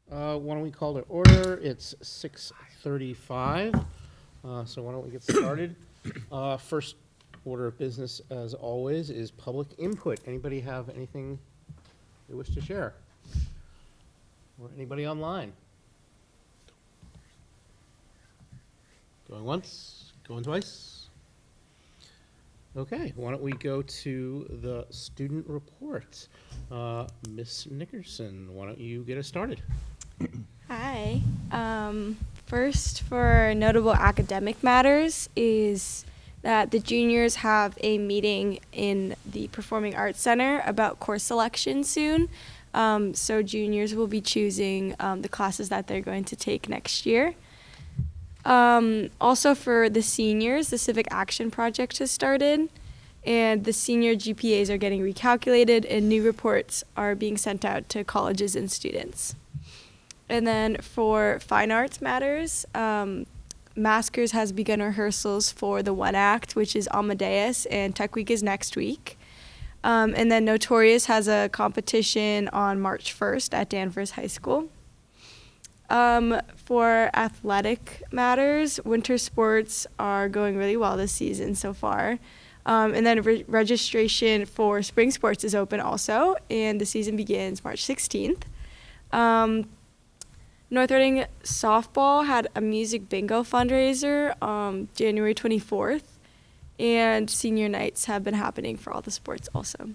Why don't we call to order? It's 6:35, so why don't we get started? First order of business, as always, is public input. Anybody have anything they wish to share? Or anybody online? Going once, going twice? Okay, why don't we go to the student report? Miss Nickerson, why don't you get us started? Hi. First, for notable academic matters, is that the juniors have a meeting in the Performing Arts Center about course selection soon. So juniors will be choosing the classes that they're going to take next year. Also for the seniors, the Civic Action Project has started, and the senior GPAs are getting recalculated, and new reports are being sent out to colleges and students. And then for fine arts matters, Maskers has begun rehearsals for the One Act, which is Amadeus, and Tech Week is next week. And then Notorious has a competition on March 1st at Danvers High School. For athletic matters, winter sports are going really well this season so far. And then registration for spring sports is open also, and the season begins March 16th. North Reading softball had a music bingo fundraiser January 24th, and senior nights have been happening for all the sports also.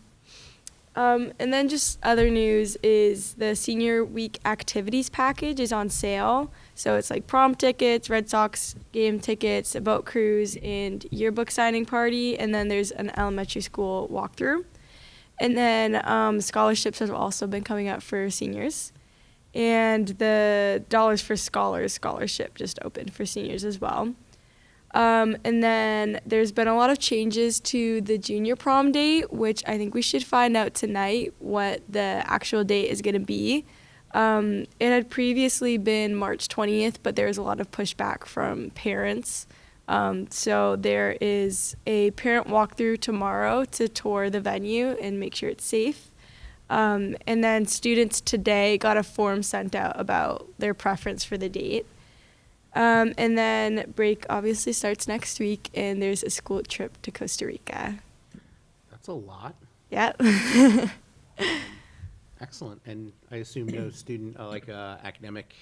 And then just other news is the senior week activities package is on sale. So it's like prom tickets, Red Sox game tickets, a boat cruise, and yearbook signing party. And then there's an elementary school walkthrough. And then scholarships have also been coming out for seniors. And the Dollars for Scholars scholarship just opened for seniors as well. And then there's been a lot of changes to the junior prom date, which I think we should find out tonight what the actual date is going to be. It had previously been March 20th, but there was a lot of pushback from parents. So there is a parent walkthrough tomorrow to tour the venue and make sure it's safe. And then students today got a form sent out about their preference for the date. And then break obviously starts next week, and there's a school trip to Costa Rica. That's a lot. Yeah. Excellent. And I assume no student, academic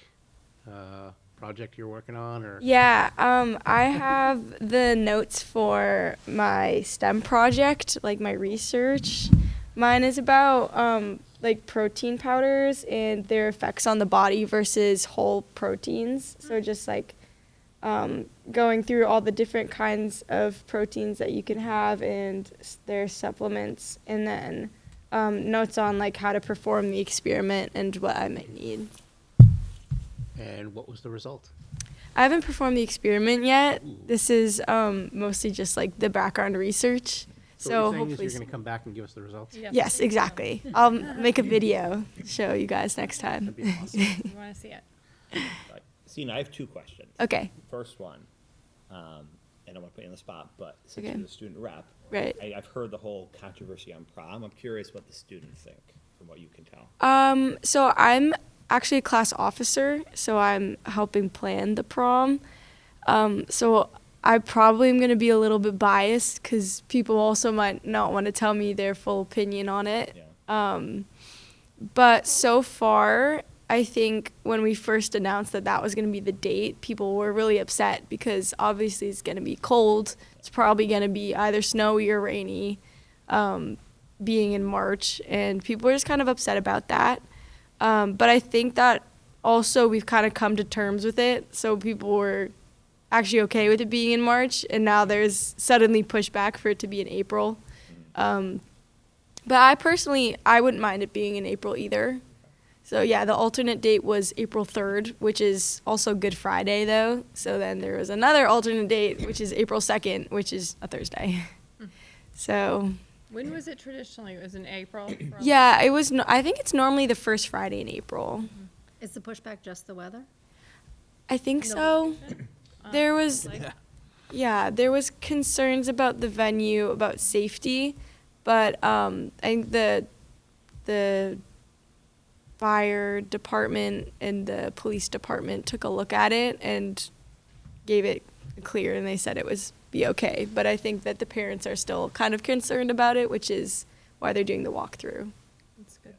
project you're working on, or? Yeah, I have the notes for my STEM project, like my research. Mine is about like protein powders and their effects on the body versus whole proteins. So just like going through all the different kinds of proteins that you can have and their supplements, and then notes on like how to perform the experiment and what I might need. And what was the result? I haven't performed the experiment yet. Ooh. This is mostly just like the background research. So what So you're saying hopefully is you're going to come back and give us the results? Yes, exactly. I'll make a video to show you guys next time. That'd be awesome. You want to see it? Right. Sina, I have two questions. Okay, First one, and I don't want to put you on the spot, but since Okay. you're the student rep, right. I've heard the whole controversy on prom. I'm curious what the students think, from what you can tell. So I'm actually a class officer, so I'm helping plan the prom. So I probably am going to be a little bit biased because people also might not want to tell me their full opinion on it. Yeah. But so far, I think when we first announced that that was going to be the date, people were really upset because obviously it's going to be cold. It's probably going to be either snowy or rainy, being in March, and people were just kind of upset about that. But I think that also we've kind of come to terms with it, so people were actually okay with it being in March, and now there's suddenly pushback for it to be in April. But I wouldn't mind it being in April either. So yeah, the alternate date was April 3rd, which is also Good Friday though. So then there was another alternate date, which is April 2nd, which is a Thursday. So When was it traditionally? It was in April? yeah, it was. I think it's normally the first Friday in April. Is the pushback just the weather? I think No so. vacation? There was, Like, yeah, there was concerns about the venue, about safety, but I think the fire department and the police department took a look at it and gave it clear, and they said it was be okay. But I think that the parents are still kind of concerned about it, which is why they're doing the walkthrough. That's good.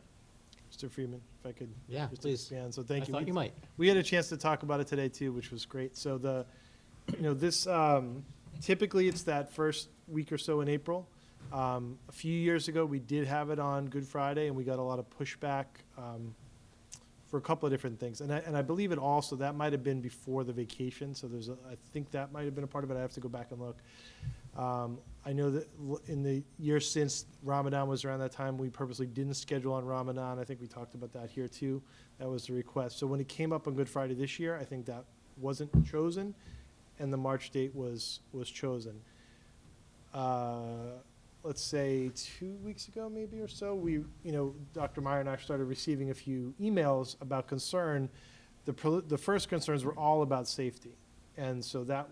Mr. Freeman, if I could. Yeah, just please. expand. So thank you. I thought you might. We had a chance to talk about it today too, which was great. So this, typically it's that first week or so in April. A few years ago, we did have it on Good Friday, and we got a lot of pushback for a couple of different things. And I believe it also, that might have been before the vacation, so I think that might have been a part of it. I have to go back and look. I know that in the years since Ramadan was around that time, we purposely didn't schedule on Ramadan. I think we talked about that here too. That was the request. So when it came up on Good Friday this year, I think that wasn't chosen, and the March date was chosen. Let's say 2 weeks ago, maybe or so, Dr. Meyer and I started receiving a few emails about concern. The first concerns were all about safety. And so that,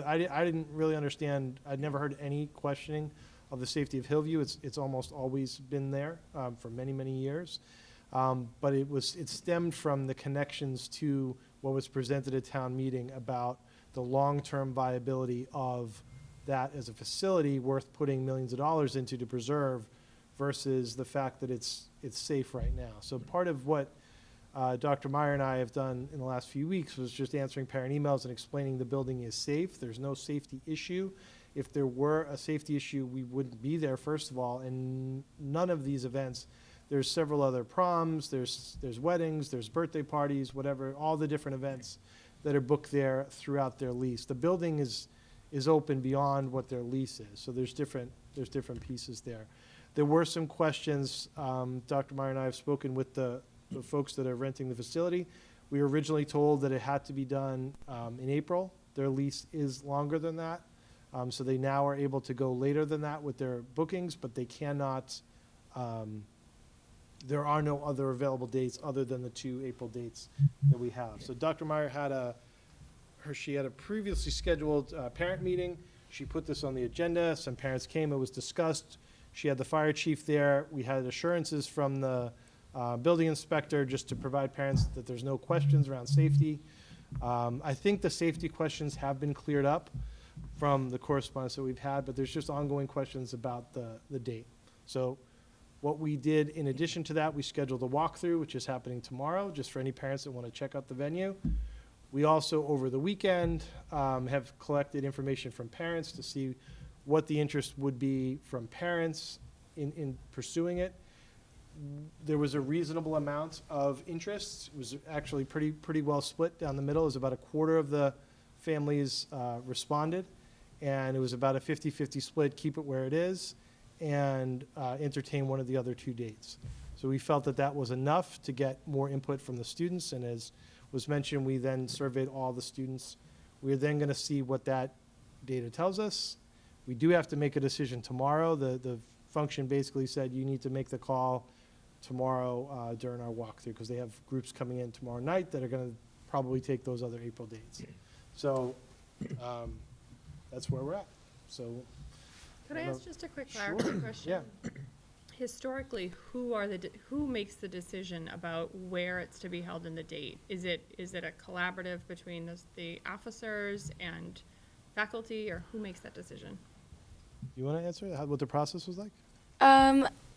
I didn't really understand, I'd never heard any questioning of the safety of Hillview. It's almost always been there for many, many years. But it stemmed from the connections to what was presented at town meeting about the long-term viability of that as a facility worth putting millions of dollars into to preserve versus the fact that it's safe right now. So part of what Dr. Meyer and I have done in the last few weeks was just answering parent emails and explaining the building is safe. There's no safety issue. If there were a safety issue, we wouldn't be there, first of all, and none of these events, there's several other proms, there's weddings, there's birthday parties, whatever, all the different events that are booked there throughout their lease. The building is open beyond what their lease is. So there's different pieces there. There were some questions. Dr. Meyer and I have spoken with the folks that are renting the facility. We were originally told that it had to be done in April. Their lease is longer than that. So they now are able to go later than that with their bookings, but they cannot, there are no other available dates other than the 2 April dates that we have. So Dr. Meyer she had a previously scheduled parent meeting. She put this on the agenda. Some parents came. It was discussed. She had the fire chief there. We had assurances from the building inspector just to provide parents that there's no questions around safety. I think the safety questions have been cleared up from the correspondence that we've had, but there's just ongoing questions about the date. So what we did in addition to that, we scheduled a walkthrough, which is happening tomorrow, just for any parents that want to check out the venue. We also, over the weekend, have collected information from parents to see what the interest would be from parents in pursuing it. There was a reasonable amount of interest. It was actually pretty well split down the middle. It was about a quarter of the families responded, and it was about a 50-50 split, keep it where it is, and entertain one of the other 2 dates. So we felt that that was enough to get more input from the students, and as was mentioned, we then surveyed all the students. We're then going to see what that data tells us. We do have to make a decision tomorrow. The function basically said you need to make the call tomorrow during our walkthrough, because they have groups coming in tomorrow night that are going to probably take those other April dates. So that's where we're at. So. Could I ask just a quick Sure. clarifying question? Yeah. Historically, who makes the decision about where it's to be held in the date? Is it a collaborative between the officers and faculty, or who makes that decision? You want to answer what the process was like?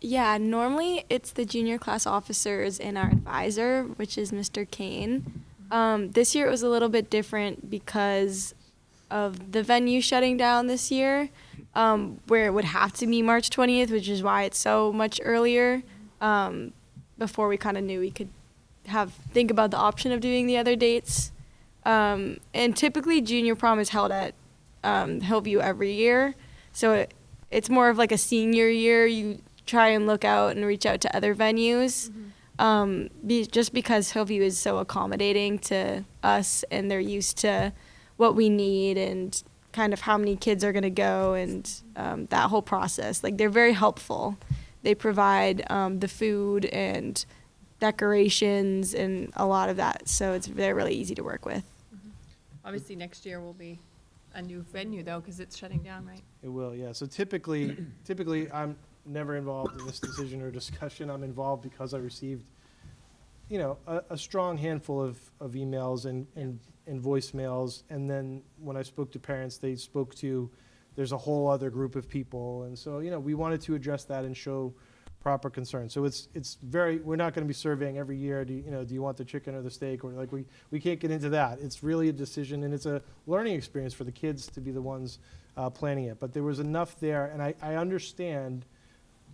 Yeah, normally it's the junior class officers and our advisor, which is Mr. Kane. This year it was a little bit different because of the venue shutting down this year, where it would have to be March 20th, which is why it's so much earlier, before we kind of knew we could think about the option of doing the other dates. And typically junior prom is held at Hillview every year, so it's more of like a senior year. You try and look out and reach out to other venues, just because Hillview is so accommodating to us, and they're used to what we need and kind of how many kids are going to go, and that whole process. Like, they're very helpful. They provide the food and decorations and a lot of that, so they're really easy to work with. Obviously, next year will be a new venue, though, because it's shutting down, right? It will, yeah. So typically I'm never involved in this decision or discussion. I'm involved because I received you know, a strong handful of emails and voicemails. And then when I spoke to parents, they spoke to, there's a whole other group of people. And so, you know, we wanted to address that and show proper concern. So it's very, we're not going to be surveying every year, do you want the chicken or the steak? Or like, we can't get into that. It's really a decision, and it's a learning experience for the kids to be the ones planning it. But there was enough there, and I understand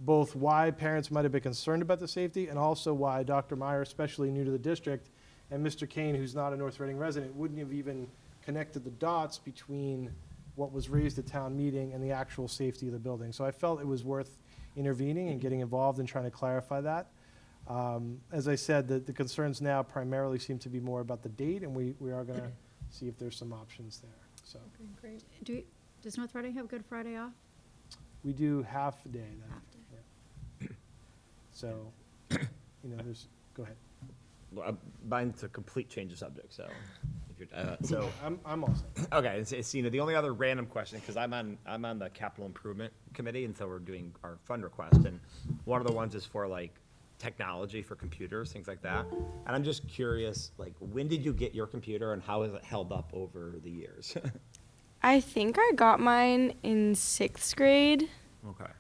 both why parents might have been concerned about the safety, and also why Dr. Meyer, especially new to the district, and Mr. Kane, who's not a North Reading resident, wouldn't have even connected the dots between what was raised at town meeting and the actual safety of the building. So I felt it was worth intervening and getting involved and trying to clarify that. As I said, the concerns now primarily seem to be more about the date, and we are going to see if there's some options there. So Okay, great. Does North Reading have Good Friday off? we do half a day then. Half day. Yeah. So, you know, go ahead. Well, mine's a complete change of subject, so. If you're, so, I'm all set. okay, it's, you know, the only other random question, because I'm on the capital improvement committee, and so we're doing our fund request, and one of the ones is for like technology for computers, things like that. And I'm just curious, like, when did you get your computer, and how has it held up over the years? I think I got mine in 6th grade. Okay.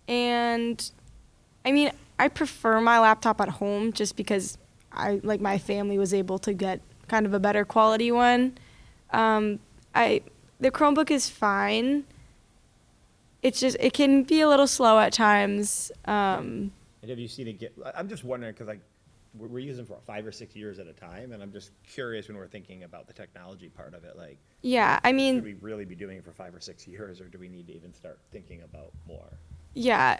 And I mean, I prefer my laptop at home just because my family was able to get kind of a better quality one. The Chromebook is fine. It's just, it can be a little slow at times. And have you seen it get, I'm just wondering, because like, we're using for 5 or 6 years at a time, and I'm just curious when we're thinking about the technology part of it, like, Yeah, I mean, should we really be doing it for 5 or 6 years, or do we need to even start thinking about more? yeah,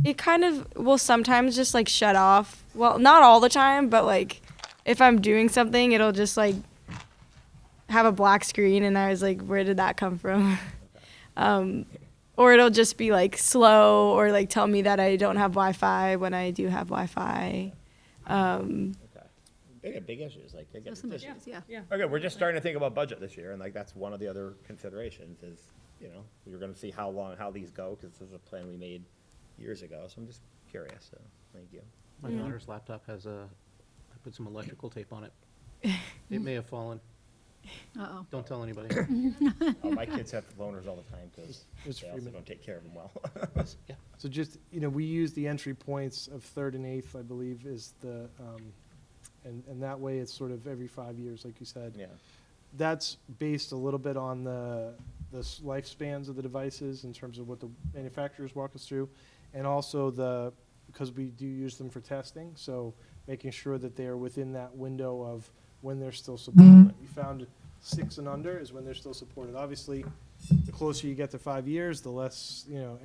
it kind of will sometimes just like shut off. Well, not all the time, but like if I'm doing something, it'll just like have a black screen, and I was like, where did that come from? Or it'll just be like slow, or like tell me that I don't have Wi-Fi when I do have Wi-Fi. Okay. Big issues, like, again, There's some just- issues, yeah. Yeah. okay, we're just starting to think about budget this year, and like, that's one of the other considerations is, you know, we're gonna see how these go, because this is a plan we made years ago, so I'm just curious, so, thank you. My daughter's laptop has I put some electrical tape on it. It may have fallen. Uh-oh. Don't tell anybody. Oh, my kids have loaners all the time, because Mr. they also Freeman. don't take care of them well. Yeah. So just, you know, we use the entry points of 3rd and 8th, I believe, is the, and that way it's sort of every 5 years, like you said. Yeah, That's based a little bit on the lifespans of the devices in terms of what the manufacturers walk us through, and also because we do use them for testing, so making sure that they are within that window of when they're still supported. We found 6 and under is when they're still supported. Obviously, the closer you get to 5 years, the less, you know,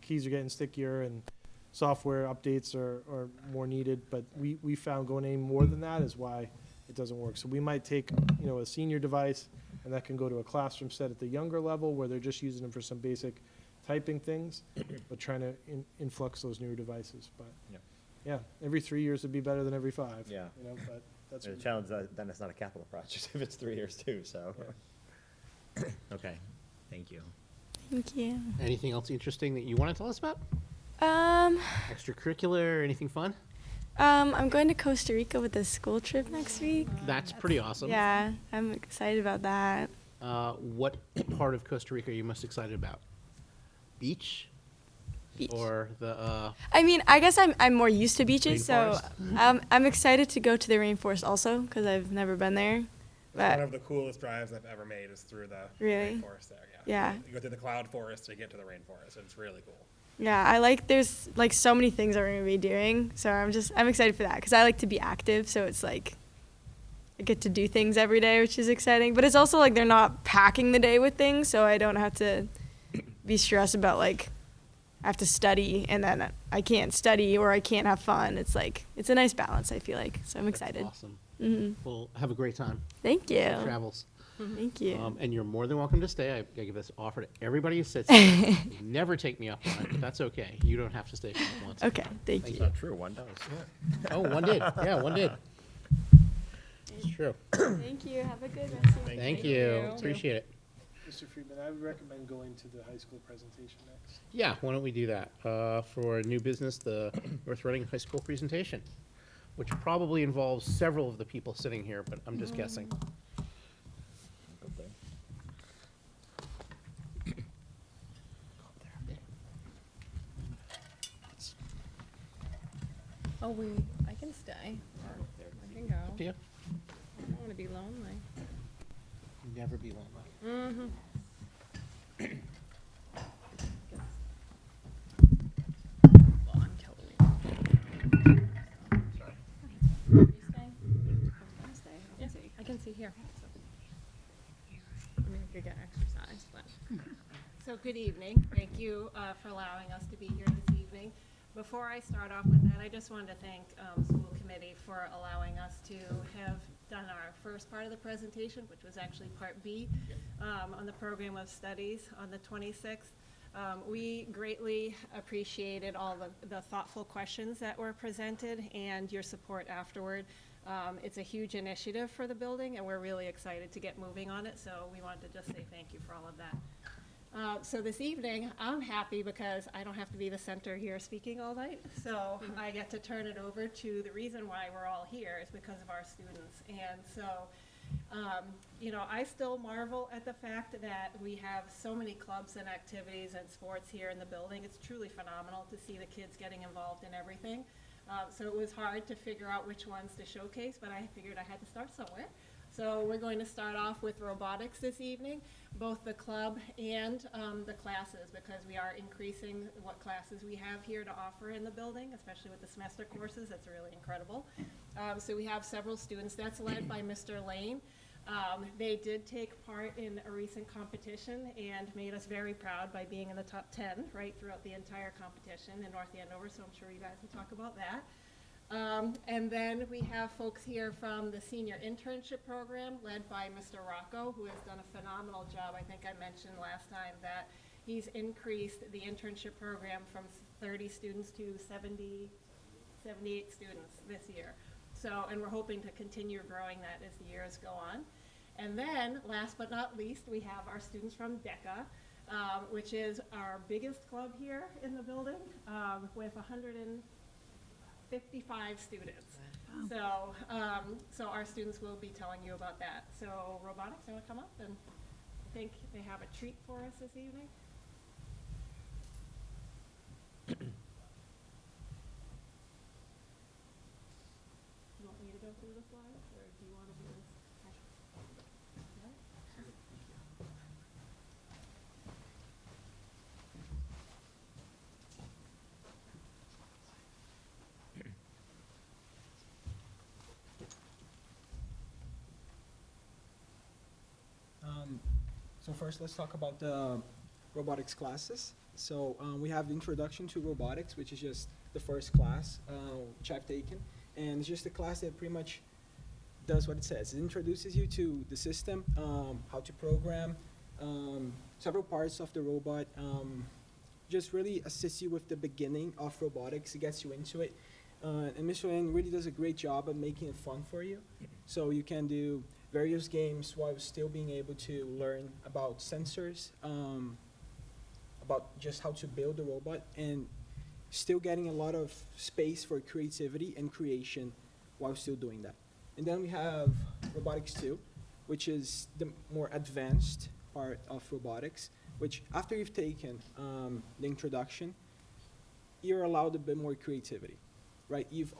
keys are getting stickier and software updates are more needed, but we found going any more than that is why it doesn't work. So we might take, you know, a senior device, and that can go to a classroom set at the younger level where they're just using them for some basic typing things, but trying to influx those newer devices. But Yeah. yeah, every 3 years would be better than every 5. Yeah. You know, but that's the challenge, then it's not a capital project if it's 3 years too, so. Okay, thank you. Thank you. Anything else interesting that you want to tell us about? Um, Extracurricular, anything fun? I'm going to Costa Rica with a school trip next week. That's pretty awesome. Yeah, I'm excited about that. What part of Costa Rica are you most excited about? Beach? Beach. Or the, I mean, I guess I'm more used to beaches, so I'm excited to go to the rainforest also because I've never been there. It's But one of the coolest drives I've ever made is through the Really? rainforest there, yeah. Yeah. You go through the cloud forest to get to the rainforest, and it's really cool. yeah, there's like so many things that we're gonna be doing, so I'm excited for that because I like to be active, so it's like I get to do things every day, which is exciting. But it's also like they're not packing the day with things, so I don't have to be stressed about like I have to study and then I can't study or I can't have fun. It's like it's a nice balance, I feel like. So I'm excited. awesome. Hmm. Well, have a great time. Thank Safe you. travels. Thank you. And you're more than welcome to stay. I give this offer to everybody who sits here. You never take me up on it, but that's okay. You don't have to stay for once. Okay, thank It's you. not true, one does. Oh, one did. Yeah, one did. It's true. Thank you. Have a good rest of your Thank you. you. Appreciate it. Mr. Friedman, I would recommend going to the high school presentation next. Yeah, why don't we do that? For new business, the North Reading High School presentation. which probably involves several of the people sitting here, but I'm just guessing. Oh, I can stay. I can go. Up to you. I don't want to be lonely. Never be lonely. Mm-hmm. Well, I'm totally. Sorry. You staying? Yeah, I can see here. I mean, I could get exercise, but. So good evening. Thank you for allowing us to be here this evening. Before I start off with that, I just wanted to thank school committee for allowing us to have done our first part of the presentation, which was actually part B, on the program of studies on the 26th. We greatly appreciated all the thoughtful questions that were presented and your support afterward. It's a huge initiative for the building, and we're really excited to get moving on it, so we wanted to just say thank you for all of that. So this evening, I'm happy because I don't have to be the center here speaking all night. So I get to turn it over to the reason why we're all here is because of our students. And so, you know, I still marvel at the fact that we have so many clubs and activities and sports here in the building. It's truly phenomenal to see the kids getting involved in everything. So it was hard to figure out which ones to showcase, but I figured I had to start somewhere. So we're going to start off with robotics this evening, both the club and the classes, because we are increasing what classes we have here to offer in the building, especially with the semester courses. That's really incredible. So we have several students. That's led by Mr. Lane. They did take part in a recent competition and made us very proud by being in the top 10, right, throughout the entire competition in North Andover, so I'm sure you guys will talk about that. And then we have folks here from the senior internship program led by Mr. Rocco, who has done a phenomenal job. I think I mentioned last time that he's increased the internship program from 30 students to 78 students this year. So, and we're hoping to continue growing that as the years go on. And then, last but not least, we have our students from DECA, which is our biggest club here in the building, with 155 students. So, so our students will be telling you about that. So robotics, you want to come up? And I think they have a treat for us this evening. You want me to go through the slides, or do you want to do this? So first, let's talk about the robotics classes. So we have the introduction to robotics, which is just the first class which I've taken, and it's just a class that pretty much does what it says. It introduces you to the system, how to program, several parts of the robot, just really assists you with the beginning of robotics. It gets you into it, and Mr. Lang really does a great job of making it fun for you. So you can do various games while still being able to learn about sensors, about just how to build a robot, and still getting a lot of space for creativity and creation while still doing that. And then we have Robotics 2, which is the more advanced part of robotics, which after you've taken the introduction, you're allowed a bit more creativity, right? You've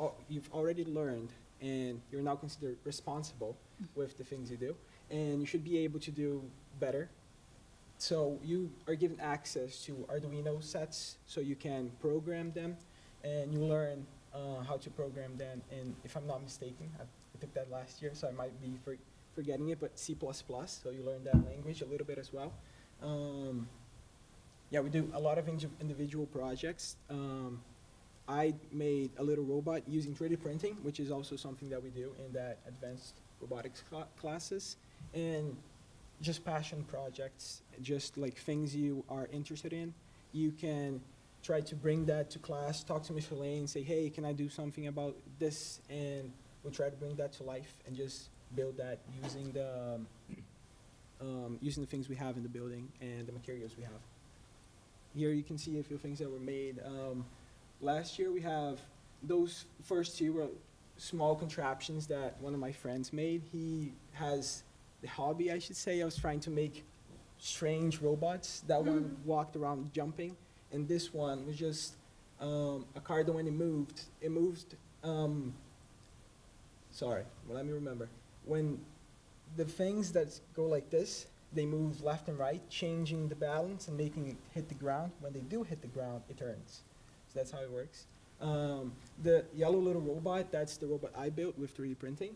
already learned, and you're now considered responsible with the things you do, and you should be able to do better. So you are given access to Arduino sets, so you can program them, and you learn how to program them. And if I'm not mistaken, I took that last year, so I might be forgetting it, but C++, so you learn that language a little bit as well. Yeah, we do a lot of individual projects. I made a little robot using 3D printing, which is also something that we do in that advanced robotics classes, and just passion projects, just like things you are interested in. You can try to bring that to class, talk to Mr. Lane, say, hey, can I do something about this? And we'll try to bring that to life and just build that using the things we have in the building and the materials we have. Here you can see a few things that were made. Last year we have those first two were small contraptions that one of my friends made. He has the hobby, I should say, of trying to make strange robots. That one walked around jumping, and this one was just a car that when it moved. Sorry, well, let me remember. When the things that go like this, they move left and right, changing the balance and making it hit the ground. When they do hit the ground, it turns. So that's how it works. The yellow little robot, that's the robot I built with 3D printing.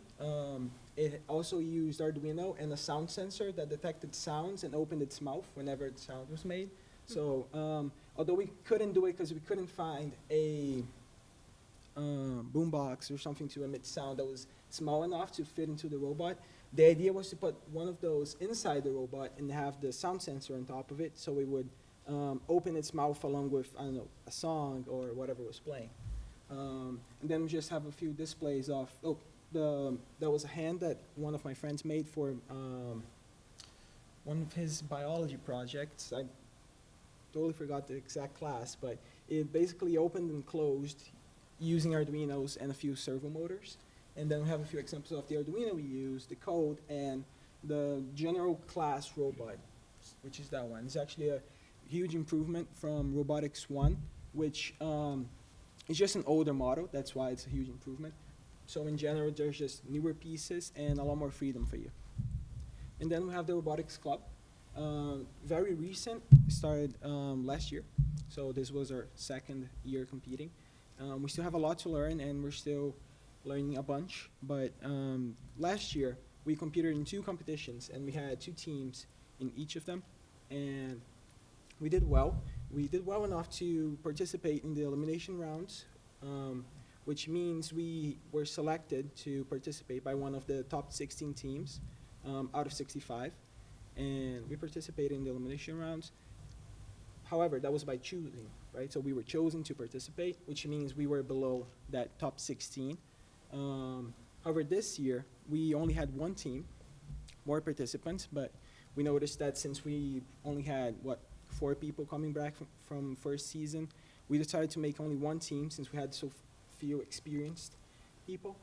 It also used Arduino and a sound sensor that detected sounds and opened its mouth whenever the sound was made. So although we couldn't do it because we couldn't find a boombox or something to emit sound that was small enough to fit into the robot, the idea was to put one of those inside the robot and have the sound sensor on top of it, so it would open its mouth along with, I don't know, a song or whatever was playing. And then we just have a few displays of, there was a hand that one of my friends made for one of his biology projects. I totally forgot the exact class, but it basically opened and closed using Arduinos and a few servo motors. And then we have a few examples of the Arduino we use, the code, and the general class robot, which is that one. It's actually a huge improvement from Robotics 1, which is just an older model. That's why it's a huge improvement. So in general, there's just newer pieces and a lot more freedom for you. And then we have the Robotics Club. Very recent, started last year. So this was our second year competing. We still have a lot to learn, and we're still learning a bunch. But last year, we competed in 2 competitions, and we had 2 teams in each of them. And we did well. We did well enough to participate in the elimination rounds, which means we were selected to participate by one of the top 16 teams out of 65. And we participated in the elimination rounds. However, that was by choosing, right? So we were chosen to participate, which means we were below that top 16. However, this year, we only had 1 team, more participants, but we noticed that since we only had, 4 people coming back from first season, we decided to make only 1 team since we had so few experienced people.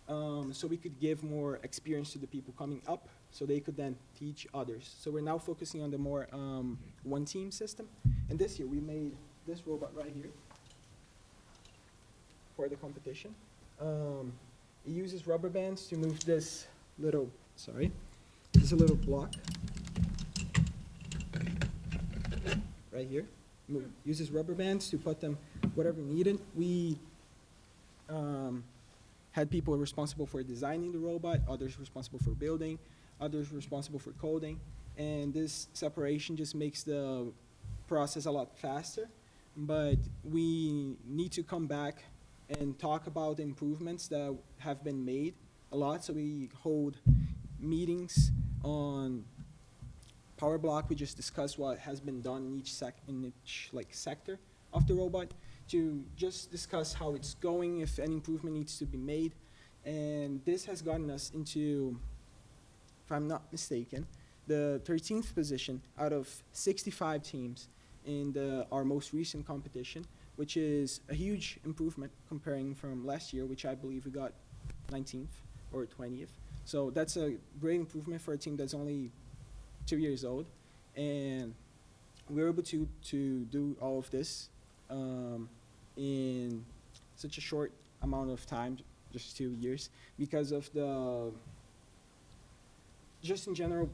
So we could give more experience to the people coming up, so they could then teach others. So we're now focusing on the more 1-team system. And this year, we made this robot right here for the competition. It uses rubber bands to move this little, this little block right here. Uses rubber bands to put them whatever needed. We had people responsible for designing the robot, others responsible for building, others responsible for coding, and this separation just makes the process a lot faster. But we need to come back and talk about the improvements that have been made a lot. So we hold meetings on Power Block. We just discuss what has been done in each sector of the robot, to just discuss how it's going, if any improvement needs to be made. And this has gotten us into, if I'm not mistaken, the 13th position out of 65 teams in our most recent competition, which is a huge improvement comparing from last year, which I believe we got 19th or 20th. So that's a great improvement for a team that's only 2 years old. And we were able to do all of this in such a short amount of time, just 2 years, because of just in general,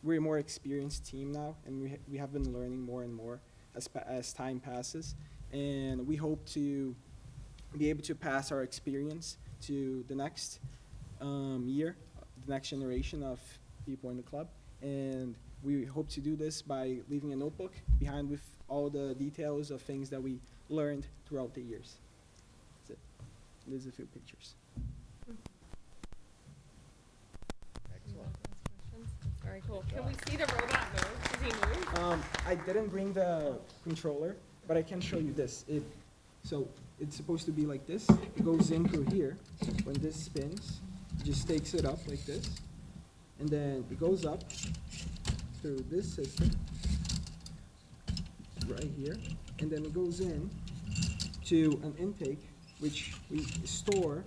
we're a more experienced team now, and we have been learning more and more as time passes. And we hope to be able to pass our experience to the next year, the next generation of people in the club. And we hope to do this by leaving a notebook behind with all the details of things that we learned throughout the years. That's it. There's a few pictures. Very cool. Can we see the robot move? Does he move? I didn't bring the controller, but I can show you this. So it's supposed to be like this. It goes in through here. When this spins, it just takes it up like this. And then it goes up through this system right here. And then it goes in to an intake which we store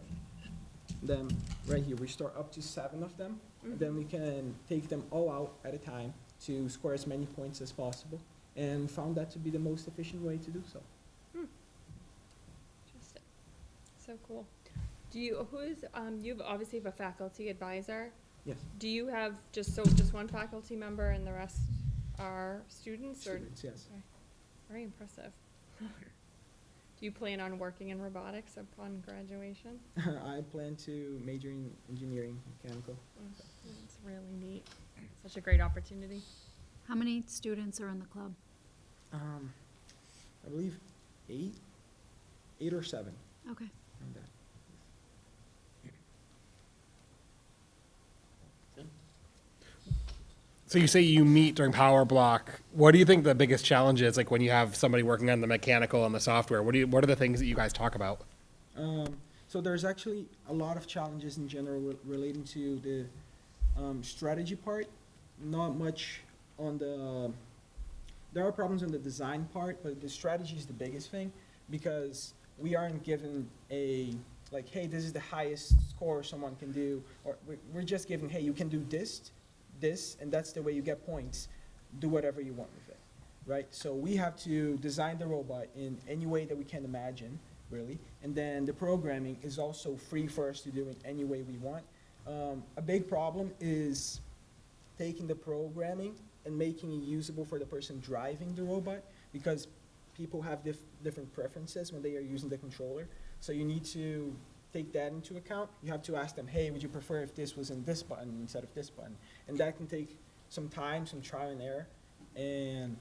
them right here. We store up to 7 of them, and then we can take them all out at a time to score as many points as possible, and found that to be the most efficient way to do so. Interesting. So cool. Do you, you've obviously have a faculty advisor. Yes. Do you have just one faculty member and the rest are students or? Students, yes. Okay. Very impressive. Do you plan on working in robotics upon graduation? I plan to major in engineering, mechanical. It's really neat. Such a great opportunity. How many students are in the club? I believe 8 or 7. Okay. around that. So you say you meet during power block. What do you think the biggest challenge is, like when you have somebody working on the mechanical and the software? What are the things that you guys talk about? So there's actually a lot of challenges in general relating to the strategy part. Not much on the, there are problems on the design part, but the strategy is the biggest thing because we aren't given a, like, hey, this is the highest score someone can do, or we're just given, hey, you can do this, and that's the way you get points. Do whatever you want with it, right? So we have to design the robot in any way that we can imagine, really. And then the programming is also free for us to do in any way we want. A big problem is taking the programming and making it usable for the person driving the robot, because people have different preferences when they are using the controller. So you need to take that into account. You have to ask them, hey, would you prefer if this was in this button instead of this button? And that can take some time, some trial and error. And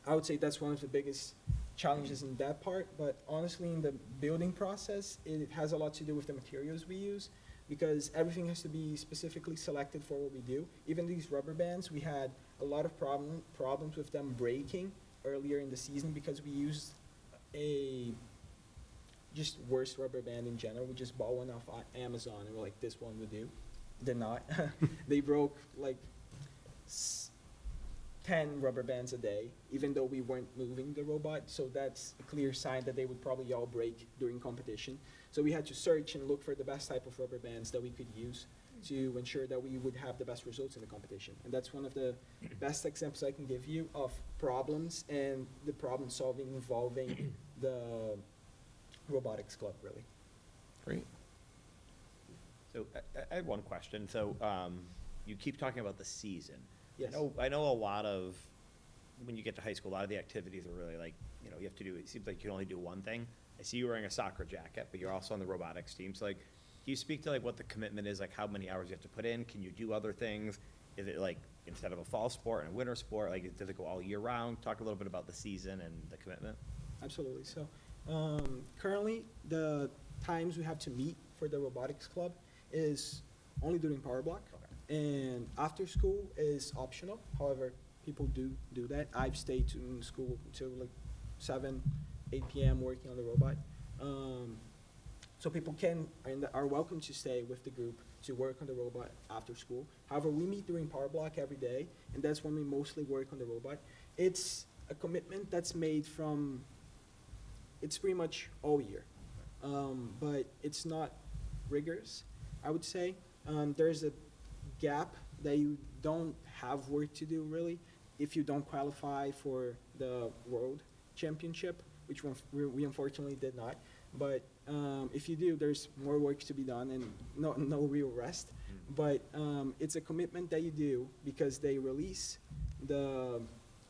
I would say that's one of the biggest challenges in that part. But honestly, in the building process, it has a lot to do with the materials we use, because everything has to be specifically selected for what we do. Even these rubber bands, we had a lot of problems with them breaking earlier in the season because we used a just worse rubber band in general. We just bought one off Amazon and we're like, this one would do. They're not. They broke like 10 rubber bands a day, even though we weren't moving the robot. So that's a clear sign that they would probably all break during competition. So we had to search and look for the best type of rubber bands that we could use to ensure that we would have the best results in the competition. And that's one of the best examples I can give you of problems and the problem solving involving the robotics club, really. Great. So I have one question. So you keep talking about the season. Yes. I know a lot of, when you get to high school, a lot of the activities are really like, you know, you have to do, it seems like you can only do one thing. I see you wearing a soccer jacket, but you're also on the robotics team. So like, can you speak to like what the commitment is, like how many hours you have to put in? Can you do other things? Is it like instead of a fall sport and a winter sport, like does it go all year round? Talk a little bit about the season and the commitment. Absolutely. So currently, the times we have to meet for the robotics club is only during power block, and after school is optional. However, people do that. I've stayed in school until like 7, 8 p.m. working on the robot. So people can and are welcome to stay with the group to work on the robot after school. However, we meet during power block every day, and that's when we mostly work on the robot. It's a commitment that's made from, it's pretty much all year, but it's not rigorous, I would say. There's a gap that you don't have work to do, really, if you don't qualify for the World Championship, which we unfortunately did not. But if you do, there's more work to be done and no real rest. But it's a commitment that you do because they release the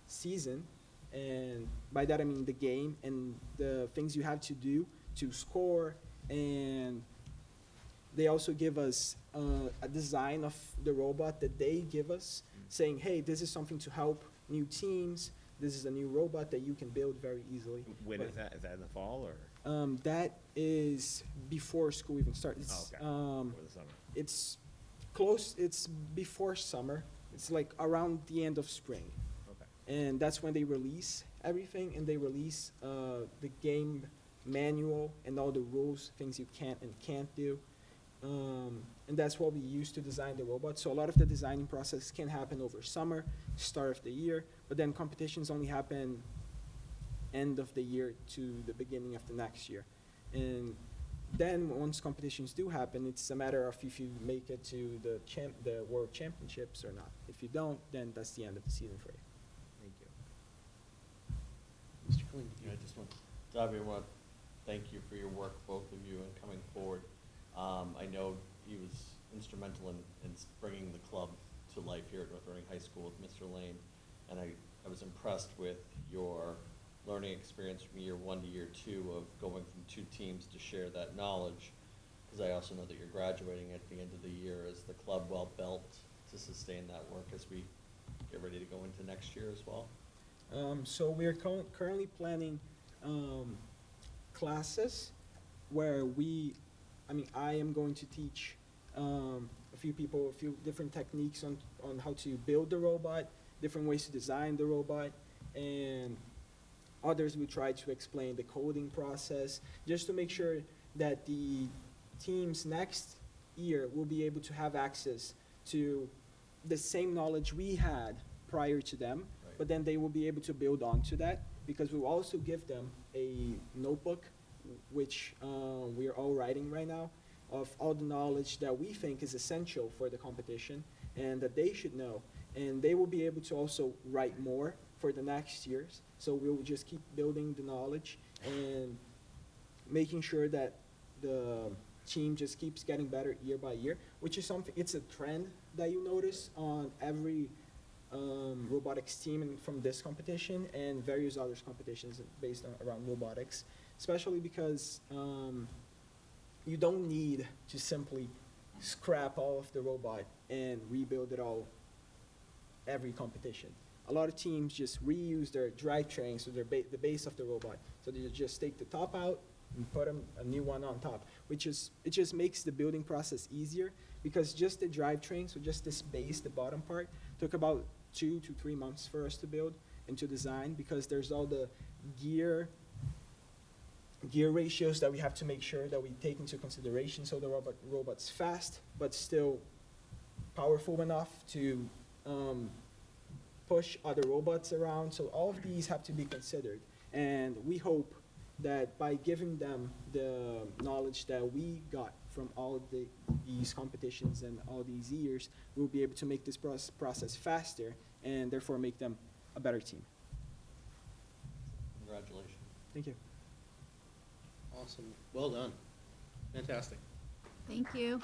season, and by that I mean the game and the things you have to do to score, and they also give us a design of the robot that they give us, saying, hey, this is something to help new teams. This is a new robot that you can build very easily. When is that? Is that in the fall or? That is before school even starts. Oh, okay. For the summer. It's close. It's before summer. It's like around the end of spring. Okay. And that's when they release everything, and they release the game manual and all the rules, things you can and can't do. And that's what we use to design the robot. So a lot of the designing process can happen over summer, start of the year, but then competitions only happen end of the year to the beginning of the next year. And then once competitions do happen, it's a matter of if you make it to the world championships or not. If you don't, then that's the end of the season for you. Thank you. Mr. Kling? Yeah, I just want, Davy, I want to thank you for your work, both of you, in coming forward. I know he was instrumental in bringing the club to life here at North Reading High School with Mr. Lane, and I was impressed with your learning experience from year 1 to year 2 of going from 2 teams to share that knowledge, because I also know that you're graduating at the end of the year. Is the club well built to sustain that work as we get ready to go into next year as well? So we're currently planning classes where I am going to teach a few people a few different techniques on how to build the robot, different ways to design the robot, and others will try to explain the coding process, just to make sure that the teams next year will be able to have access to the same knowledge we had prior to them, Right. but then they will be able to build onto that, because we'll also give them a notebook, which we are all writing right now, of all the knowledge that we think is essential for the competition and that they should know. And they will be able to also write more for the next years. So we'll just keep building the knowledge and making sure that the team just keeps getting better year by year, which is something, it's a trend that you notice on every robotics team from this competition and various other competitions based on around robotics, especially because you don't need to simply scrap all of the robot and rebuild it all every competition. A lot of teams just reuse their drivetrain, so the base of the robot. So they just take the top out and put a new one on top, it just makes the building process easier, because just the drivetrain, so just this base, the bottom part, took about 2 to 3 months for us to build and to design, because there's all the gear ratios that we have to make sure that we take into consideration, so the robot's fast but still powerful enough to push other robots around. So all of these have to be considered, and we hope that by giving them the knowledge that we got from all these competitions and all these years, we'll be able to make this process faster and therefore make them a better team. Congratulations. Thank you. Awesome. Well done. Fantastic. Thank you.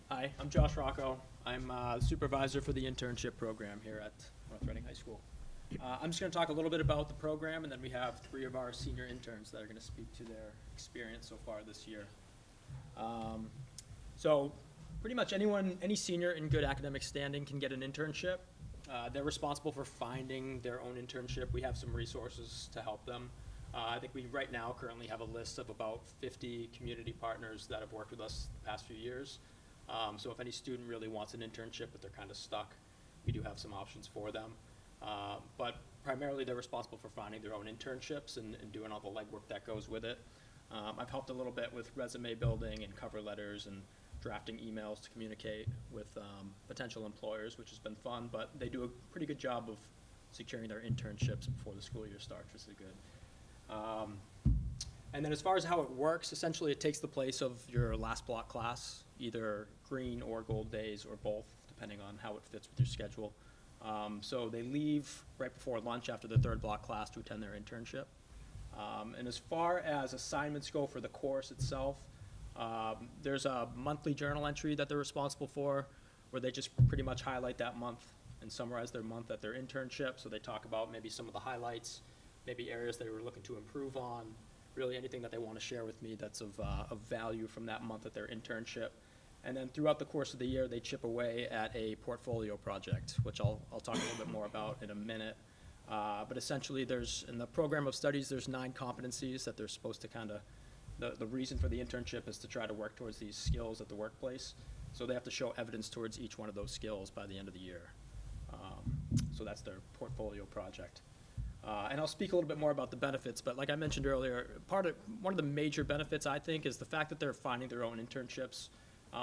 Hi, I'm Josh Rocco. I'm supervisor for the internship program here at North Reading High School. I'm just going to talk a little bit about the program, and then we have 3 of our senior interns that are going to speak to their experience so far this year. So pretty much any senior in good academic standing can get an internship. They're responsible for finding their own internship. We have some resources to help them. I think we right now currently have a list of about 50 community partners that have worked with us the past few years. So if any student really wants an internship but they're kind of stuck, we do have some options for them. But primarily they're responsible for finding their own internships and doing all the legwork that goes with it. I've helped a little bit with resume building and cover letters and drafting emails to communicate with potential employers, which has been fun, but they do a pretty good job of securing their internships before the school year starts, which is good. And then as far as how it works, essentially it takes the place of your last block class, either green or gold days or both, depending on how it fits with your schedule. So they leave right before lunch after the 3rd block class to attend their internship. And as far as assignments go for the course itself, there's a monthly journal entry that they're responsible for, where they just pretty much highlight that month and summarize their month at their internship. So they talk about maybe some of the highlights, maybe areas they were looking to improve on, really anything that they want to share with me that's of value from that month at their internship. And then throughout the course of the year, they chip away at a portfolio project, which I'll talk a little bit more about in a minute. But essentially, in the program of studies, there's 9 competencies that they're supposed to the reason for the internship is to try to work towards these skills at the workplace. So they have to show evidence towards each one of those skills by the end of the year. So that's their portfolio project. And I'll speak a little bit more about the benefits, but like I mentioned earlier, one of the major benefits, I think, is the fact that they're finding their own internships.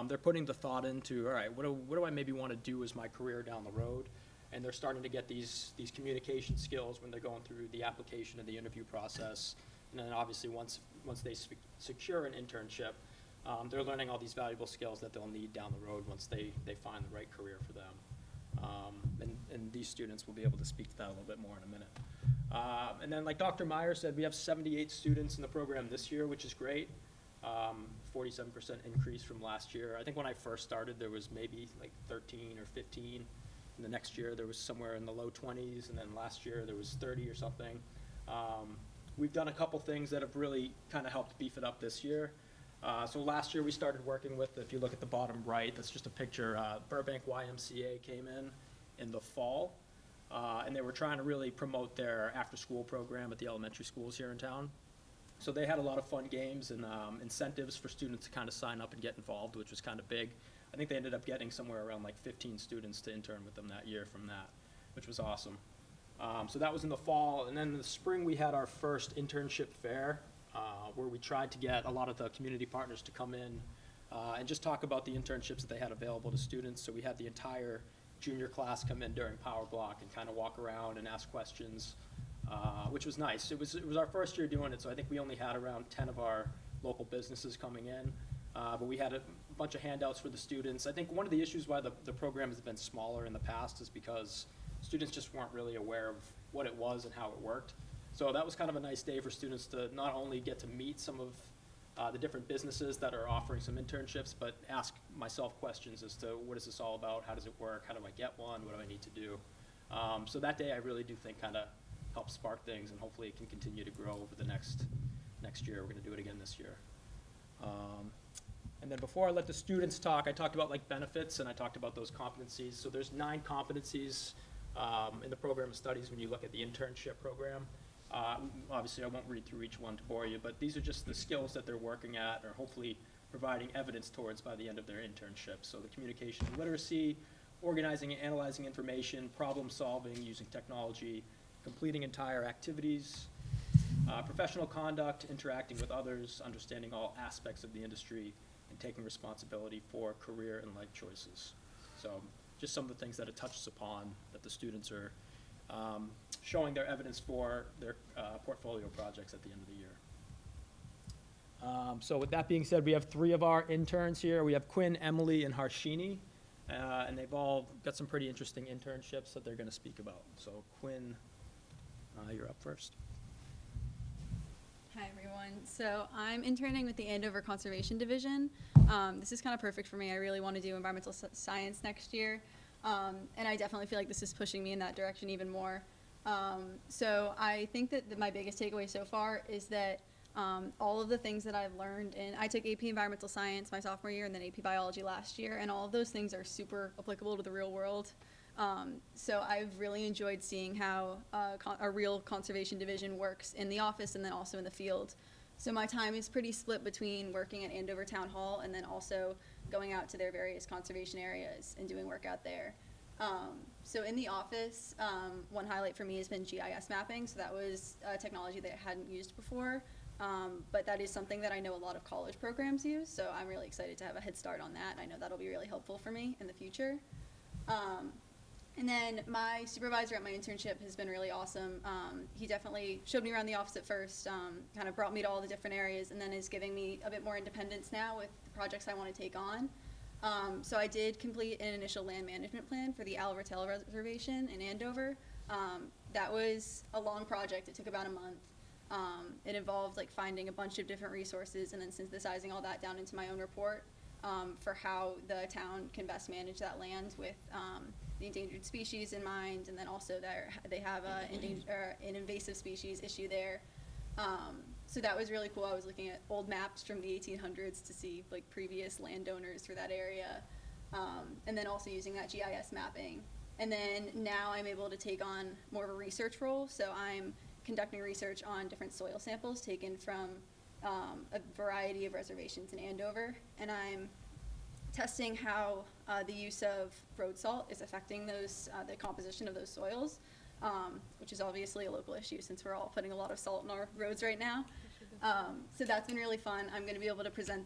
They're putting the thought into, all right, what do I maybe want to do as my career down the road? And they're starting to get these communication skills when they're going through the application and the interview process. And then obviously, once they secure an internship, they're learning all these valuable skills that they'll need down the road once they find the right career for them. And these students will be able to speak to that a little bit more in a minute. And then, like Dr. Meyer said, we have 78 students in the program this year, which is great. 47% increase from last year. I think when I first started, there was maybe like 13 or 15. And the next year, there was somewhere in the low 20s. And then last year, there was 30 or something. We've done a couple things that have really kind of helped beef it up this year. So last year, we started working with, if you look at the bottom right, that's just a picture, Burbank YMCA came in the fall. And they were trying to really promote their after-school program at the elementary schools here in town. So they had a lot of fun games and incentives for students to kind of sign up and get involved, which was kind of big. I think they ended up getting somewhere around like 15 students to intern with them that year from that, which was awesome. So that was in the fall. And then in the spring, we had our first internship fair, where we tried to get a lot of the community partners to come in and just talk about the internships that they had available to students. So we had the entire junior class come in during Power Block and kind of walk around and ask questions, which was nice. It was our first year doing it, so I think we only had around 10 of our local businesses coming in, but we had a bunch of handouts for the students. I think one of the issues why the program has been smaller in the past is because students just weren't really aware of what it was and how it worked. So that was kind of a nice day for students to not only get to meet some of the different businesses that are offering some internships, but ask myself questions as to what is this all about, how does it work, how do I get one, what do I need to do. So that day I really do think kind of helped spark things, and hopefully it can continue to grow over the next year. We're going to do it again this year. And then before I let the students talk, I talked about like benefits, and I talked about those competencies. So there's 9 competencies in the program of studies when you look at the internship program. Obviously, I won't read through each one to bore you, but these are just the skills that they're working at or hopefully providing evidence towards by the end of their internship. So the communication and literacy, organizing and analyzing information, problem solving using technology, completing entire activities, professional conduct, interacting with others, understanding all aspects of the industry, and taking responsibility for career and life choices. So just some of the things that it touches upon that the students are showing their evidence for their portfolio projects at the end of the year. So with that being said, we have 3 of our interns here. We have Quinn, Emily, and Harshini, and they've all got some pretty interesting internships that they're going to speak about. So Quinn, you're up first. Hi, everyone. So I'm interning with the Andover Conservation Division. This is kind of perfect for me. I really want to do environmental science next year, and I definitely feel like this is pushing me in that direction even more. So I think that my biggest takeaway so far is that all of the things that I've learned, and I took AP Environmental Science my sophomore year and then AP Biology last year, and all of those things are super applicable to the real world. So I've really enjoyed seeing how a real conservation division works in the office and then also in the field. So my time is pretty split between working at Andover Town Hall and then also going out to their various conservation areas and doing work out there. So in the office, one highlight for me has been GIS mapping. So that was technology that I hadn't used before, but that is something that I know a lot of college programs use. So I'm really excited to have a head start on that. I know that'll be really helpful for me in the future. And then my supervisor at my internship has been really awesome. He definitely showed me around the office at first, kind of brought me to all the different areas, and then is giving me a bit more independence now with the projects I want to take on. So I did complete an initial land management plan for the Al Rattel Reservation in Andover. That was a long project. It took about a month. It involved like finding a bunch of different resources and then synthesizing all that down into my own report for how the town can best manage that land with the endangered species in mind, and then also they have an invasive species issue there. So that was really cool. I was looking at old maps from the 1800s to see like previous landowners for that area, and then also using that GIS mapping. And then now I'm able to take on more of a research role. So I'm conducting research on different soil samples taken from a variety of reservations in Andover, and I'm testing how the use of road salt is affecting those the composition of those soils. which is obviously a local issue since we're all putting a lot of salt in our roads right now. So that's been really fun. I'm going to be able to present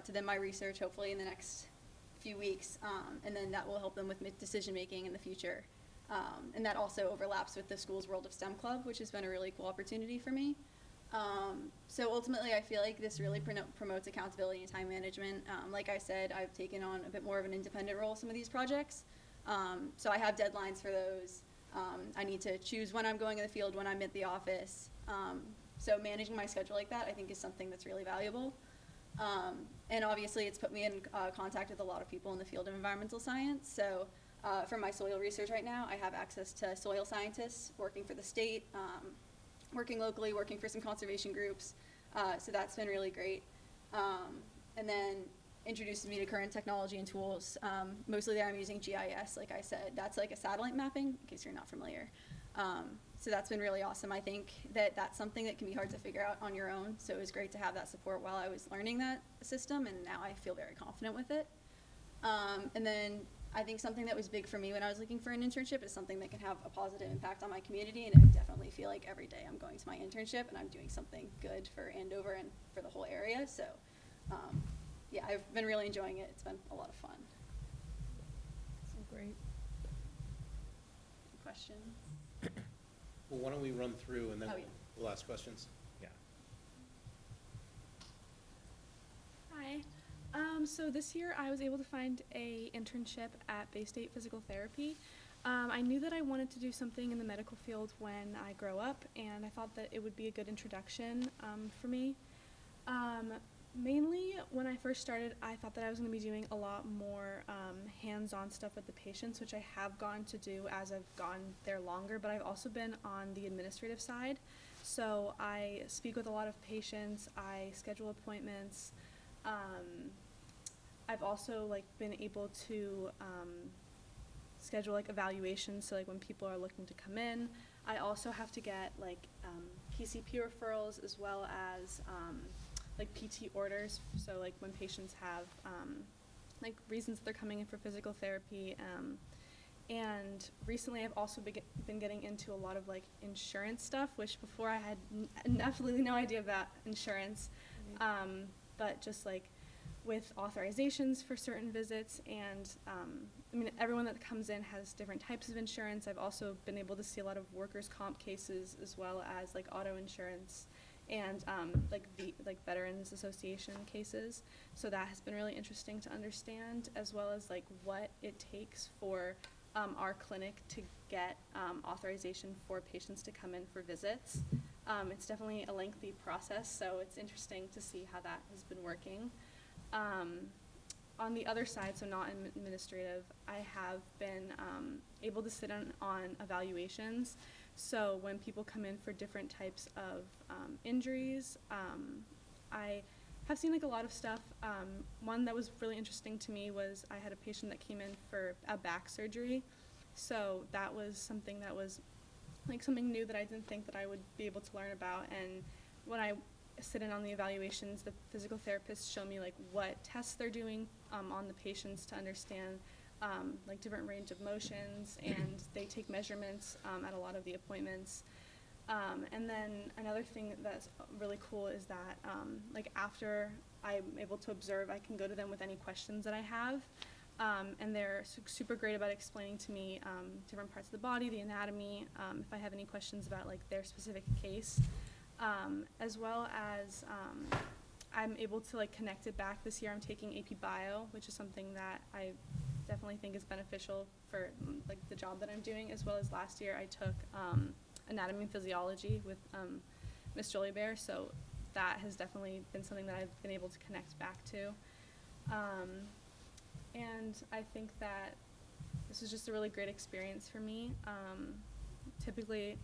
to them my research hopefully in the next few weeks, and then that will help them with decision making in the future. And that also overlaps with the school's World of STEM Club, which has been a really cool opportunity for me. So ultimately, I feel like this really promotes accountability and time management. Like I said, I've taken on a bit more of an independent role in some of these projects. So I have deadlines for those. I need to choose when I'm going in the field, when I'm at the office. So managing my schedule like that, I think, is something that's really valuable. And obviously, it's put me in contact with a lot of people in the field of environmental science. So for my soil research right now, I have access to soil scientists working for the state, working locally, working for some conservation groups. So that's been really great. And then introduces me to current technology and tools. Mostly there I'm using GIS, like I said. That's like a satellite mapping, in case you're not familiar. So that's been really awesome. I think that that's something that can be hard to figure out on your own. So it was great to have that support while I was learning that system, and now I feel very confident with it. And then I think something that was big for me when I was looking for an internship is something that can have a positive impact on my community, and I definitely feel like every day I'm going to my internship and I'm doing something good for Andover and for the whole area. So yeah, I've been really enjoying it. It's been a lot of fun. So great. Questions? Well, why don't we run through and then Oh, yeah. we'll ask questions? Yeah. Hi. So this year I was able to find a internship at Bay State Physical Therapy. I knew that I wanted to do something in the medical field when I grow up, and I thought that it would be a good introduction for me. Mainly, when I first started, I thought that I was going to be doing a lot more hands-on stuff with the patients, which I have gone to do as I've gone there longer, but I've also been on the administrative side. So I speak with a lot of patients, I schedule appointments. I've also been able to schedule evaluations, so when people are looking to come in. I also have to get PCP referrals as well as PT orders, so when patients have reasons they're coming in for physical therapy. And recently I've also been getting into a lot of insurance stuff, which before I had absolutely no idea about insurance. But just with authorizations for certain visits, and everyone that comes in has different types of insurance. I've also been able to see a lot of workers' comp cases as well as auto insurance and Veterans Association cases. So that has been really interesting to understand, as well as what it takes for our clinic to get authorization for patients to come in for visits. It's definitely a lengthy process, so it's interesting to see how that has been working. On the other side, so not administrative, I have been able to sit in on evaluations. So when people come in for different types of injuries, I have seen a lot of stuff. One that was really interesting to me was I had a patient that came in for a back surgery. So that was something that was something new that I didn't think that I would be able to learn about. And when I sit in on the evaluations, the physical therapists show me what tests they're doing on the patients to understand different range of motions, and they take measurements at a lot of the appointments. And then another thing that's really cool is that after I'm able to observe, I can go to them with any questions that I have. And they're super great about explaining to me different parts of the body, the anatomy, if I have any questions about their specific case. As well as I'm able to connect it back. This year I'm taking AP Bio, which is something that I definitely think is beneficial for the job that I'm doing, as well as last year I took Anatomy and Physiology with Miss Jolie Bear, so that has definitely been something that I've been able to connect back to. And I think that this was just a really great experience for me. Typically,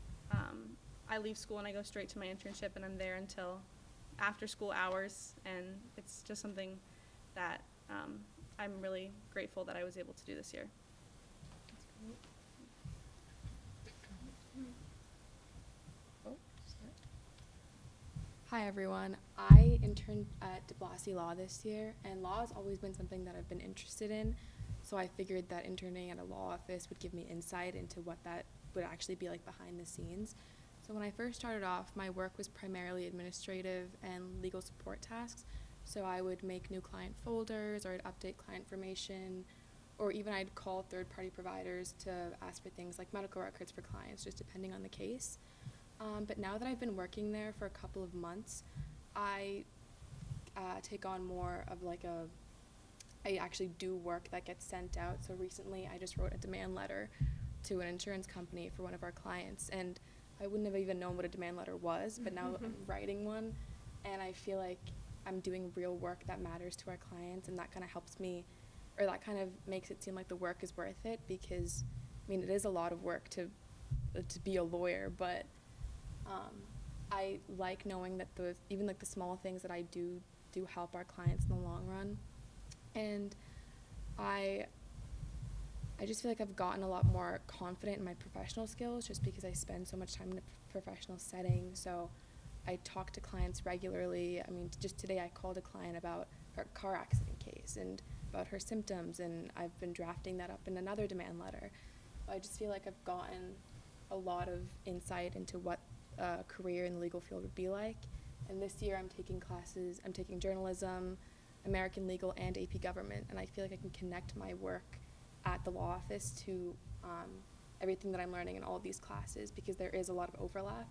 I leave school and I go straight to my internship, and I'm there until after school hours, and it's just something that I'm really grateful that I was able to do this year. Hi everyone, I interned at De Blasi Law this year, and law has always been something that I've been interested in, so I figured that interning at a law office would give me insight into what that would actually be like behind the scenes. So when I first started off, my work was primarily administrative and legal support tasks. So I would make new client folders, or I'd update client information, or even I'd call third-party providers to ask for things like medical records for clients, just depending on the case. But now that I've been working there for a couple of months, I take on more of like I actually do work that gets sent out. So recently I just wrote a demand letter to an insurance company for one of our clients, and I wouldn't have even known what a demand letter was, but now I'm writing one, and I feel like I'm doing real work that matters to our clients, and that kind of helps me, or that kind of makes it seem like the work is worth it, because, I mean, it is a lot of work to be a lawyer, but I like knowing that even like the small things that I do help our clients in the long run. And I just feel like I've gotten a lot more confident in my professional skills just because I spend so much time in a professional setting. So I talk to clients regularly. I mean, just today I called a client about her car accident case and about her symptoms, and I've been drafting that up in another demand letter. I just feel like I've gotten a lot of insight into what a career in the legal field would be like. And this year I'm taking classes, I'm taking journalism, American legal, and AP government, and I feel like I can connect my work at the law office to everything that I'm learning in all of these classes, because there is a lot of overlap.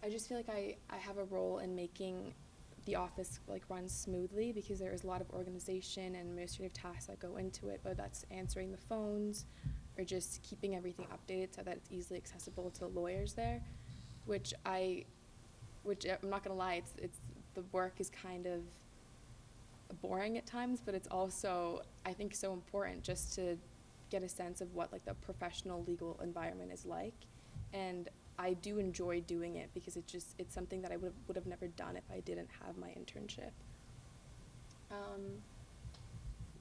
I just feel like I have a role in making the office like run smoothly, because there is a lot of organization and administrative tasks that go into it, whether that's answering the phones or just keeping everything updated so that it's easily accessible to the lawyers there, which I'm not gonna lie, it's the work is kind of boring at times, but it's also, I think, so important just to get a sense of what like the professional legal environment is like. And I do enjoy doing it because it's something that I would have never done if I didn't have my internship.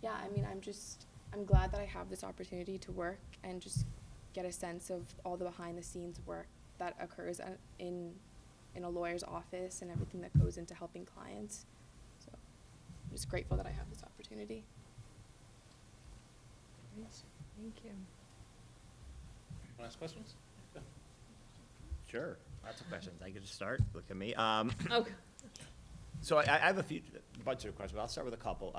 Yeah, I mean, I'm glad that I have this opportunity to work and just get a sense of all the behind the scenes work that occurs in a lawyer's office and everything that goes into helping clients. So I'm just grateful that I have this opportunity. Thank you. Last questions? Sure, lots of questions. I could just start, look at me. Okay. So I have a bunch of questions, but I'll start with a couple.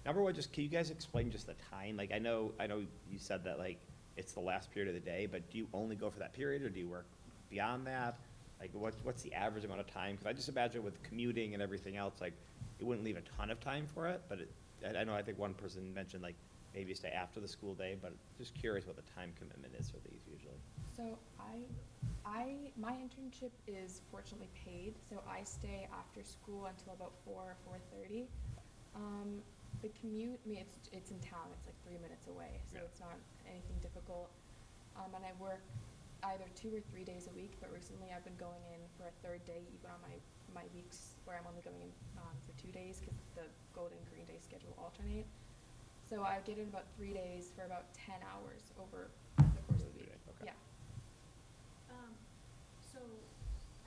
Number one, just, can you guys explain just the time? Like, I know you said that, like, it's the last period of the day, but do you only go for that period, or do you work beyond that? Like, what's the average amount of time? Because I just imagine with commuting and everything else, like, it wouldn't leave a ton of time for it, but I think one person mentioned, like, maybe stay after the school day, but just curious what the time commitment is for these usually. So my internship is fortunately paid, so I stay after school until about 4 or 4:30. The commute, I mean, it's in town, it's like 3 minutes away, so Yeah. it's not anything difficult. And I work either 2 or 3 days a week, but recently I've been going in for a third day, even on my weeks where I'm only going in for 2 days, because the gold and green day schedule alternate. So I get in about 3 days for about 10 hours over the course of the week. Okay. Yeah. So,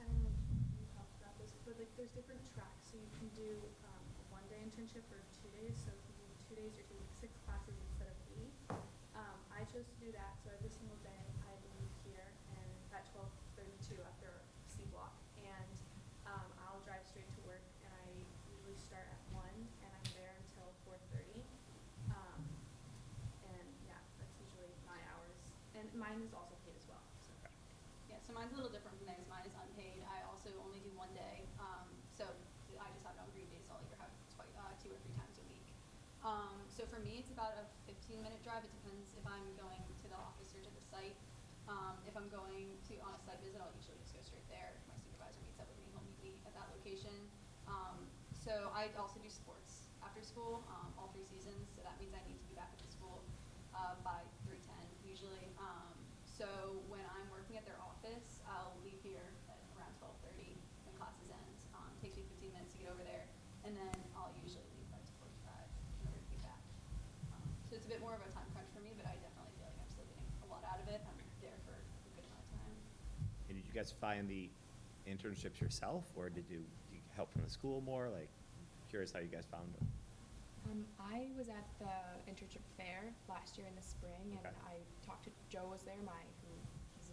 I don't know if you talked about this, but like there's different tracks, so you can do a 1-day internship or 2 days, so if you do 2 days, you're taking 6 classes instead of 8. I chose to do that, so every single day I leave here and at 12:32 after C block, and I'll drive straight to work, and I usually start at 1, and I'm there until 4:30. And yeah, that's usually my hours, and mine is also paid as well, so. Yeah, so mine's a little different from theirs. Mine is unpaid. I also only do 1 day. So I just have it on green days, so I'll either have 2 or 3 times a week. So for me, it's about a 15-minute drive. It depends if I'm going to the office or to the site. If I'm going on a site visit, I'll usually just go straight there. If my supervisor meets up with me, he'll meet me at that location. So I also do sports after school, all 3 seasons. So that means I need to be back at the school by 3:10 usually. So when I'm working at their office, I'll leave here at around 12:30 when classes end. Takes me 15 minutes to get over there, and then I'll usually leave by 2:45 in order to get back. So it's a bit more of a time crunch for me, but I definitely feel like I'm still getting a lot out of it. I'm there for a good amount of time. And did you guys find the internships yourself, or did you help from the school more? Like, curious how you guys found them. I was at the internship fair last year in the spring, and Okay. I talked to Joe was there, he's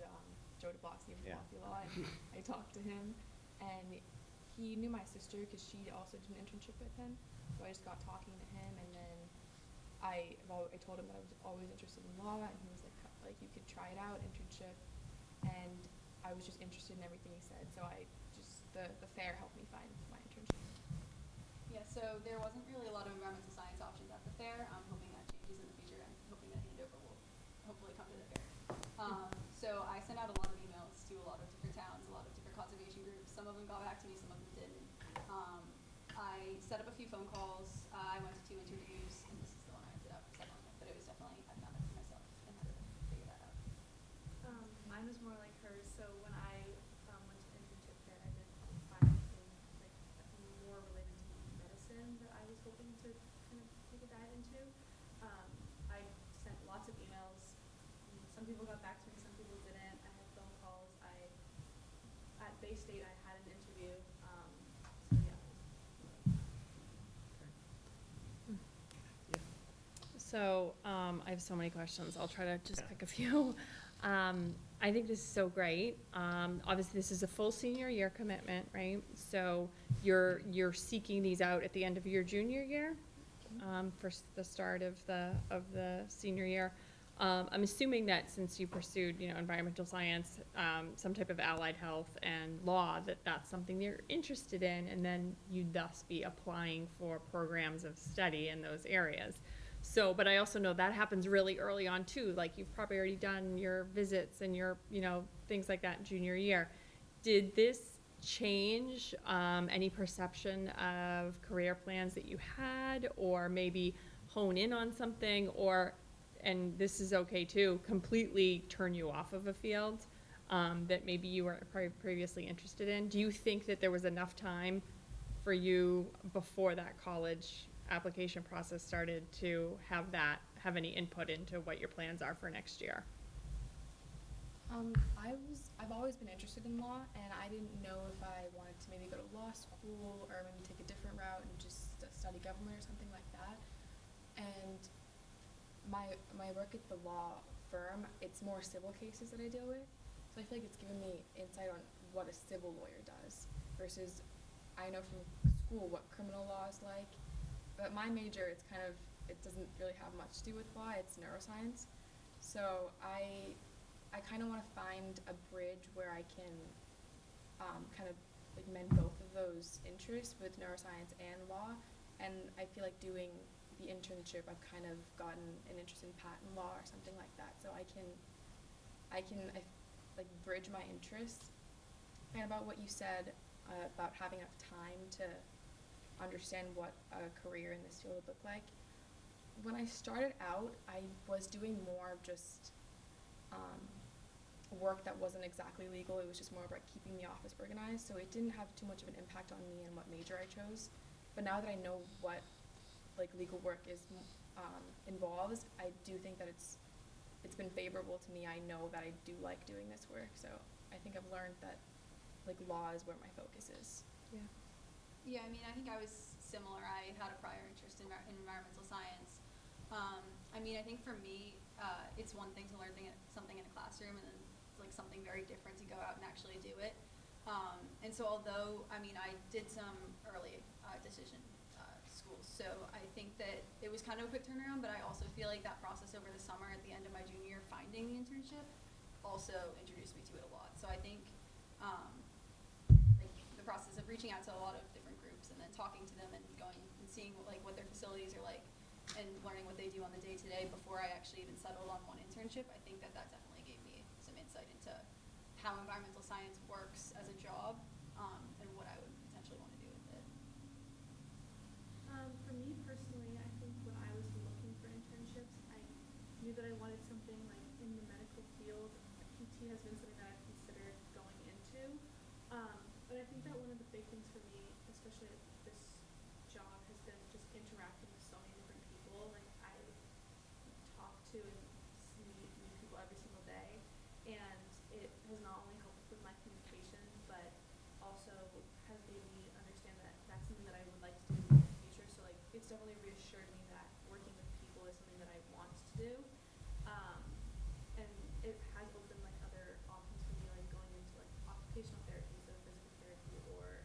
Joe DeBlasio from Yeah. Mafia Law, and I talked to him, and he knew my sister because she also did an internship with him, so I just got talking to him, and then I told him that I was always interested in law, and he was like you could try it out, internship, and I was just interested in everything he said, so the fair helped me find my internship. Yeah, so there wasn't really a lot of environmental science options at the fair. I'm hoping that changes in the future. I'm hoping that Andover will hopefully come to the fair. So I sent out a lot of emails to a lot of different towns, a lot of different conservation groups. Some of them got back to me, some of them didn't. I set up a few phone calls. I went to 2 interviews, and this is the one I ended up settling with. But it was definitely, I found it for myself and had to figure that out. Mine was more like hers. So when I went to internship fair, I didn't find anything like more related to medicine that I was hoping to kind of take a dive into. I sent lots of emails. Some people got back to me, some people didn't. I had phone calls. At Bay State, I had an interview. So yeah. So, I have so many questions. I'll try to just pick a few. I think this is so great. Obviously, this is a full senior year commitment, right? So you're seeking these out at the end of your junior year, for the start of the senior year. I'm assuming that since you pursued, environmental science, some type of allied health and law, that's something you're interested in, and then you'd thus be applying for programs of study in those areas. So, but I also know that happens really early on too, like you've probably already done your visits and your, things like that in junior year. Did this change any perception of career plans that you had, or maybe hone in on something, or, and this is okay too, completely turn you off of a field that maybe you were previously interested in? Do you think that there was enough time for you before that college application process started to have any input into what your plans are for next year? I've always been interested in law, and I didn't know if I wanted to maybe go to law school or maybe take a different route and just study government or something like that. And my work at the law firm, it's more civil cases that I deal with, so I feel like it's given me insight on what a civil lawyer does versus I know from school what criminal law is like. But my major, it doesn't really have much to do with law, it's neuroscience. So I kind of want to find a bridge where I can kind of like mend both of those interests with neuroscience and law. And I feel like doing the internship, I've kind of gotten an interest in patent law or something like that. So I bridge my interests. And about what you said about having enough time to understand what a career in this field would look like. When I started out, I was doing more of just work that wasn't exactly legal. It was just more of like keeping the office organized, so it didn't have too much of an impact on me and what major I chose. But now that I know what like legal work involves, I do think that it's been favorable to me. I know that I do like doing this work, so I think I've learned that like law is where my focus is. Yeah. Yeah, I mean, I think I was similar. I had a prior interest in environmental science. I think for me, it's one thing to learn something in a classroom, and then it's like something very different to go out and actually do it. And so although, I did some early decision schools, so I think that it was kind of a quick turnaround, but I also feel like that process over the summer at the end of my junior year, finding the internship, also introduced me to it a lot. So I think the process of reaching out to a lot of different groups and then talking to them and going and seeing what their facilities are like and learning what they do on the day-to-day before I actually even settled on one internship, I think that definitely gave me some insight into how environmental science works as a job, and what I would potentially want to do with it. For me personally, I think when I was looking for internships, I knew that I wanted something like in the medical field. PT has been something that I've considered going into. But I think that one of the big things for me, especially at this job, has been just interacting with so many different people. Like I talk to and meet people every single day, and it has not only helped with my communication, but also has made me understand that that's something that I would like to do in the future. So like it's definitely reassured that I want to do. And it has opened like other options for me, like going into like occupational therapy, so physical therapy, or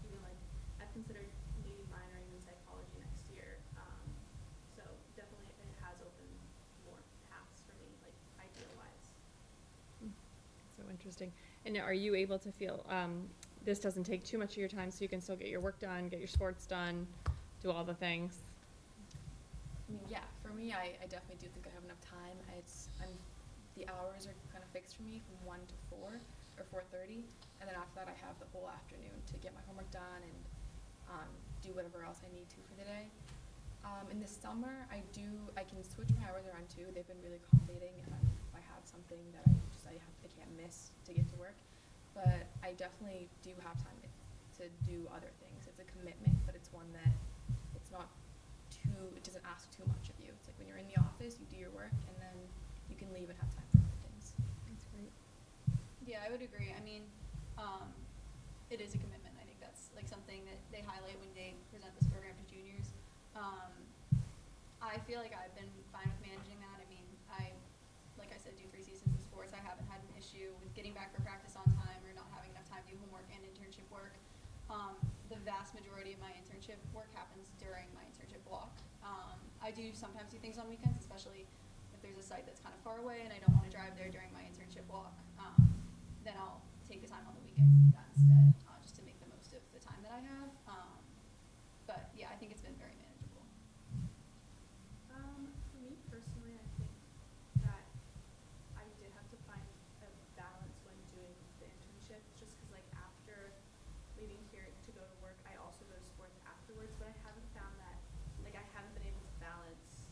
even like I've considered maybe minoring in psychology next year. So definitely it has opened more paths for me, like idea wise. So interesting. And are you able to feel, this doesn't take too much of your time, so you can still get your work done, get your sports done, do all the things? Yeah, for me, I definitely do think I have enough time. The hours are kind of fixed for me from 1 to 4 or 4:30, and then after that I have the whole afternoon to get my homework done and do whatever else I need to for the day. In the summer, I can switch my hours around too. They've been really accommodating, and if I have something that I can't miss to get to work. But I definitely do have time to do other things. It's a commitment, but it's one that it doesn't ask too much of you. It's like when you're in the office, you do your work, and then you can leave and have time for other things. That's great. Yeah, I would agree. I mean, it is a commitment. I think that's like something that they highlight when they present this program to juniors. I feel like I've been fine with managing that. I mean, like I said, do 3 seasons of sports. I haven't had an issue with getting back for practice on time or not having enough time to do homework and internship work. The vast majority of my internship work happens during my internship block. I do sometimes do things on weekends, especially if there's a site that's kind of far away and I don't want to drive there during my internship block. Then I'll take the time on the weekends to do that instead, just to make the most of the time that I have. But yeah, I think it's been very manageable. For me personally, I think that I did have to find a balance when doing the internship, just because like after leaving here to go to work, I also go to sports afterwards, but I haven't found that, like I haven't been able to balance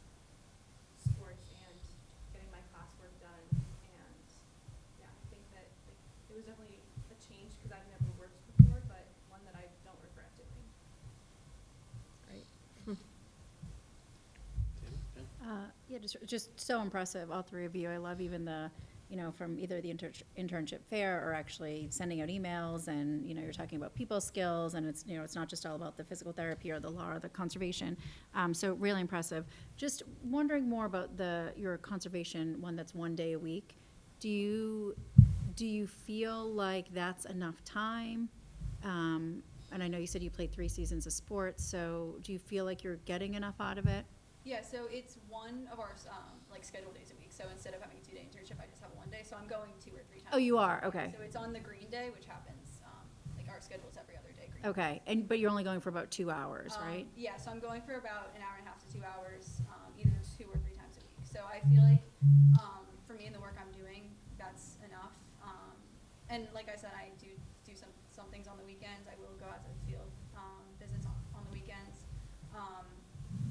sports and getting my classwork done, and yeah, I think that like it was definitely a change because I've never worked before, but one that I don't regret doing. Great. Yeah, just so impressive, all three of you. I love even the, from either the internship fair or actually sending out emails and, you're talking about people skills and it's, it's not just all about the physical therapy or the law or the conservation. So really impressive. Just wondering more about your conservation one that's 1 day a week. Do you feel like that's enough time? And I know you said you played 3 seasons of sports, so do you feel like you're getting enough out of it? Yeah, so it's one of our scheduled days a week. So instead of having a 2-day internship, I just have 1 day. So I'm going 2 or 3 times. Oh, you a are? week. Okay. So it's on the green day, which happens, our schedule is every other day. Green Okay, but you're only going for about 2 hours, right? Yeah, so I'm going for about an hour and a half to 2 hours, either 2 or 3 times a week. So I feel like, for me and the work I'm doing, that's enough. And like I said, I do some things on the weekends. I will go out to the field visits on the weekends.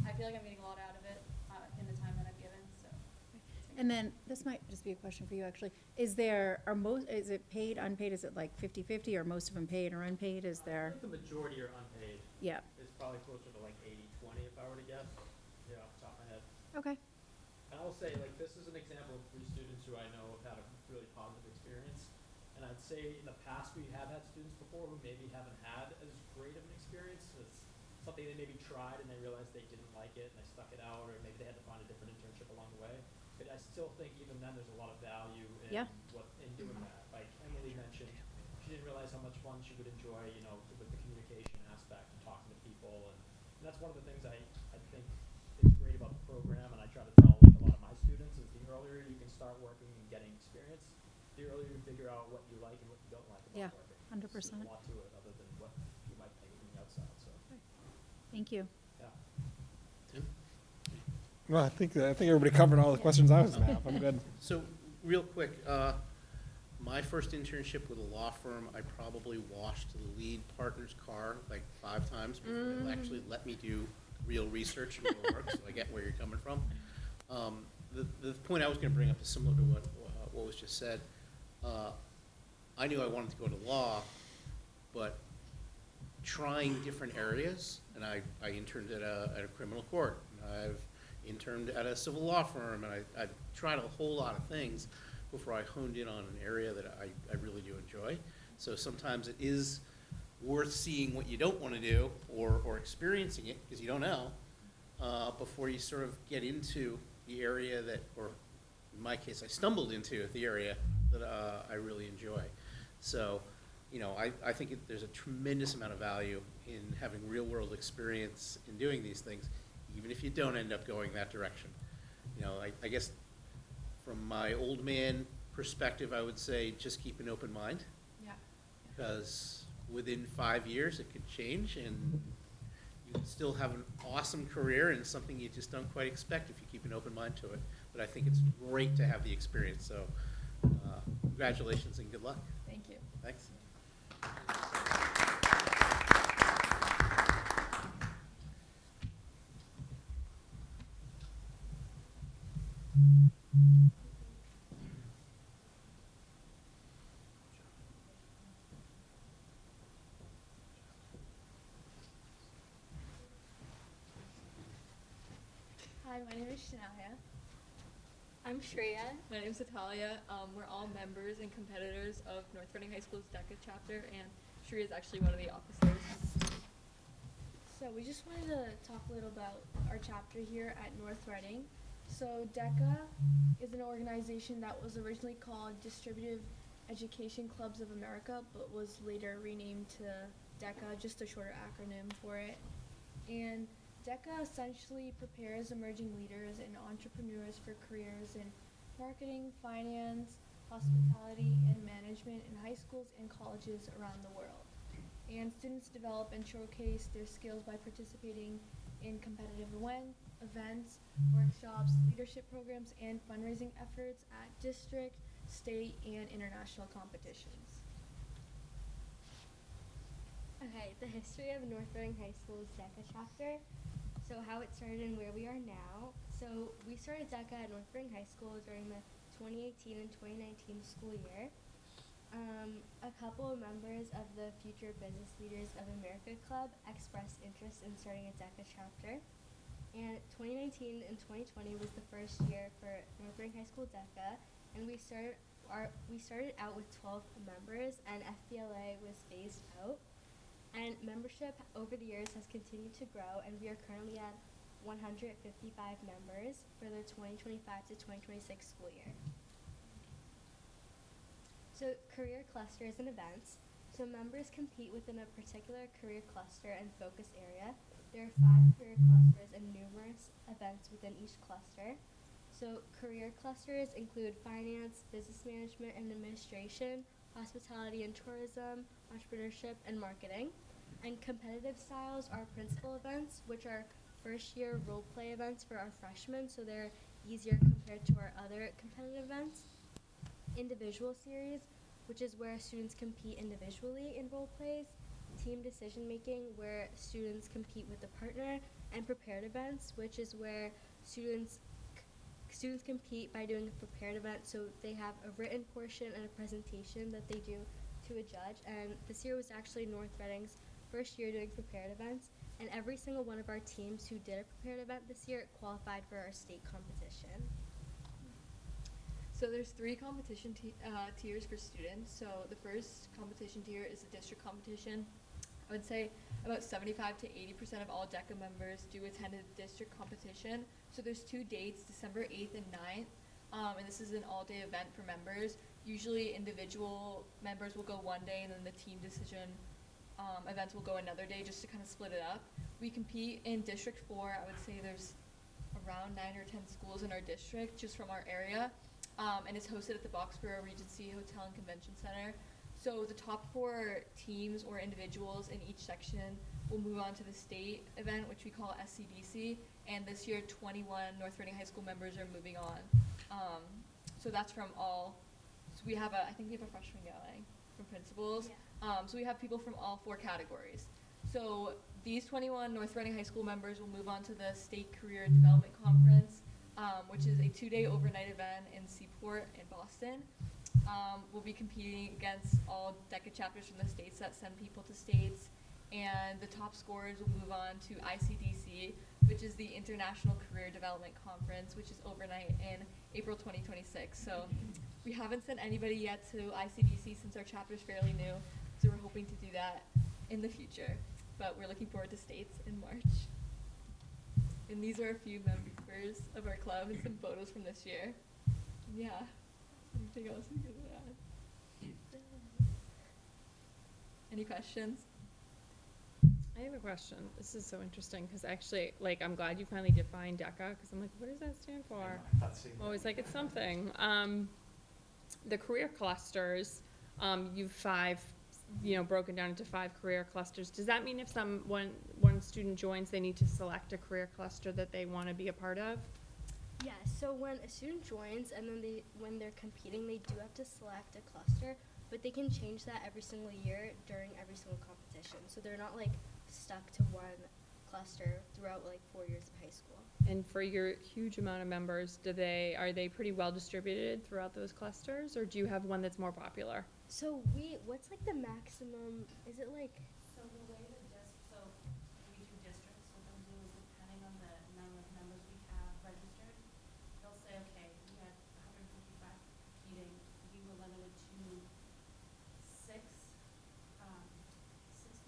I feel like I'm getting a lot out of it in the time that I'm given. So. And then, this might just be a question for you, actually. Is it paid, unpaid? Is it like 50-50, or most of them paid or unpaid? Is there? I think the majority are unpaid. Yeah. It's probably closer to like 80-20 if I were to guess. Yeah, off the top of my head. Okay. And I will say, like, this is an example of 3 students who I know have had a really positive experience. And I'd say in the past we have had students before who maybe haven't had as great of an experience. It's something they maybe tried and they realized they didn't like it and they stuck it out, or maybe they had to find a different internship along the way. But I still think even then there's a lot of value in doing that. Like Emily mentioned, she didn't realize how much fun she would enjoy, with the communication aspect and talking to people. And that's one of the things I think is great about the program, and I try to tell like a lot of my students is the earlier you can start working and getting experience, the earlier you figure out what you like and what you don't like about working. 100%. There's a lot to it other than what you might think from the outside. So Thank you. yeah. Well, I think everybody covered all the questions I was gonna have. I'm good. So, real quick, my first internship with a law firm, I probably washed the lead partner's car like 5 times before they'll actually let me do real research and real work, so I get where you're coming from. The point I was gonna bring up is similar to what was just said. I knew I wanted to go to law, but trying different areas, and I interned at a criminal court, and I've interned at a civil law firm, and I tried a whole lot of things before I honed in on an area that I really do enjoy. So sometimes it is worth seeing what you don't want to do or experiencing it, because you don't know, before you sort of get into the area that, or in my case, I stumbled into the area that I really enjoy. So, you know, I think there's a tremendous amount of value in having real-world experience in doing these things, even if you don't end up going that direction. You know, I guess from my old man perspective, I would say just keep an open mind. Yeah. Because within 5 years, it could change, and you can still have an awesome career and something you just don't quite expect if you keep an open mind to it. But I think it's great to have the experience, so congratulations and good luck. Thank you. Thanks. Hi, my name is Shania. I'm Shreya. My name is Natalia. We're all members and competitors of North Reading High School's DECA chapter, and Shreya is actually one of the officers. So we just wanted to talk a little about our chapter here at North Reading. So DECA is an organization that was originally called Distributive Education Clubs of America, but was later renamed to DECA, just a shorter acronym for it. And DECA essentially prepares emerging leaders and entrepreneurs for careers in marketing, finance, hospitality, and management in high schools and colleges around the world. And students develop and showcase their skills by participating in competitive events, workshops, leadership programs, and fundraising efforts at district, state, and international competitions. Okay, the history of North Reading High School's DECA chapter. So how it started and where we are now. So we started DECA at North Reading High School during the 2018 and 2019 school year. A couple of members of the Future Business Leaders of America Club expressed interest in starting a DECA chapter. And 2019 and 2020 was the first year for North Reading High School DECA, and we started out with 12 members, and FBLA was phased out. And membership over the years has continued to grow, and we are currently at 155 members for the 2025 to 2026 school year. So career clusters and events. So members compete within a particular career cluster and focus area. There are 5 career clusters and numerous events within each cluster. So career clusters include finance, business management and administration, hospitality and tourism, entrepreneurship, and marketing. And competitive styles are principal events, which are first-year role-play events for our freshmen, so they're easier compared to our other competitive events. Individual series, which is where students compete individually in role plays. Team decision-making, where students compete with a partner. And prepared events, which is where students compete by doing a prepared event, so they have a written portion and a presentation that they do to a judge. And this year was actually North Reading's first year doing prepared events, and every single one of our teams who did a prepared event this year qualified for our state competition. So there's 3 competition tiers for students. So the first competition tier is the district competition. I would say about 75 to 80% of all DECA members do attend a district competition. So there's 2 dates, December 8th and 9th, and this is an all-day event for members. Usually individual members will go one day, and then the team decision events will go another day, just to kind of split it up. We compete in District 4. I would say there's around 9 or 10 schools in our district, just from our area, and it's hosted at the Boxborough Regency Hotel and Convention Center. So the top 4 teams or individuals in each section will move on to the state event, which we call SCDC, and this year 21 North Reading High School members are moving on. So that's from all, so we have I think we have a freshman going from principals. Yeah. So we have people from all 4 categories. So these 21 North Reading High School members will move on to the State Career Development Conference, which is a 2-day overnight event in Seaport in Boston. We'll be competing against all DECA chapters from the states that send people to states, and the top scorers will move on to ICDC, which is the International Career Development Conference, which is overnight in April 2026. So we haven't sent anybody yet to ICDC since our chapter's fairly new, so we're hoping to do that in the future. But we're looking forward to states in March. And these are a few members of our club and some photos from this year. Yeah. Anything else you can add? Any questions? I have a question. This is so interesting because actually, like, I'm glad you finally defined DECA because I'm like, what does that stand for? Always like it's something. The career clusters, you've five, broken down into 5 career clusters. Does that mean if one student joins, they need to select a career cluster that they want to be a part of? Yeah, so when a student joins and then when they're competing, they do have to select a cluster, but they can change that every single year during every single competition. So they're not like stuck to one cluster throughout like 4 years of high school. And for your huge amount of members, are they pretty well distributed throughout those clusters, or do you have one that's more popular? So what's like the maximum, is it like, So the way we do districts, what they'll do is depending on the number of members we have registered, they'll say, okay, we had 155 competing, we were limited to 6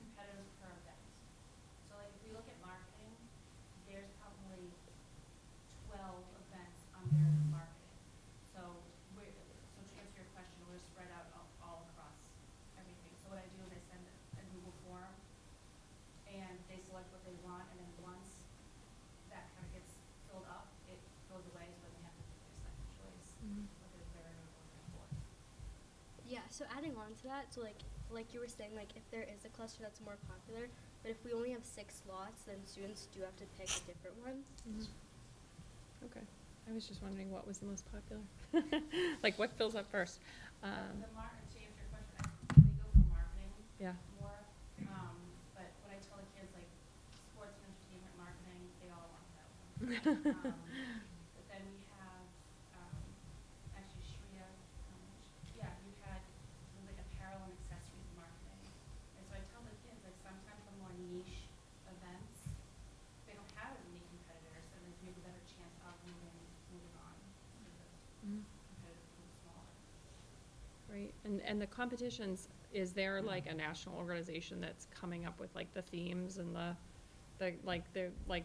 competitors per event. So like if we look at marketing, there's probably 12 events under marketing. So to answer your question, we're spread out all across everything. So what I do is I send a Google form and they select what they want, and then once that kind of gets filled up, it goes away, so then they have to pick their second choice, what their third or fourth. yeah, so adding on to that, so like you were saying, like if there is a cluster that's more popular, but if we only have 6 slots, then students do have to pick a different one. Okay. I was just wondering what was the most popular. Like what fills up first? To answer your question, they go for marketing Yeah. more. But what I tell the kids, like sports and entertainment marketing, they all want that one. But then we have, actually Shreya, you had like apparel and accessories marketing. And so I tell the kids, like sometimes the more niche events, they don't have as many competitors, and you have a better chance of moving on to the competitive pool smaller. Right. And the competitions, is there like a national organization that's coming up with like the themes and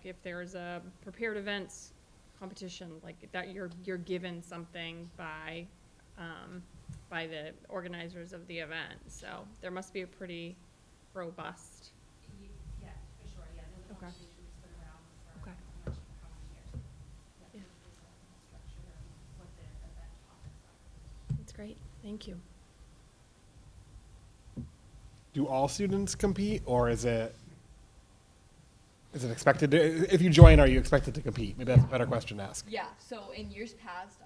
if there's a prepared events competition, like that you're given something by the organizers of the event. So there must be a pretty robust. Yeah, for sure, yeah, there's a Okay. competition that's been around for Okay. how many years. Yeah. There's a structure of what the event topics are. That's great. Thank you. Do all students compete, or is it expected to, if you join, are you expected to compete? Maybe that's a better question to ask. Yeah, so in years past,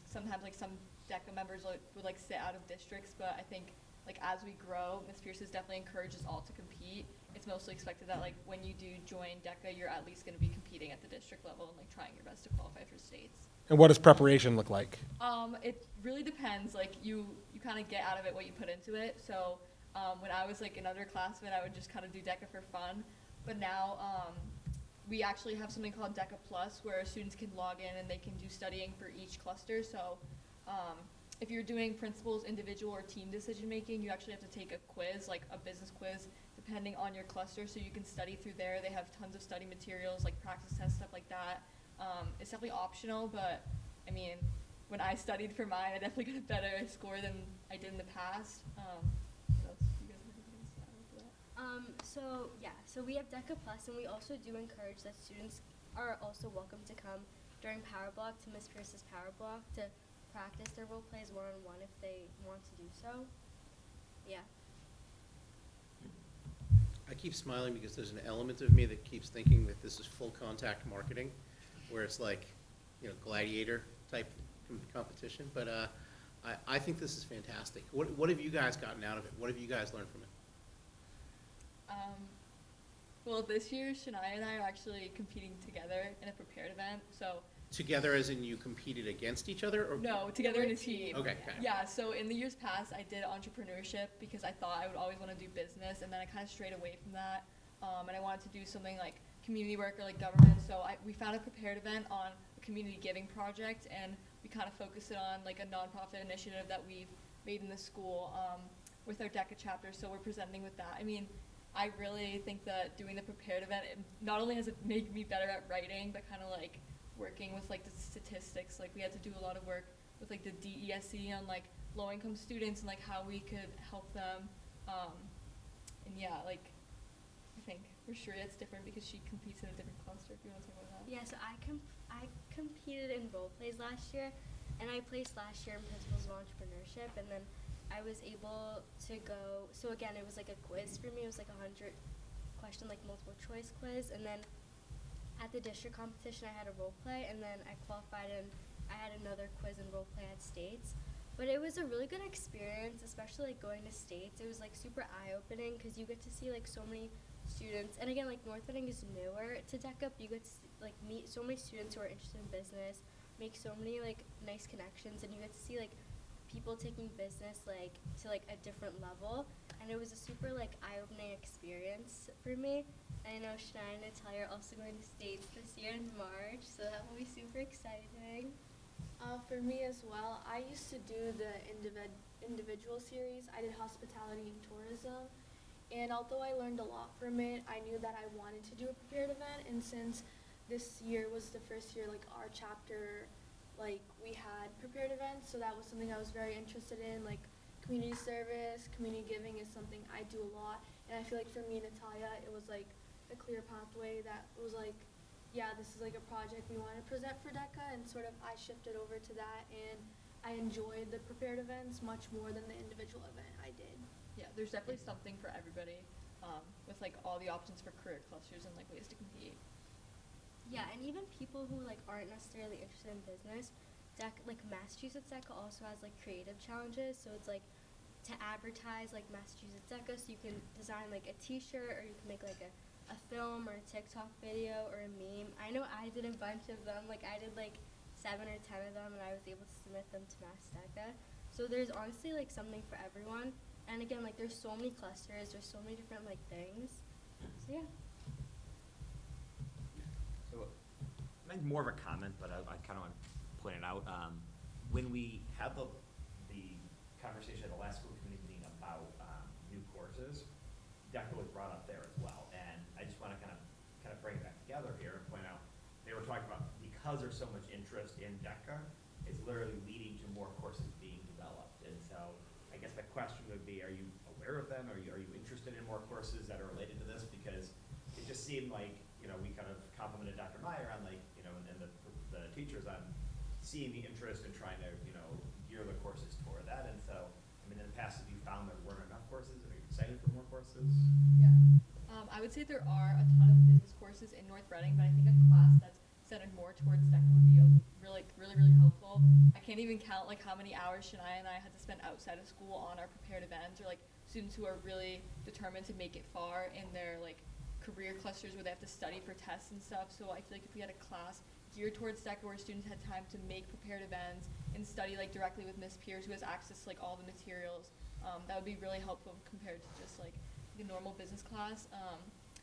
sometimes like some DECA members would like sit out of districts, but I think like as we grow, Ms. Pierce has definitely encouraged us all to compete. It's mostly expected that like when you do join DECA, you're at least going to be competing at the district level and like trying your best to qualify for states. And what does preparation look like? It really depends. Like you kind of get out of it what you put into it. So when I was like an underclassman, I would just kind of do DECA for fun. But now we actually have something called DECA Plus, where students can log in and they can do studying for each cluster. So if you're doing principals, individual, or team decision making, you actually have to take a quiz, like a business quiz, depending on your cluster. So you can study through there. They have tons of study materials, like practice tests, stuff like that. It's definitely optional, but I mean, when I studied for mine, I definitely got a better score than I did in the past. What else? You guys have anything to add to that? So we have DECA Plus, and we also do encourage that students are also welcome to come during Power Block to Miss Pierce's Power Block to practice their role plays one-on-one if they want to do so. Yeah. I keep smiling because there's an element of me that keeps thinking that this is full contact marketing, where it's like, gladiator type competition. But I think this is fantastic. What have you guys gotten out of it? What have you guys learned from it? Well, this year, Shania and I are actually competing together in a prepared event. So Together as in you competed against each other? Or? no, together in a team. Okay. Got it. Yeah, so in the years past, I did entrepreneurship because I thought I would always want to do business, and then I kind of strayed away from that. And I wanted to do something like community work or like government. So we found a prepared event on a community giving project, and we kind of focused it on like a nonprofit initiative that we've made in the school with our DECA chapter. So we're presenting with that. I mean, I really think that doing the prepared event, it not only has it made me better at writing, but kind of like working with like the statistics. Like we had to do a lot of work with like the DESE on like low income students and like how we could help them. And yeah, like I think for sure it's different because she competes in a different cluster. If you want to talk about that. Yeah, so I competed in role plays last year, and I placed last year in Principles of Entrepreneurship, and then I was able to go. So again, it was like a quiz for me. It was like 100-question, like multiple choice quiz, and then at the district competition, I had a role play, and then I qualified, and I had another quiz and role play at states. But it was a really good experience, especially like going to states. It was like super eye-opening because you get to see like so many students, and again, like North Reading is newer to DECA. You get to like meet so many students who are interested in business, make so many like nice connections, and you get to see like people taking business like to like a different level. And it was a super like eye-opening experience for me. I know Shania and Natalia are also going to states this year in March, so that will be super exciting. For me as well, I used to do the individual series. I did hospitality and tourism, and although I learned a lot from it, I knew that I wanted to do a prepared event. And since this year was the first year, like our chapter, like we had prepared events, so that was something I was very interested in. Like community service, community giving is something I do a lot, and I feel like for me and Natalia, it was like a clear pathway that was like, yeah, this is like a project we want to present for DECA, and sort of I shifted over to that, and I enjoyed the prepared events much more than the individual event I did. Yeah, there's definitely something for everybody, with like all the options for career clusters and like ways to compete. Yeah, and even people who like aren't necessarily interested in business, like Massachusetts DECA also has like creative challenges. So it's like to advertise like Massachusetts DECA, so you can design like a T-shirt, or you can make like a film or a TikTok video or a meme. I know I did a bunch of them. Like I did like 7 or 10 of them, and I was able to submit them to Mass DECA. So there's honestly like something for everyone. And again, like there's so many clusters, there's so many different like things. So yeah. So, mine's more of a comment, but I kind of want to point it out. When we had the conversation at the last school committee meeting about new courses, DECA was brought up there as well. And I just want to kind of bring it back together here and point out, they were talking about because there's so much interest in DECA, it's literally leading to more courses being developed. And so I guess my question would be, are you aware of them? Are you interested in more courses that are related to this? Because it just seemed like, we kind of complimented Dr. Meyer on like, and the teachers on seeing the interest and trying to, gear the courses toward that. And so, I mean, in the past, have you found there weren't enough courses? Are you excited for more courses? Yeah. I would say there are a ton of business courses in North Reading, but I think a class that's centered more towards DECA would be really, really, really helpful. I can't even count like how many hours Shania and I had to spend outside of school on our prepared events, or like students who are really determined to make it far in their like career clusters where they have to study for tests and stuff. So I feel like if we had a class geared towards DECA where students had time to make prepared events and study like directly with Miss Pierce, who has access to like all the materials, that would be really helpful compared to just like the normal business class.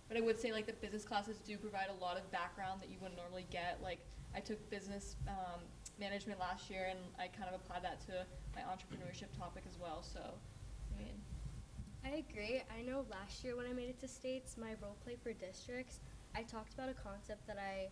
But I would say like the business classes do provide a lot of background that you wouldn't normally get. Like I took business management last year, and I kind of applied that to my entrepreneurship topic as well. So, I mean, I agree. I know last year when I made it to states, my role play for districts, I talked about a concept that I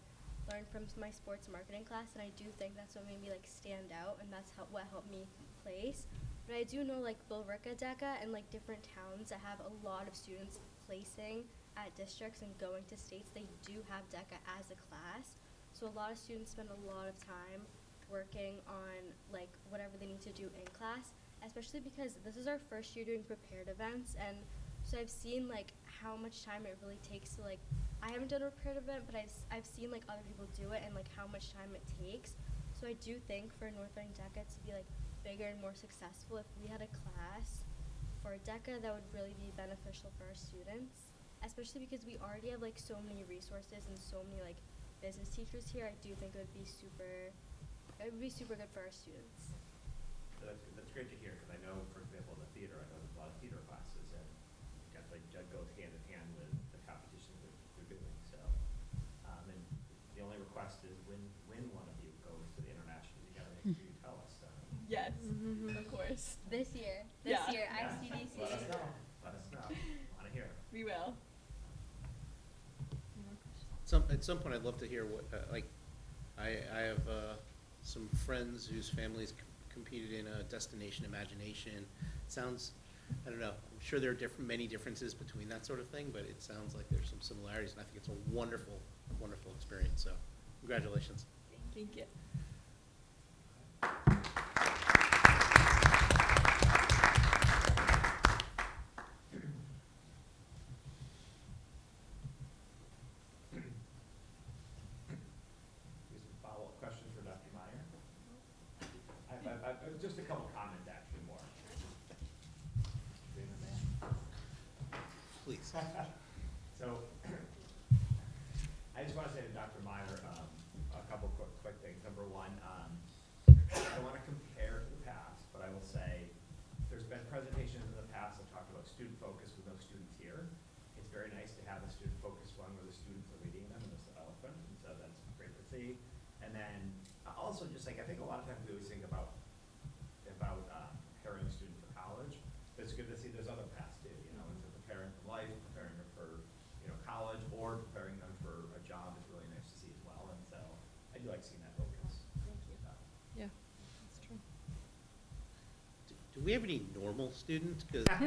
learned from my sports marketing class, and I do think that's what made me like stand out, and that's what helped me place. But I do know like Billerica DECA and like different towns that have a lot of students placing at districts and going to states, they do have DECA as a class. So a lot of students spend a lot of time working on like whatever they need to do in class, especially because this is our first year doing prepared events. And so I've seen like how much time it really takes to like, I haven't done a prepared event, but I've seen like other people do it and like how much time it takes. So I do think for North Reading DECA to be like bigger and more successful, if we had a class for DECA, that would really be beneficial for our students, especially because we already have like so many resources and so many like business teachers here. I do think it would be super good for our students. That's great to hear, because I know, for example, in the theater, I know there's a lot of theater classes, and definitely that goes hand in hand with the competition that they're doing. So, and the only request is when one of you goes to the international, you gotta make sure you tell us. yes, of course. This year, Yeah. ICDC. Let us know. Want to hear. We will. At some point, I'd love to hear what, I have some friends whose families competed in a Destination Imagination. Sounds, I don't know, I'm sure there are many differences between that sort of thing, but it sounds like there's some similarities, and I think it's a wonderful, wonderful experience, so congratulations. Thank you. Follow-up question for Dr. Meyer? Just a couple comments, actually, more. Please. So, I just want to say to Dr. Meyer, a couple quick things. Number one, I don't want to compare to the past, but I will say there's been presentations in the past that talked about student focus with no students here. It's very nice to have a student focus one where the students are leading them in this development, and so that's great to see. And then also just like, I think a lot of times we always think about preparing a student for college, but it's good to see there's other paths too, you know, it's preparing for life, preparing them for, you know, college, or preparing them for a job is really nice to see as well. And so I do like seeing that focus. Thank you. Yeah, that's true. Do we have any normal students? Because I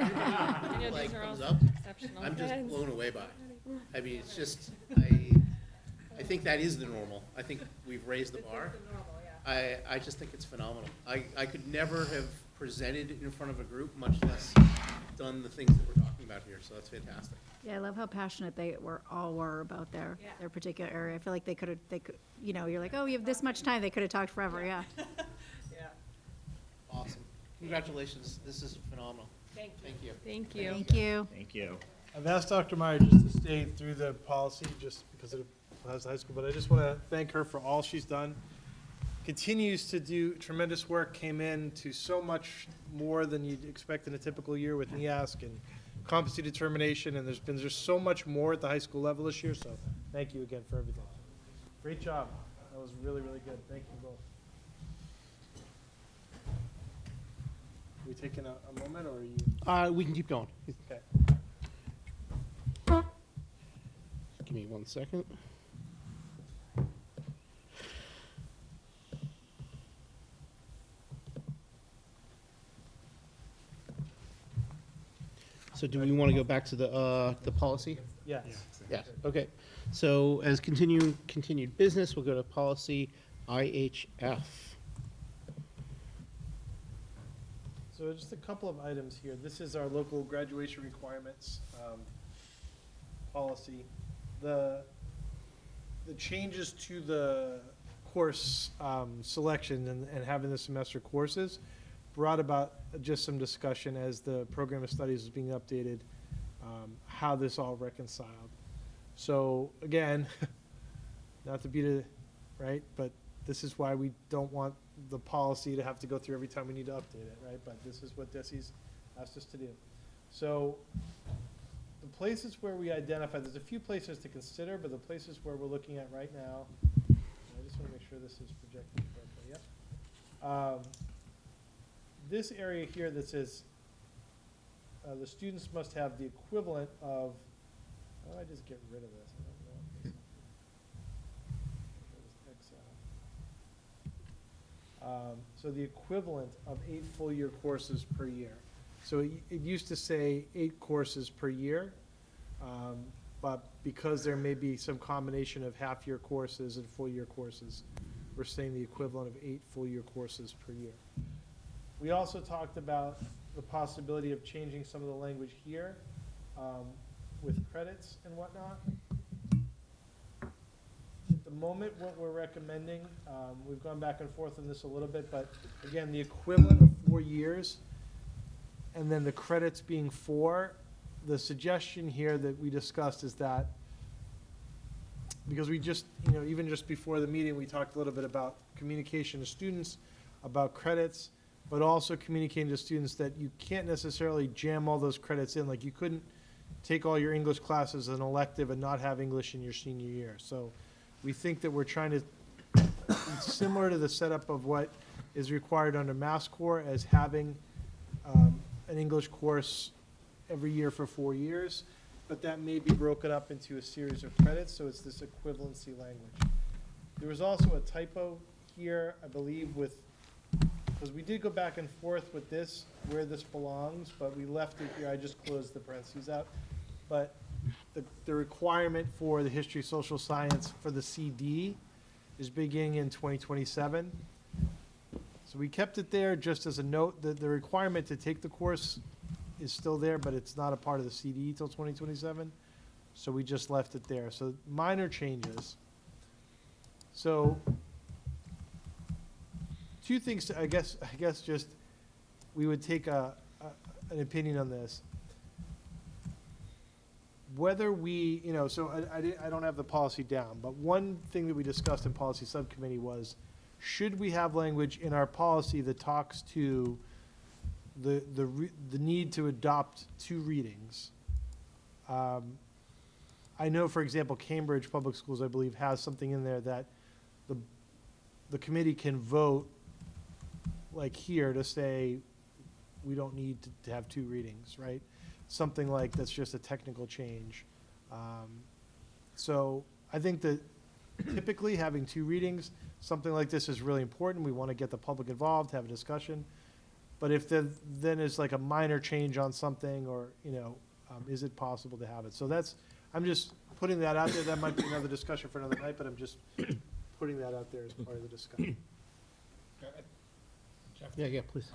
know like these are all comes up, exceptional I'm just kids. blown away by it. I mean, it's just, I think that is the normal. I think we've raised the bar. I just think it's phenomenal. I could never have presented in front of a group, much less done the things that we're talking about here, so that's fantastic. Yeah, I love how passionate they all were about their particular area. I feel like they could, you know, you're like, oh, you have this much time, they could have talked forever, yeah. Yeah. Awesome. Congratulations. This is phenomenal. Thank you. Thank you. Thank you. Thank you. Thank you. I've asked Dr. Meyer just to stay through the policy, just because it applies to high school, but I just want to thank her for all she's done. Continues to do tremendous work, came in to so much more than you'd expect in a typical year with NEASC and competency determination, and there's so much more at the high school level this year, so thank you again for everything. Great job. That was really, really good. Thank you both. Are we taking a moment, or are you? We can keep going. Okay. Give me 1 second. So do we want to go back to the policy? Yes. Yes, okay. So as continued business, we'll go to policy IHF. So just a couple of items here. This is our local graduation requirements policy. The changes to the course selection and having the semester courses brought about just some discussion as the program of studies is being updated, how this all reconciled. So again, not to beat it, right, but this is why we don't want the policy to have to go through every time we need to update it, right? But this is what DESI's asked us to do. So the places where we identify, there's a few places to consider, but the places where we're looking at right now, I just want to make sure this is projected correctly, yep. This area here that says the students must have the equivalent of, how do I just get rid of this? I don't know. X out. So the equivalent of 8 full-year courses per year. So it used to say 8 courses per year, but because there may be some combination of half-year courses and full-year courses, we're saying the equivalent of 8 full-year courses per year. We also talked about the possibility of changing some of the language here with credits and whatnot. At the moment, what we're recommending, we've gone back and forth on this a little bit, but again, the equivalent of 4 years and then the credits being 4, the suggestion here that we discussed is that, because we just, even just before the meeting, we talked a little bit about communication to students, about credits, but also communicating to students that you can't necessarily jam all those credits in. Like, you couldn't take all your English classes as an elective and not have English in your senior year. So we think that we're trying to be similar to the setup of what is required under MassCore as having an English course every year for 4 years. but that may be broken up into a series of credits, so it's this equivalency language. There was also a typo here, I believe, because we did go back and forth with this, where this belongs, but we left it here, I just closed the parentheses out. But the requirement for the history, social science for the CD is beginning in 2027. So we kept it there just as a note, that the requirement to take the course is still there, but it's not a part of the CD till 2027. So we just left it there. So minor changes. So two things, I guess just, we would take an opinion on this. Whether we, so I don't have the policy down, but one thing that we discussed in policy subcommittee was, should we have language in our policy that talks to the need to adopt 2 readings? I know, for example, Cambridge Public Schools, I believe, has something in there that the committee can vote, like here, to say, we don't need to have 2 readings, right? Something like that's just a technical change. So I think that typically having 2 readings, something like this is really important. We want to get the public involved, have a discussion. But if then is like a minor change on something, or, is it possible to have it? So I'm just putting that out there. That might be another discussion for another night, but I'm just putting that out there as part of the discussion. Jeff? Yeah, please.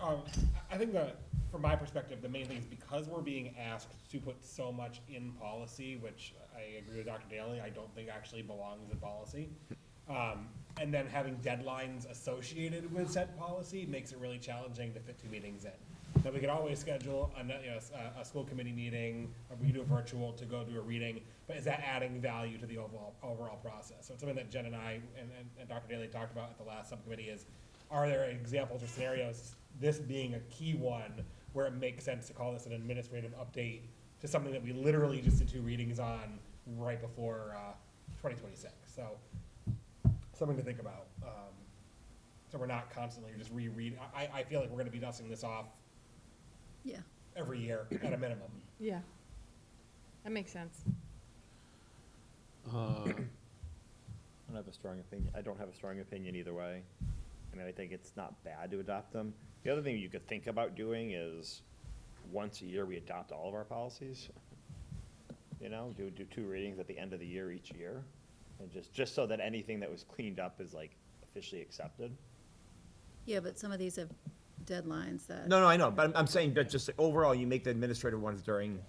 I think that, from my perspective, the main thing is because we're being asked to put so much in policy, which I agree with Dr. Daly, I don't think actually belongs in policy. And then having deadlines associated with said policy makes it really challenging to fit 2 meetings in. Now, we could always schedule a school committee meeting, or we could do a virtual to go do a reading, but is that adding value to the overall process? So it's something that Jen and I and Dr. Daly talked about at the last subcommittee is, are there examples or scenarios, this being a key one, where it makes sense to call this an administrative update to something that we literally just did 2 readings on right before 2026? So something to think about. So we're not constantly just reread. I feel like we're going to be dusting this off every year at a minimum. Yeah. That makes sense. I don't have a strong opinion. I don't have a strong opinion either way. I mean, I think it's not bad to adopt them. The other thing you could think about doing is once a year we adopt all of our policies. Do 2 readings at the end of the year each year, and just so that anything that was cleaned up is like officially accepted. Yeah, but some of these have deadlines that. No, I know, but I'm saying that just overall, you make the administrative ones during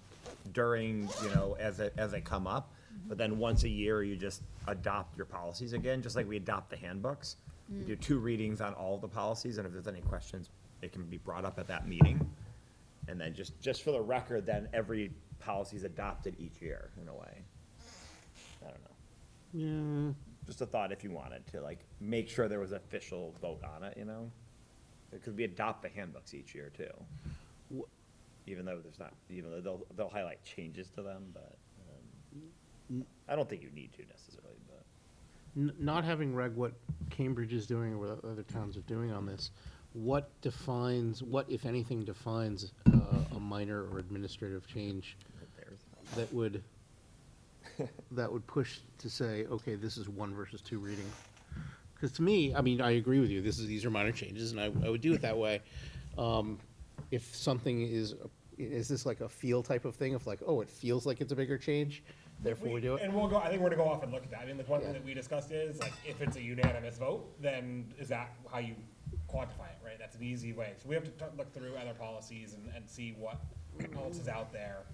as they come up, but then once a year you just adopt your policies again, just like we adopt the handbooks. We do 2 readings on all the policies, and if there's any questions, it can be brought up at that meeting. And then just for the record, then every policy is adopted each year in a way. I don't know. Yeah. Just a thought if you wanted to make sure there was official vote on it, Because we adopt the handbooks each year too. Even though they'll highlight changes to them, but I don't think you need to necessarily, but. Not having read what Cambridge is doing or what other towns are doing on this, what, if anything, defines a minor or administrative change that would push to say, okay, this is 1 versus 2 reading? Because to me, I mean, I agree with you. These are minor changes, and I would do it that way. If something is this like a feel type of thing? If it feels like it's a bigger change, therefore we do it. And I think we're gonna go off and look at that. I mean, the one thing that we discussed is if it's a unanimous vote, then is that how you quantify it, right? That's an easy way. So we have to look through other policies and see what else is out there.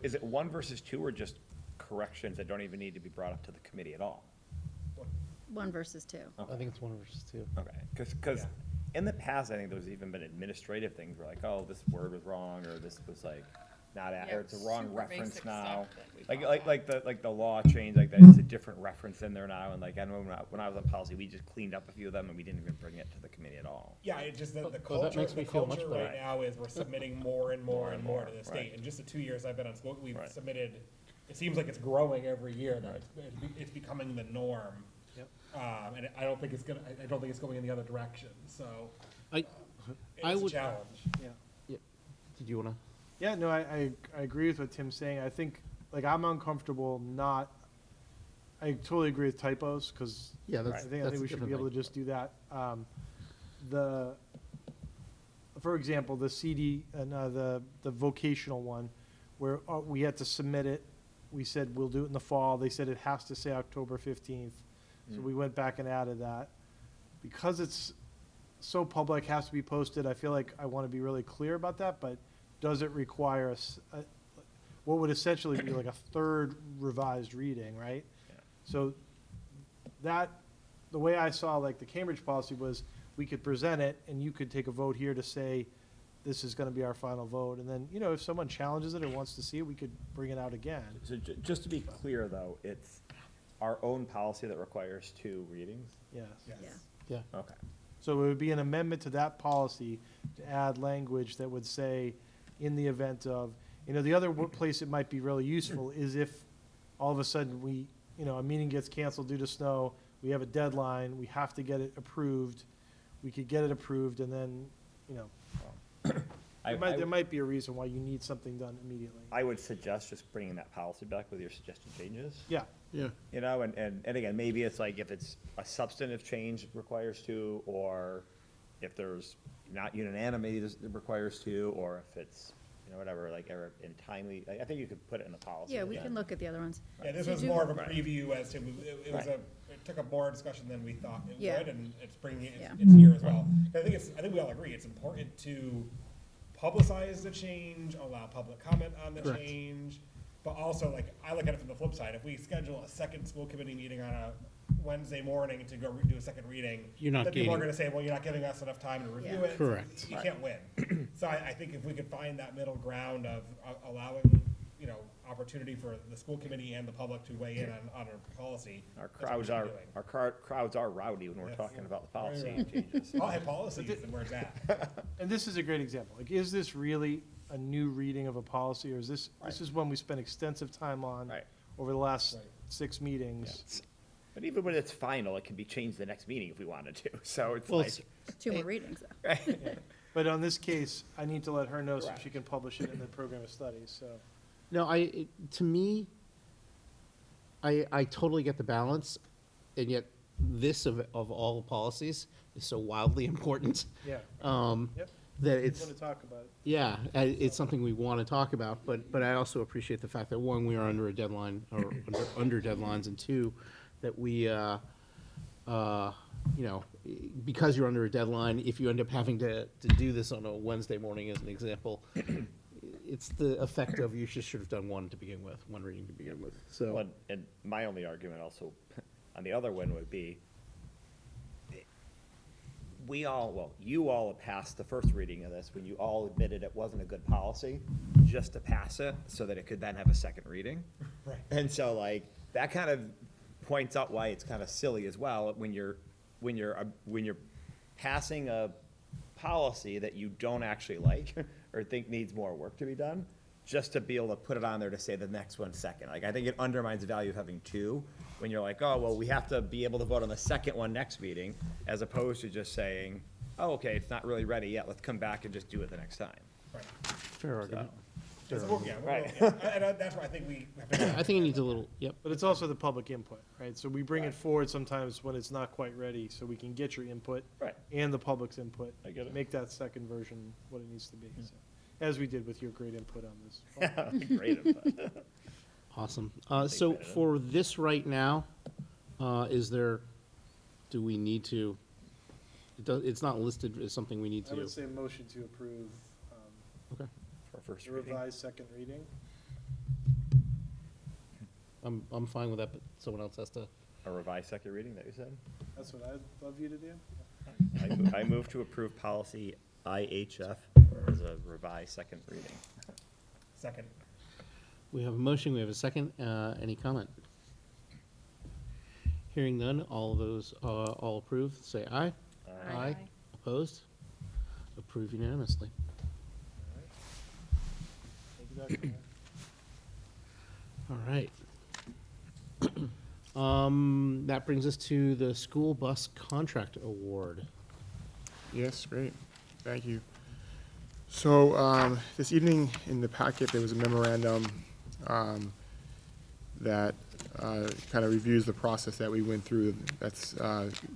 Is it 1 versus 2 or just corrections that don't even need to be brought up to the committee at all? 1 versus 2. I think it's 1 versus 2. Okay, because in the past, I think there's even been administrative things where this word was wrong, or this was not or it's a wrong reference now. Like the law changed, it's a different reference in there now, and I know when I was on policy, we just cleaned up a few of them and we didn't even bring it to the committee at all. Yeah, it just the that culture. makes me feel much culture better. right now is we're submitting more and more and more to the state. Right. In just the 2 years I've been on school, we've Right. submitted. It seems like it's growing every year. That it's becoming the norm. Yep. And I don't think it's going in the other direction. So I it's would. a challenge. Yeah. Yeah. Did you wanna? Yeah, no, I agree with what Tim's saying. I think, like, I'm uncomfortable not, I totally agree with typos, because Yeah, I that's, think that's a we should be different able to thing. just do that. The, for example, the CD, the vocational one, where we had to submit it, we said we'll do it in the fall, they said it has to say October 15th. So we went back and added that. Because it's so public, has to be posted, I feel like I want to be really clear about that, but does it require what would essentially be like a third revised reading, right? Yeah. So that, the way I saw like the Cambridge policy was, we could present it and you could take a vote here to say, this is gonna be our final vote, and then, if someone challenges it or wants to see it, we could bring it out again. So just to be clear, though, it's our own policy that requires 2 readings? Yes. Yeah. Okay. So it would be an amendment to that policy to add language that would say, in the event of, the other place it might be really useful is if all of a sudden we, a meeting gets canceled due to snow, we have a deadline, we have to get it approved, we could get it approved, and then, there might be a reason why you need something done immediately. I would suggest just bringing that policy back with your suggested changes. Yeah. Yeah. And again, maybe it's like if it's a substantive change requires 2, or if there's not unanimity that requires 2, or if it's, whatever, like, in timely, I think you could put it in the policy. Yeah, we can look at the other ones. Yeah, this So was do- more of a Right. preview as to, it was Right. it took a more discussion than we thought it Yeah. would, and it's bringing it, Yeah. it's here as well. I think we all agree, it's important to publicize the change, allow public comment on the Correct. change, but also, like, I look at it from the flip side, if we schedule a second school committee meeting on a Wednesday morning to go do a second reading, You're not then people are gaining- gonna say, well, you're not giving us enough time to review Yeah. it. Correct. You can't win. So I think if we could find that middle ground of allowing, opportunity for the school committee and the public to weigh in on our policy. Our that's what we crowds should are, be doing. crowds are rowdy when we're Yes. talking about the Very policy rowdy. changes. I'll have policies and where's that? And this is a great example. Like, is this really a new reading of a policy, or is this is one we spent extensive time on Right. over the last Right. 6 meetings? But even when it's final, it can be changed the next meeting if we wanted to, so it's Well, like. 2 more readings, though. Right. But on this case, I need to let her know so Correct. she can publish it in the program of studies, so. No, to me, I totally get the balance, and yet this of all the policies is so wildly important. Yeah. Yep. That I it's, want to talk about it. yeah, it's something we want to talk about, but I also appreciate the fact that, one, we are under a deadline, or under deadlines, and 2, that we, because you're under a deadline, if you end up having to do this on a Wednesday morning as an example, it's the effect of you should have done one reading to begin with, so. Well, and my only argument also, on the other one would be, you all passed the first reading of this when you all admitted it wasn't a good policy, just to pass it, so that it could then have a second reading. Right. And so, like, that kind of points out why it's kind of silly as well, when you're passing a policy that you don't actually like, or think needs more work to be done, just to be able to put it on there to say the next one's second. Like, I think it undermines the value of having 2, when you're like, oh, well, we have to be able to vote on the second one next meeting, as opposed to just saying, oh, okay, it's not really ready yet, let's come back and just do it the next time. Right. Fair argument. It's- yeah, Right. yeah. And that's why I think we have to. I think it needs a little, yep. But it's also the public input, right? So we bring it forward sometimes when it's not quite ready, so we can get your input. Right. And the public's input. I get it. Make that second version what it needs to be, so, as we did with your great input on this. Great input. Awesome. So for this right now, do we need to, it's not listed as something we need I to. would say motion to approve, Okay. For first the reading. revised second reading. I'm fine with that, but someone else has to. A revised second reading, that you said? That's what I'd love you to do. I move to approve policy IHF as a revised second reading. Second. We have a motion, we have a second. Any comment? Hearing none, all those, all approved, say aye. Aye. Opposed? Approved unanimously. Thank you, Dr. Meyer. All right. That brings us to the school bus contract award. Yes, great. Thank you. So, this evening in the packet, there was a memorandum that kind of reviews the process that we went through. That's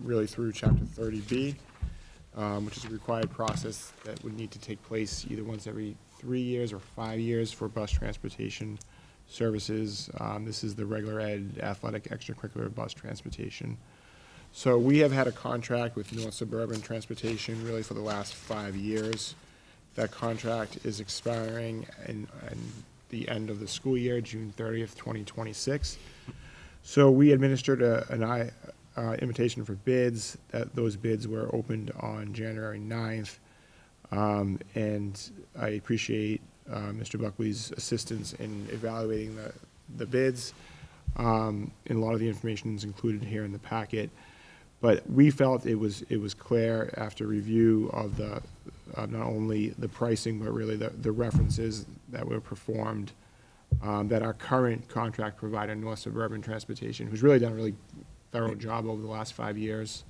really through Chapter 30B, which is a required process that would need to take place either once every 3 years or 5 years for bus transportation services. This is the regular ed, athletic, extracurricular bus transportation. So we have had a contract with North Suburban Transportation really for the last 5 years. That contract is expiring in the end of the school year, June 30th, 2026. So we administered an invitation for bids. Those bids were opened on January 9th. And I appreciate Mr. Buckley's assistance in evaluating the bids. And a lot of the information is included here in the packet. But we felt it was clear after review of the not only the pricing, but really the references that were performed, that our current contract provider, North Suburban Transportation, who's really done a really thorough job over the last 5 years.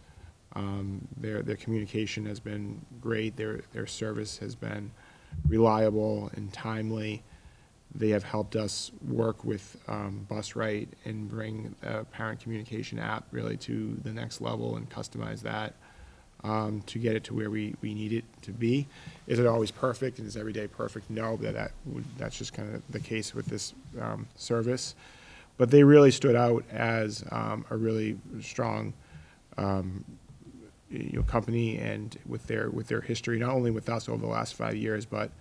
Their communication has been great. Their service has been reliable and timely. They have helped us work with BusRight and bring a parent communication app really to the next level and customize that to get it to where we need it to be. Is it always perfect and is every day perfect? No, that's just kind of the case with this service. But they really stood out as a really strong company, and with their history, not only with us over the last 5 years, but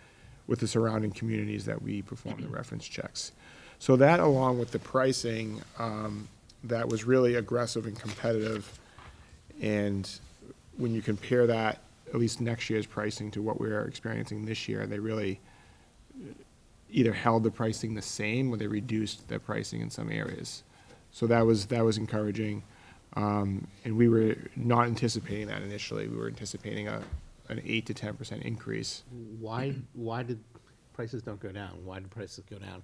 with the surrounding communities that we perform the reference checks. So that, along with the pricing that was really aggressive and competitive, and when you compare that, at least next year's pricing to what we're experiencing this year, they really either held the pricing the same or they reduced their pricing in some areas. So that was encouraging. And we were not anticipating that initially. We were anticipating an 8 to 10% increase. Why did prices don't go down? Why did prices go down?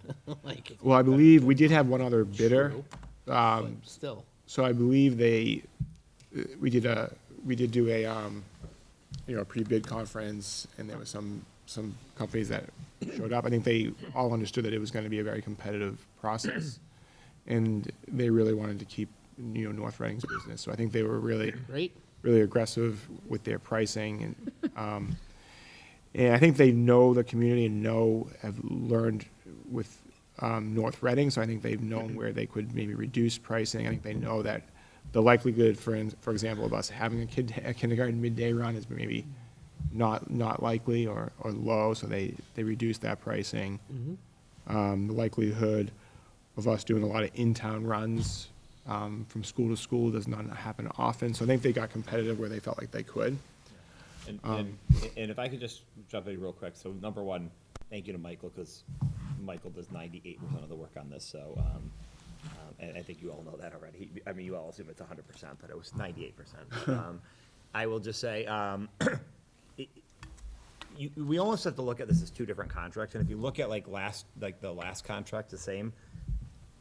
Well, I believe we did have one other bidder. True, but still. So I believe we did do a pre-bid conference, and there was some companies that showed up. I think they all understood that it was going to be a very competitive process, and they really wanted to keep North Reading's business. So I think they were really aggressive with their pricing, and I think they know the community and have learned with North Reading. So I think they've known where they could maybe reduce pricing. I think they know that the likelihood, for example, of us having a kindergarten midday run is maybe not likely or low. So they reduced that pricing. Mm-hmm. The likelihood of us doing a lot of in-town runs from school to school does not happen often. So I think they got competitive where they felt like they could. And if I could just jump in real quick. So number one, thank you to Michael, because Michael does 98% of the work on this. So, and I think you all know that already. I mean, you all assume it's 100%, but it was 98%. I will just say, we almost have to look at this as two different contracts. And if you look at the last contract, the same.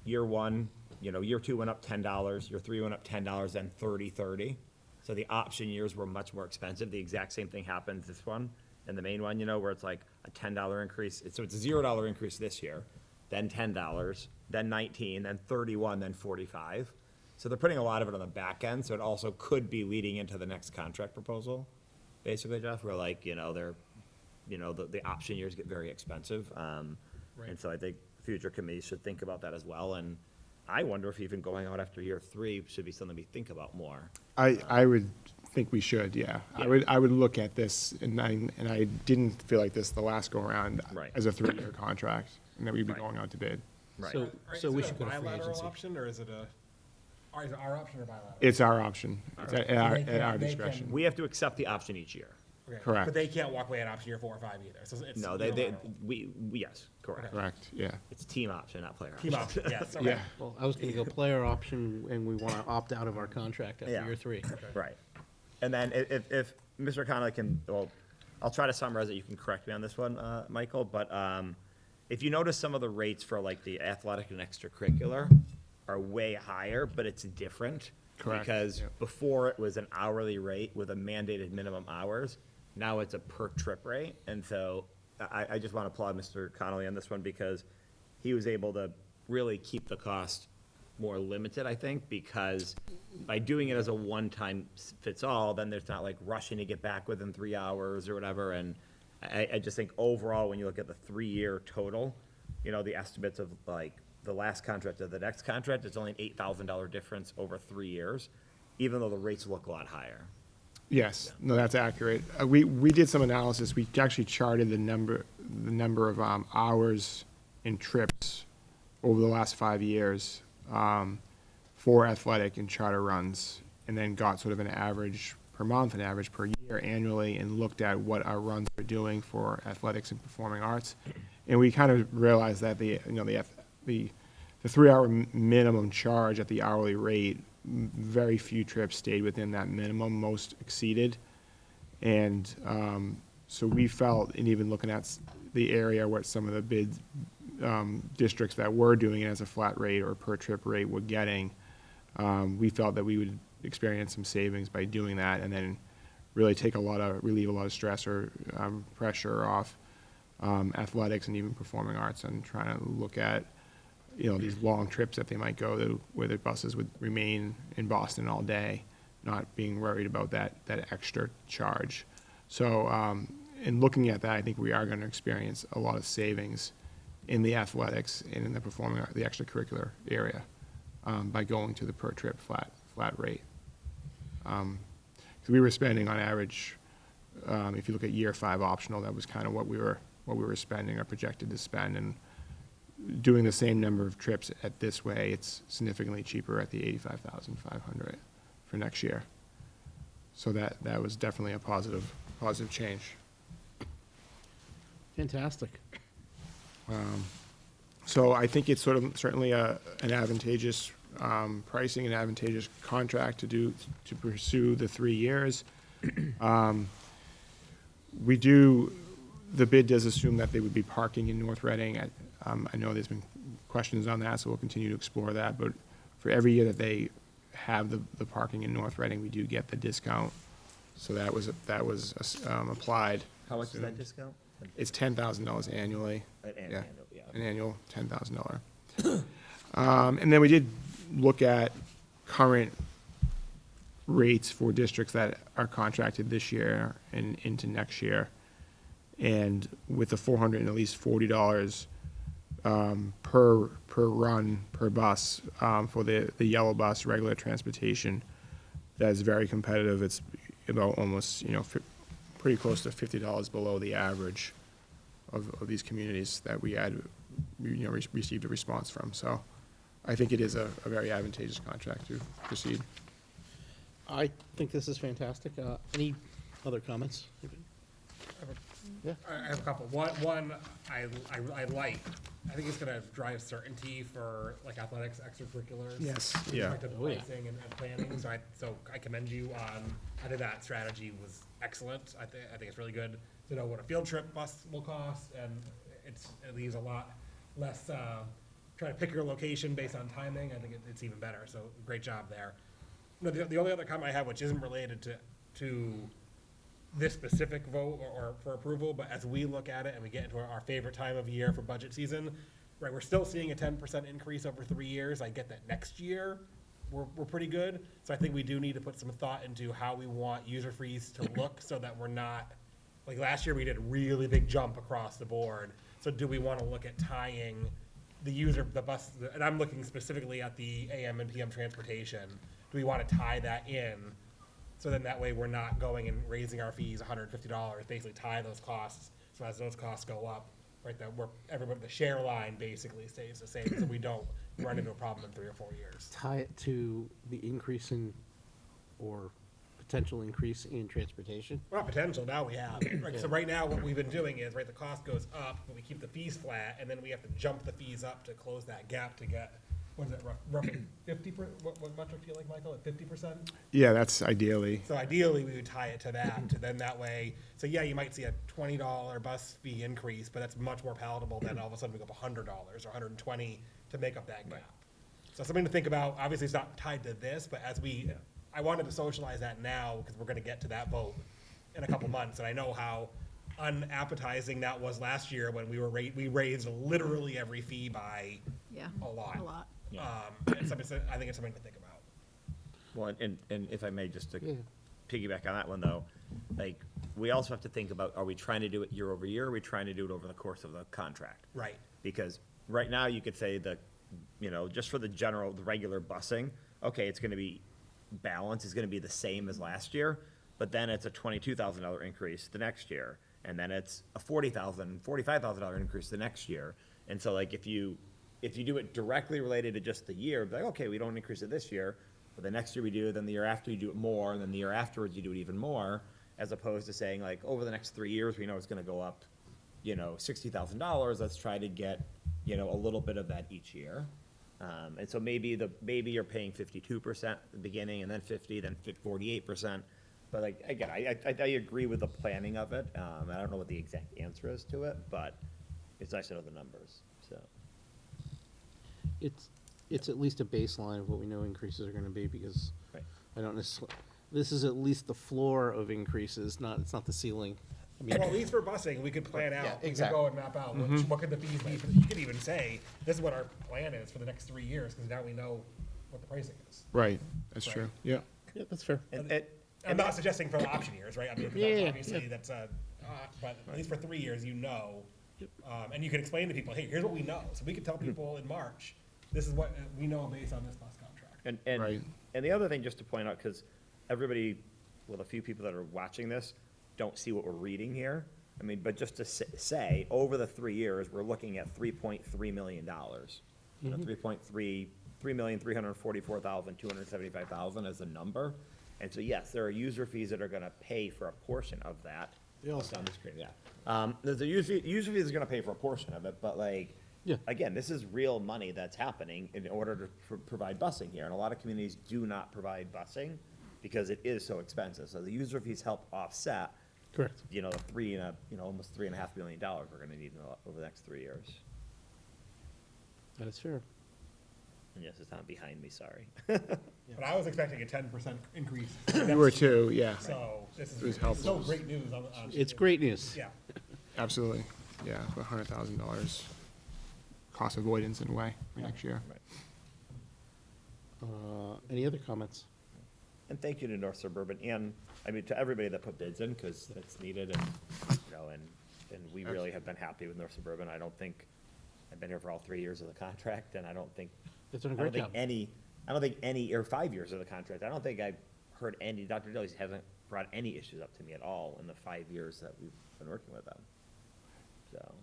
Year one, year two went up $10, year three went up $10, then 30. So the option years were much more expensive. The exact same thing happens this one and the main one, where it's like a $10 increase. So it's a $0 increase this year, then $10, then 19, then 31, then 45. So they're putting a lot of it on the back end. So it also could be leading into the next contract proposal, basically, Jeff, where they're, the option years get very expensive. Right. And so I think future committees should think about that as well. And I wonder if even going out after year 3 should be something we think about more. I would think we should, yeah. I would look at this, and I didn't feel like this the last go around as a 3-year contract, and that we'd be going out to bid. Right. So we should go to free bilateral agency. option, or is it our option or bilateral? It's our option. It's at our They discretion. We have to accept the option each year. Okay. Correct. But they can't walk away at option year 4 or 5 either. So it's No, yes, correct. Correct, yeah. It's team option, not player Team option. option, yes, okay. Yeah. Well, I was going to go player option, and we want to opt out of our contract after Yeah. year 3. Right. And then if Mr. Connolly can, well, I'll try to summarize it. You can correct me on this one, Michael. But if you notice, some of the rates for the athletic and extracurricular are way higher, but it's different. Correct. Because before it was an hourly rate with a mandated minimum hours. now it's a per trip rate. And so I just want to applaud Mr. Connolly on this one because he was able to really keep the cost more limited, I think, because by doing it as a one-time fits all, then there's not like rushing to get back within 3 hours or whatever. And I just think overall, when you look at the 3-year total, you know, the estimates of like the last contract to the next contract, it's only an $8,000 difference over 3 years, even though the rates look a lot higher. Yes, no, that's accurate. We did some analysis. We actually charted the number of hours and trips over the last 5 years for athletic and charter runs, and then got sort of an average per month, an average per year annually, and looked at what our runs are doing for athletics and performing arts. And we kind of realized that the 3-hour minimum charge at the hourly rate, very few trips stayed within that minimum, most exceeded. And so we felt, and even looking at the area where some of the bid districts that were doing it as a flat rate or per trip rate were getting, we felt that we would experience some savings by doing that, and then really relieve a lot of stress or pressure off athletics and even performing arts, and trying to look at, you know, these long trips that they might go to where the buses would remain in Boston all day, not being worried about that extra charge. So in looking at that, I think we are going to experience a lot of savings in the athletics and in the performing art, the extracurricular area, by going to the per trip flat rate. So we were spending on average, if you look at year 5 optional, that was kind of what we were spending or projected to spend. And doing the same number of trips at this way, it's significantly cheaper at the $85,500 for next year. So that was definitely a positive change. Fantastic. So I think it's certainly an advantageous pricing, an advantageous contract to pursue the 3 years. The bid does assume that they would be parking in North Reading. I know there's been questions on that, so we'll continue to explore that. But for every year that they have the parking in North Reading, we do get the discount. So that was applied. How much is that discount? It's $10,000 annually. Yeah. An annual $10,000. And then we did look at current rates for districts that are contracted this year and into next year. And with the $440 per run, per bus, for the yellow bus, regular transportation, that's very competitive. It's about almost, pretty close to $50 below the average of these communities that we had, received a response from. So I think it is a very advantageous contract to proceed. I think this is fantastic. Any other comments? Yeah. I have a couple. One I like. I think it's gonna drive certainty for like athletics, extracurriculars. Yes. with Yeah. respect to Oh, yeah. pricing and planning. So I commend you on. I think that strategy was excellent. I think it's really good to know what a field trip bus will cost, and it leaves a lot less trying to pick your location based on timing. I think it's even better. So great job there. No, the only other comment I have, which isn't related to this specific vote or for approval, but as we look at it and we get into our favorite time of year for budget season, right, we're still seeing a 10% increase over 3 years. I get that next year we're pretty good. So I think we do need to put some thought into how we want user fees to look so that we're not, like last year we did a really big jump across the board. So do we want to look at tying the bus, and I'm looking specifically at the AM and PM transportation. Do we want to tie that in? So then that way we're not going and raising our fees $150, basically tie those costs. So as those costs go up, right, the share line basically stays the same, so we don't run into a problem in 3 or 4 years. Tie it to the increase in, or potential increase in transportation. Well, not potential, now we have. Right, so right now what we've been doing is, right, the cost goes up, but we keep the fees flat, and then we have to jump the fees up to close that gap to get, what is it, roughly 50%? What metric do you like, Michael, at 50%? Yeah, that's ideally. So ideally, we would tie it to that, to then that way, so yeah, you might see a $20 bus fee increase, but that's much more palatable than all of a sudden we go up $100 or $120 to make up that gap. So something to think about. Obviously, it's not tied to this, but as I wanted to socialize that now, because we're gonna get to that vote in a couple months, and I know how unappetizing that was last year when we raised literally every fee by Yeah, a lot. a lot. It's something, I think it's something to think about. Well, and if I may, just to Yeah. piggyback on that one, though, like, we also have to think about, are we trying to do it year over year, or are we trying to do it over the course of the contract? Right. Because right now, you could say that, you know, just for the regular busing, okay, it's gonna be balanced, it's gonna be the same as last year, but then it's a $22,000 increase the next year, and then it's a $45,000 increase the next year. And so, like, if you do it directly related to just the year, like, okay, we don't increase it this year, but the next year we do, then the year after you do it more, and then the year afterwards you do it even more, as opposed to saying, like, over the next 3 years, we know it's gonna go up, you know, $60,000, let's try to get, you know, a little bit of that each year. And so maybe you're paying 52% at the beginning, and then 50, then 48%. But like, again, I agree with the planning of it. I don't know what the exact answer is to it, but it's nice to know the numbers, so. It's at least a baseline of what we know increases are gonna be, because Right. I don't necessarily, this is at least the floor of increases, it's not the ceiling. I mean, Well, at least for busing, we could plan out, we could exactly. go and map out, what could the fees be, you could even say, this is what our plan is for the next 3 years, because now we know what the pricing is. Right, that's Right. true, yeah. Yeah, that's fair. I'm not suggesting for the option years, right? I mean, Yeah, that's yeah, obviously, yeah. that's but at least for 3 years, you know, and you can explain to people, hey, here's what we know, so we can tell people in March, this is what we know based on this bus contract. Right. And the other thing, just to point out, because everybody, well, a few people that are watching this don't see what we're reading here. I mean, but just to say, over the 3 years, we're looking at $3.3 million. You know, 3,344,275 as a number. And so, yes, there are user fees that are gonna pay for a portion of that. They all It's on the screen, yeah. There's a user fee that's gonna pay for a portion of it, but like, Yeah. again, this is real money that's happening in order to provide busing here. And a lot of communities do not provide busing because it is so expensive. So the user fees help offset, Correct. you know, almost $3.5 million we're gonna need over the next 3 years. That is fair. And yes, it's not behind me, sorry. But I was expecting a 10% increase. You were too, yeah, So, this It was is helpful. still great news on. It's great news. Yeah. absolutely, yeah, for $100,000 cost avoidance in a way for next year. Any other comments? And thank you to North Suburban and, I mean, to everybody that put bids in, because it's needed and, you know, and we really have been happy with North Suburban. I don't think, I've been here for all 3 years of the contract, and I don't think, They've done a I don't great think job. any, or 5 years of the contract, I don't think I've heard any, Dr. Dillies hasn't brought any issues up to me at all in the 5 years that we've been working with them. So,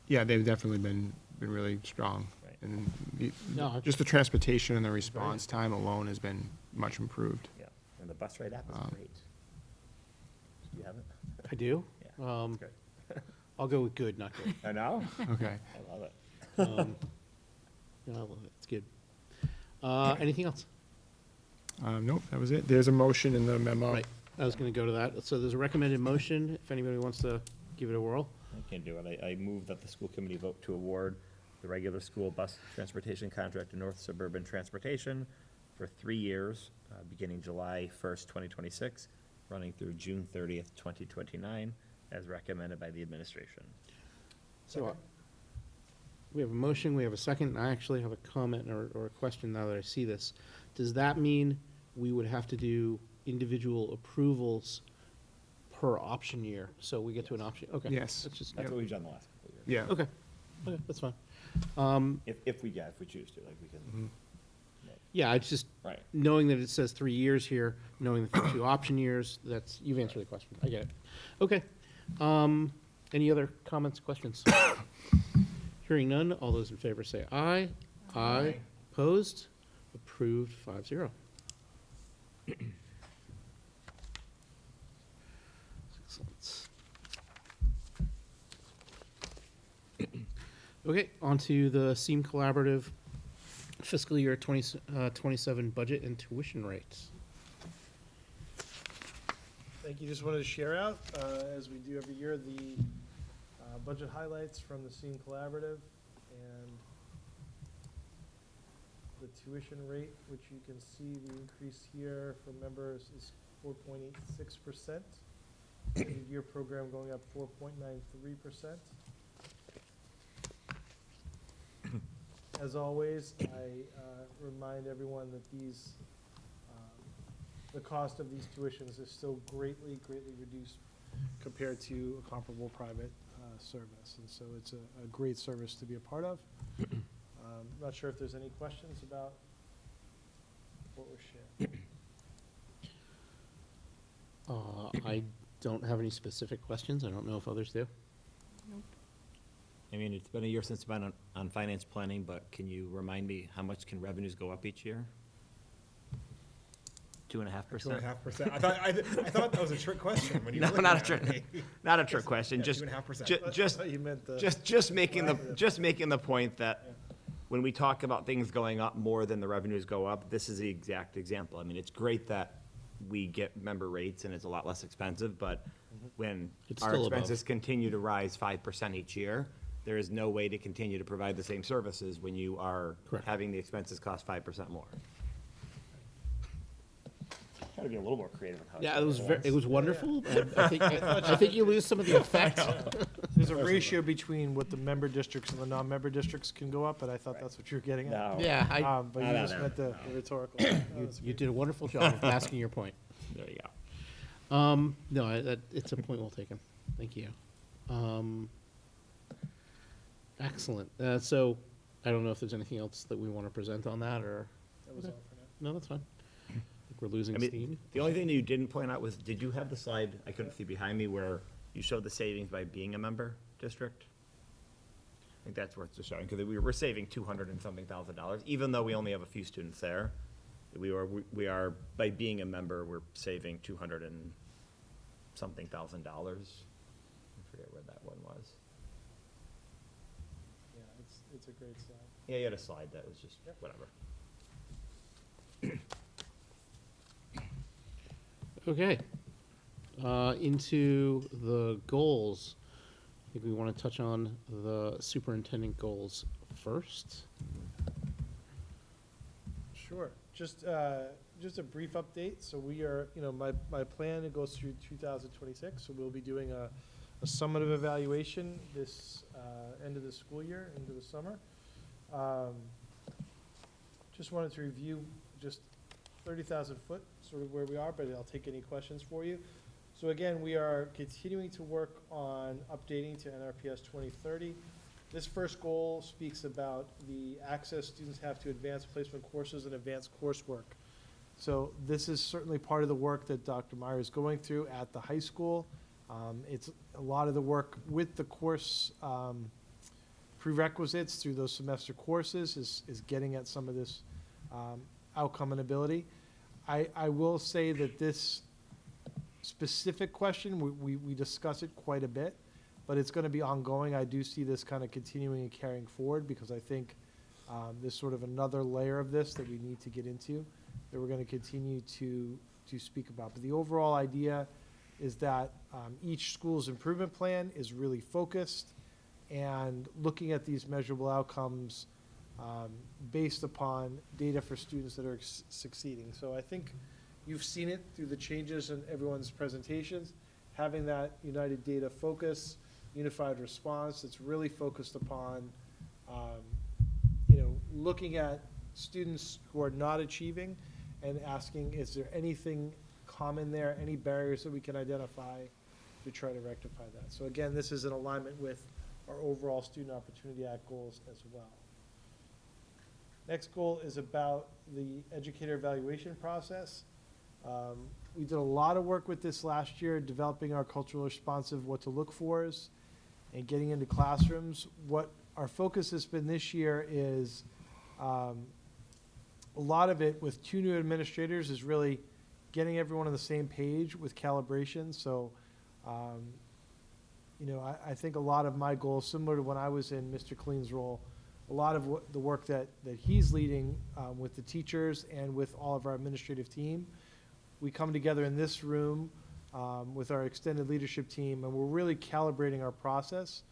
Yeah, they've definitely been really strong. Right. And No, just the transportation and the response time alone has been much improved. yeah, and the bus ride app is great. You have it? I do. Yeah, it's good. I'll go with good, not great. I know, Okay. I love it. Yeah, I love it. It's good. Anything else? Nope, that was it. There's a motion in the memo. Right. I was gonna go to that. So there's a recommended motion, if anybody wants to give it a whirl. I can do it. I move that the school committee vote to award the regular school bus transportation contract to North Suburban Transportation for 3 years, beginning July 1st, 2026, running through June 30th, 2029, as recommended by the administration. So we have a motion, we have a second, and I actually have a comment or a question now that I see this. Does that mean we would have to do individual approvals per option year? So we get to an option, okay. Yes. That's just, That's what we've done the last couple of years. Yeah. okay, that's fine. If we choose to, like, we can. Yeah, it's just, Right. knowing that it says 3 years here, knowing the 2 option years, you've answered the question, I get it. Okay, any other comments, questions? Hearing none, all those in favor say aye. Aye. Opposed? Approved, 5-0. Excellent. Okay, on to the SEAM Collaborative fiscal year 27 budget and tuition rates. Thank you. Just wanted to share out, as we do every year, the budget highlights from the SEAM Collaborative and the tuition rate, which you can see the increase here for members is 4.86%. Year program going up 4.93%. As always, I remind everyone that the cost of these tuitions is still greatly reduced compared to a comparable private service. And so it's a great service to be a part of. Not sure if there's any questions about what was shared. I don't have any specific questions. I don't know if others do. I mean, it's been a year since I've been on finance planning, but can you remind me how much can revenues go up each year? 2.5%? 2.5%. I thought that was a trick question when you were No, looking not a at trick, me. not a trick question, Yeah, just, 2.5%. just, You meant the. just making the point that when we talk about things going up more than the revenues go up, this is the exact example. I mean, it's great that we get member rates and it's a lot less expensive, but when It's our still above. expenses continue to rise 5% each year, there is no way to continue to provide the same services when you are Correct. having the expenses cost 5% more. Try to be a little more creative in how. Yeah, it was wonderful. I think you lose some of the effect. There's a ratio between what the member districts and the non-member districts can go up, but I thought that's what you were getting at. No. Yeah, But you No, just no, meant the no. rhetorical. That was you good. did a wonderful job of asking your point. There you go. No, it's a point well taken. Thank you. Excellent. So I don't know if there's anything else that we want to present on that, or? That was all for now. No, that's fine. I think we're losing I mean, steam. the only thing that you didn't point out was, did you have the slide, I couldn't see behind me, where you showed the savings by being a member district? I think that's worth just showing, because we were saving 200 and something thousand dollars, even though we only have a few students there. We are, by being a member, we're saving 200 and something thousand dollars. I forget where that one was. Yeah, it's a great slide. Yeah, you had a slide that was just, whatever. Okay. Into the goals. I think we want to touch on the superintendent goals first. Sure. Just a brief update. So we are, my plan, it goes through 2026. So we'll be doing a summative evaluation this end of the school year, into the summer. Just wanted to review just 30,000 foot, sort of where we are, but I'll take any questions for you. So again, we are continuing to work on updating to NRPS 2030. This first goal speaks about the access students have to advanced placement courses and advanced coursework. So this is certainly part of the work that Dr. Meyer is going through at the high school. It's a lot of the work with the course prerequisites through those semester courses is getting at some of this outcome and ability. I will say that this specific question, we discuss it quite a bit, but it's going to be ongoing. I do see this kind of continuing and carrying forward, because I think there's sort of another layer of this that we need to get into, that we're going to continue to speak about. But the overall idea is that each school's improvement plan is really focused and looking at these measurable outcomes based upon data for students that are succeeding. So I think you've seen it through the changes in everyone's presentations, having that united data focus, unified response. It's really focused upon, looking at students who are not achieving and asking, is there anything common there, any barriers that we can identify to try to rectify that? So again, this is in alignment with our overall Student Opportunity Act goals as well. Next goal is about the educator evaluation process. We did a lot of work with this last year, developing our culturally responsive what to look fors and getting into classrooms. What our focus has been this year is a lot of it with 2 new administrators is really getting everyone on the same page with calibration. So, I think a lot of my goals, similar to when I was in Mr. Clean's role, a lot of the work that he's leading with the teachers and with all of our administrative team, we come together in this room with our extended leadership team, and we're really calibrating our process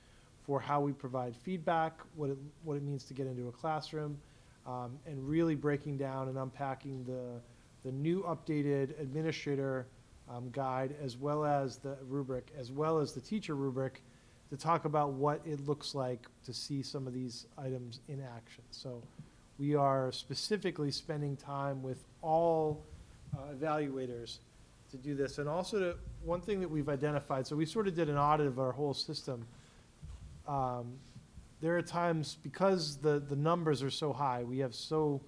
for how we provide feedback, what it means to get into a classroom, and really breaking down and unpacking the new updated administrator guide, as well as the rubric, as well as the teacher rubric, to talk about what it looks like to see some of these items in action. So we are specifically spending time with all evaluators to do this. And also, one thing that we've identified, so we sort of did an audit of our whole system. There are times, because the numbers are so high, we have so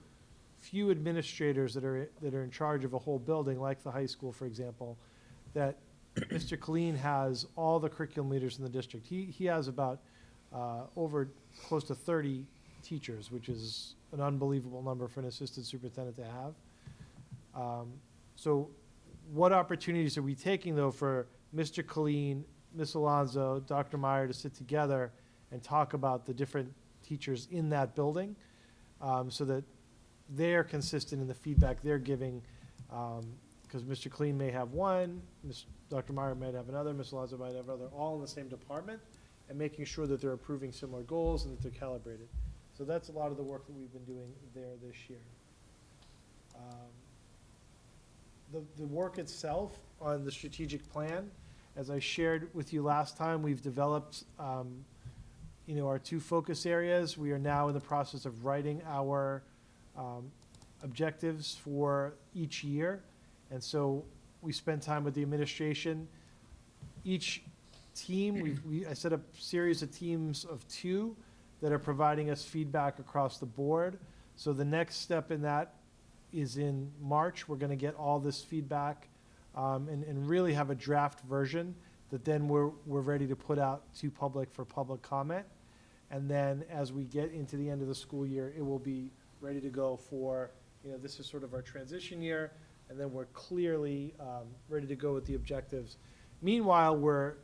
few administrators that are in charge of a whole building, like the high school, for example, that Mr. Colleen has all the curriculum leaders in the district. He has about over close to 30 teachers, which is an unbelievable number for an assistant superintendent to have. So what opportunities are we taking, though, for Mr. Colleen, Ms. Alonso, Dr. Meyer to sit together and talk about the different teachers in that building, so that they're consistent in the feedback they're giving, because Mr. Colleen may have one, Dr. Meyer might have another, Ms. Alonso might have another, all in the same department, and making sure that they're approving similar goals and that they're calibrated. So that's a lot of the work that we've been doing there this year. The work itself on the strategic plan, as I shared with you last time, we've developed our 2 focus areas. We are now in the process of writing our objectives for each year. And so we spend time with the administration. Each team, I set up a series of teams of 2 that are providing us feedback across the board. So the next step in that is in March. We're going to get all this feedback and really have a draft version that then we're ready to put out to public for public comment. And then as we get into the end of the school year, it will be ready to go for, this is sort of our transition year, and then we're clearly ready to go with the objectives. Meanwhile, we're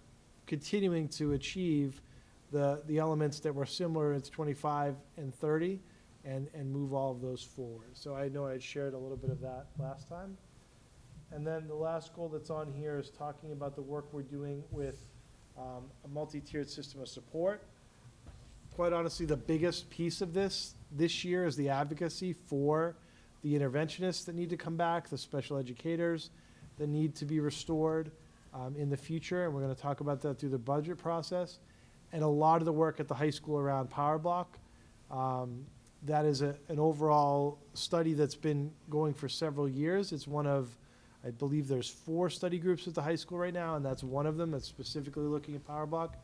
continuing to achieve the elements that were similar in 25 and 30 and move all of those forward. So I know I had shared a little bit of that last time. And then the last goal that's on here is talking about the work we're doing with a multi-tiered system of support. Quite honestly, the biggest piece of this year is the advocacy for the interventionists that need to come back, the special educators that need to be restored in the future, and we're going to talk about that through the budget process. And a lot of the work at the high school around Power Block. That is an overall study that's been going for several years. It's one of, I believe there's 4 study groups at the high school right now, and that's one of them that's specifically looking at Power Block.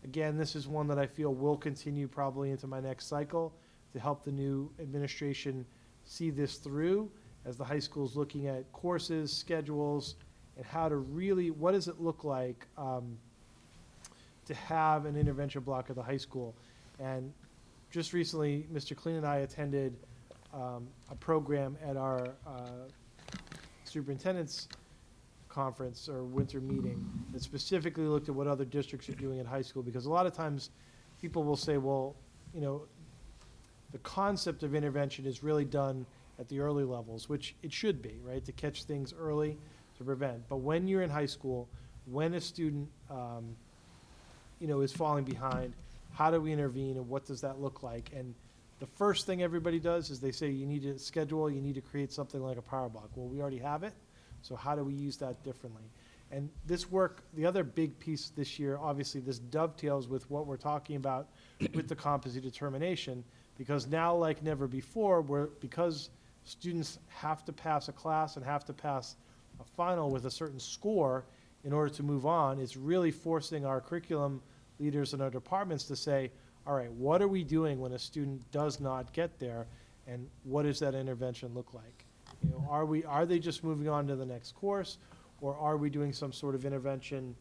Again, this is one that I feel will continue probably into my next cycle to help the new administration see this through as the high school is looking at courses, schedules, and how to really, what does it look like to have an intervention block at the high school. And just recently, Mr. Clean and I attended a program at our superintendent's conference or winter meeting that specifically looked at what other districts are doing in high school, because a lot of times people will say, well, the concept of intervention is really done at the early levels, which it should be, right, to catch things early, to prevent. But when you're in high school, when a student is falling behind, how do we intervene and what does that look like? And the first thing everybody does is they say you need to schedule, you need to create something like a Power Block. Well, we already have it, so how do we use that differently? And this work, the other big piece this year, obviously this dovetails with what we're talking about with the competency determination, because now like never before, because students have to pass a class and have to pass a final with a certain score in order to move on, it's really forcing our curriculum leaders in our departments to say, all right, what are we doing when a student does not get there, and what does that intervention look like? Are they just moving on to the next course, or are we doing some sort of intervention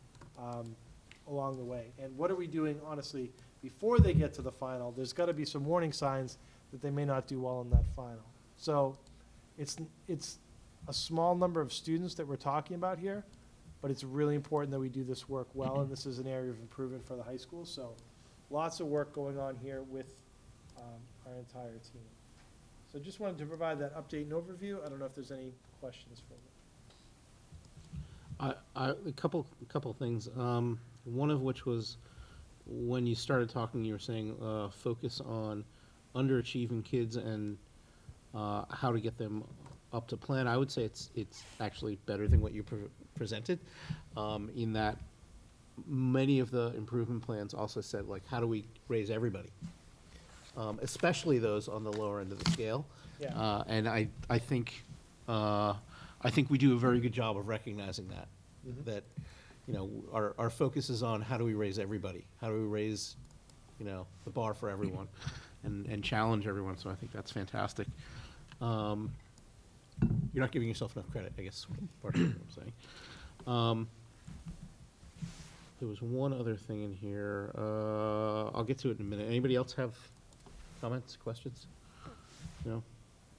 along the way? And what are we doing, honestly, before they get to the final? There's got to be some warning signs that they may not do well in that final. So it's a small number of students that we're talking about here, but it's really important that we do this work well, and this is an area of improvement for the high school. So lots of work going on here with our entire team. So just wanted to provide that update and overview. I don't know if there's any questions for me. A couple things. One of which was when you started talking, you were saying focus on underachieving kids and how to get them up to plan. I would say it's actually better than what you presented, in that many of the improvement plans also said, like, how do we raise everybody? Especially those on the lower end of the scale. Yeah. And I think we do a very good job of recognizing that, that, you know, our focus is on how do we raise everybody? How do we raise, you know, the bar for everyone and challenge everyone? So I think that's fantastic. You're not giving yourself enough credit, I guess, part of what I'm saying. There was one other thing in here. I'll get to it in a minute. Anybody else have comments, questions? No?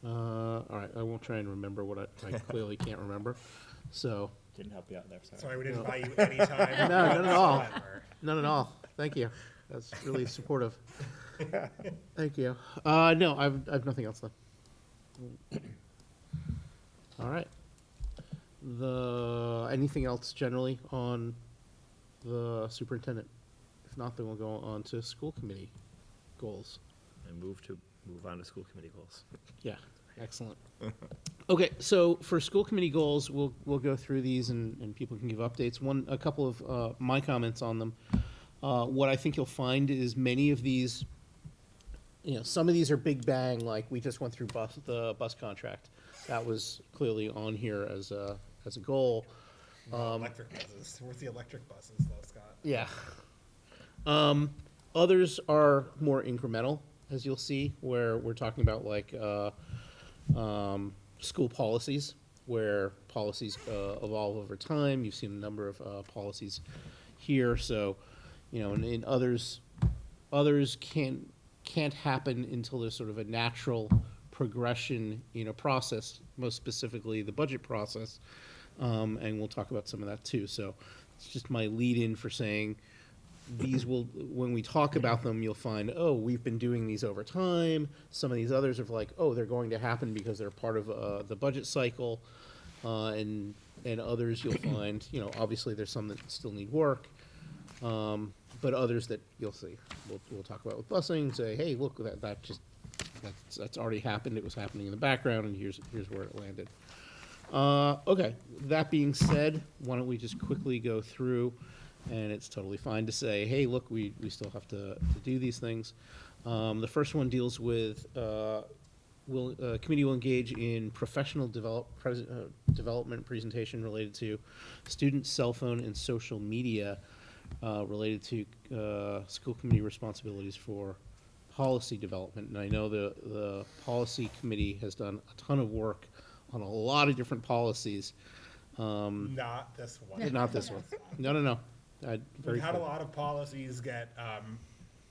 All right, I won't try and remember what I clearly can't remember. So. Didn't help you out there, sorry. Sorry, we didn't buy you any time. No, none at all. whatsoever. None at all. Thank you. That's really supportive. Thank you. No, I've nothing else then. All right. Anything else generally on the superintendent? If not, then we'll go on to school committee goals. And move on to school committee goals. Yeah, excellent. Okay, so for school committee goals, we'll go through these and people can give updates. A couple of my comments on them. What I think you'll find is many of these, you know, some of these are big bang, like we just went through the bus contract. That was clearly on here as a goal. Electric buses. Where's the electric buses, though, Scott? Yeah. Others are more incremental, as you'll see, where we're talking about like school policies, where policies evolve over time. You've seen a number of policies here, so you know, and in others can't happen until there's sort of a natural progression in a process, most specifically the budget process, and we'll talk about some of that too. So it's just my lead-in for saying these will, when we talk about them, you'll find, oh, we've been doing these over time. Some of these others are like, oh, they're going to happen because they're part of the budget cycle, and others you'll find, you know, obviously there's some that still need work, but others that you'll see. We'll talk about with busing. Say, hey, look, that's already happened. It was happening in the background, and here's where it landed. Okay, that being said, why don't we just quickly go through, and it's totally fine to say, hey, look, we still have to do these things. The first one deals with, committee will engage in professional development presentation related to student cell phone and social media, related to school committee responsibilities for policy development. And I know the policy committee has done a ton of work on a lot of different policies. Not this one. Not this one. No. We've had a lot of policies get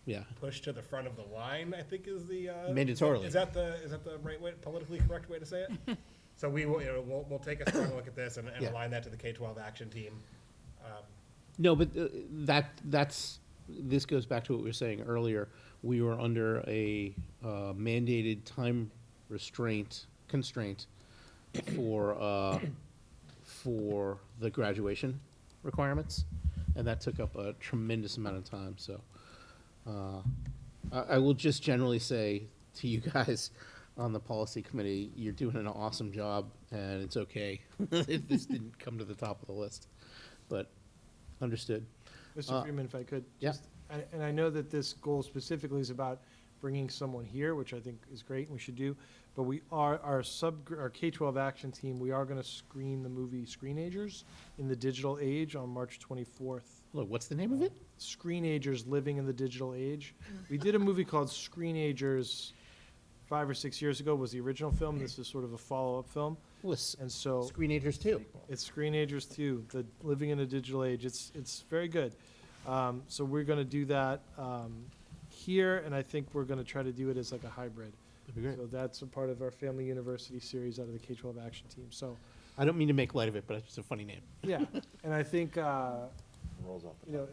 Yeah. pushed to the front of the line, I think is the Mandatorily. Is that the right way, politically correct way to say it? So we will, you know, we'll take a strong look at this and Yeah. align that to the K-12 action team. No, but this goes back to what we were saying earlier. We were under a mandated time constraint for the graduation requirements, and that took up a tremendous amount of time. So I will just generally say to you guys on the policy committee, you're doing an awesome job, and it's okay if this didn't come to the top of the list, but understood. Mr. Freeman, if I could. Yeah. And I know that this goal specifically is about bringing someone here, which I think is great and we should do, but we are, our K-12 action team, we are going to screen the movie Screenagers in the digital age on March 24th. Look, what's the name of it? Screenagers Living in the Digital Age. We did a movie called Screenagers 5 or 6 years ago, was the original film. This is sort of a follow-up film. And so Screenagers 2. It's Screenagers 2, the Living in a Digital Age. It's very good. So we're going to do that here, and I think we're going to try to do it as like a hybrid. That'd be great. So that's a part of our Family University series out of the K-12 action team. So I don't mean to make light of it, but it's just a funny name. yeah, and I think Rolls off the you know,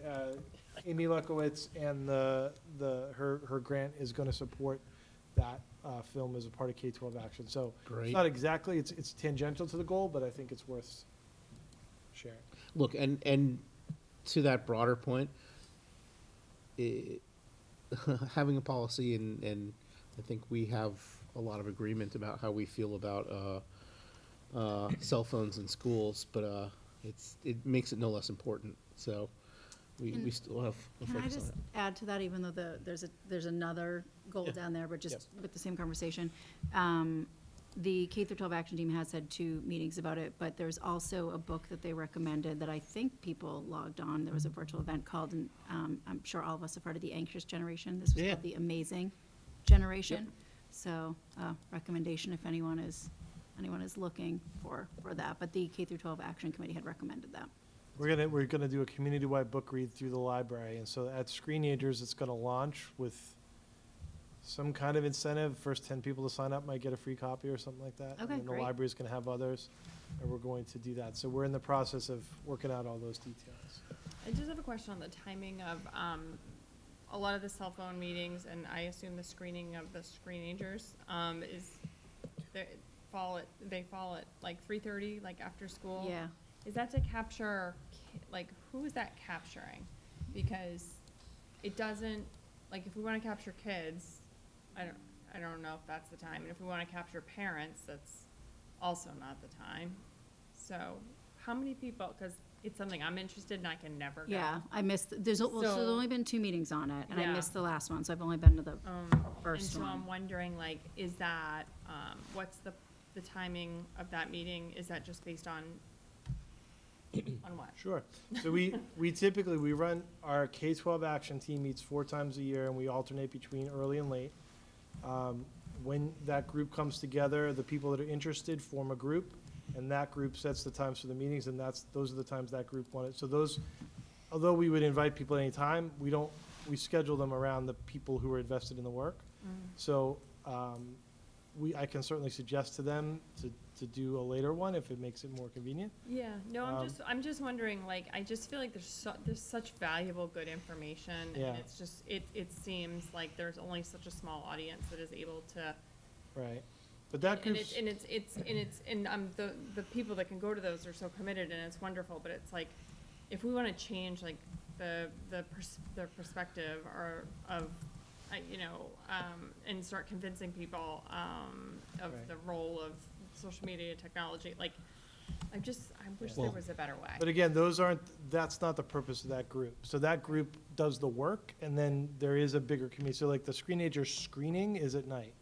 Amy Lukowitz and her grant is going to support that film as a part of K-12 action. So Great. it's not exactly, it's tangential to the goal, but I think it's worth sharing. Look, and to that broader point, having a policy, and I think we have a lot of agreement about how we feel about cell phones in schools, but it makes it no less important. So we Can- still have a Can I focus on just it. add to that, even though there's another goal Yeah. down there, but just Yep. with the same conversation? The K through 12 action team has had 2 meetings about it, but there's also a book that they recommended that I think people logged on. There was a virtual event called, and I'm sure all of us have heard of The Anxious Generation. This was Yeah. called The Amazing Generation. So, recommendation if anyone is looking for that. But the K through 12 action committee had recommended that. We're gonna do a community-wide book read through the library, and so at Screenagers, it's gonna launch with some kind of incentive. First 10 people to sign up might get a free copy or something like that. Okay, And then the great. library's gonna have others, and we're going to do that. So we're in the process of working out all those details. I just have a question on the timing of, a lot of the cell phone meetings, and I assume the screening of the screenagers, they fall at like 3:30, like after school? Yeah. Is that to capture, like, who is that capturing? Because it doesn't, like, if we wanna capture kids, I don't know if that's the time, and if we wanna capture parents, that's also not the time. So, how many people, cause it's something I'm interested in, I can never go. Yeah, I missed, so there's So- only been 2 meetings on it, and I Yeah. missed the last one, so I've only been to the And first so I'm one. wondering, like, is that, what's the timing of that meeting? Is that just based on what? Sure. So we typically, we run, our K-12 action team meets 4 times a year, and we alternate between early and late. When that group comes together, the people that are interested form a group, and that group sets the times for the meetings, and those are the times that group wanted. So those, although we would invite people at any time, we schedule them around the people who are invested in the work. So, I can certainly suggest to them to do a later one if it makes it more convenient. Yeah, no, Um, I'm just wondering, like, I just feel like there's such valuable, good information, Yeah. and it's just, it seems like there's only such a small audience that is able to. Right. But that And group's, the people that can go to those are so committed, and it's wonderful, but it's like, if we wanna change, like, the perspective or of, and start convincing people, of Right. the role of social media technology, like, I wish Well- there was a better way. but again, that's not the purpose of that group. So that group does the work, and then there is a bigger community. So like the Screenager screening is at night,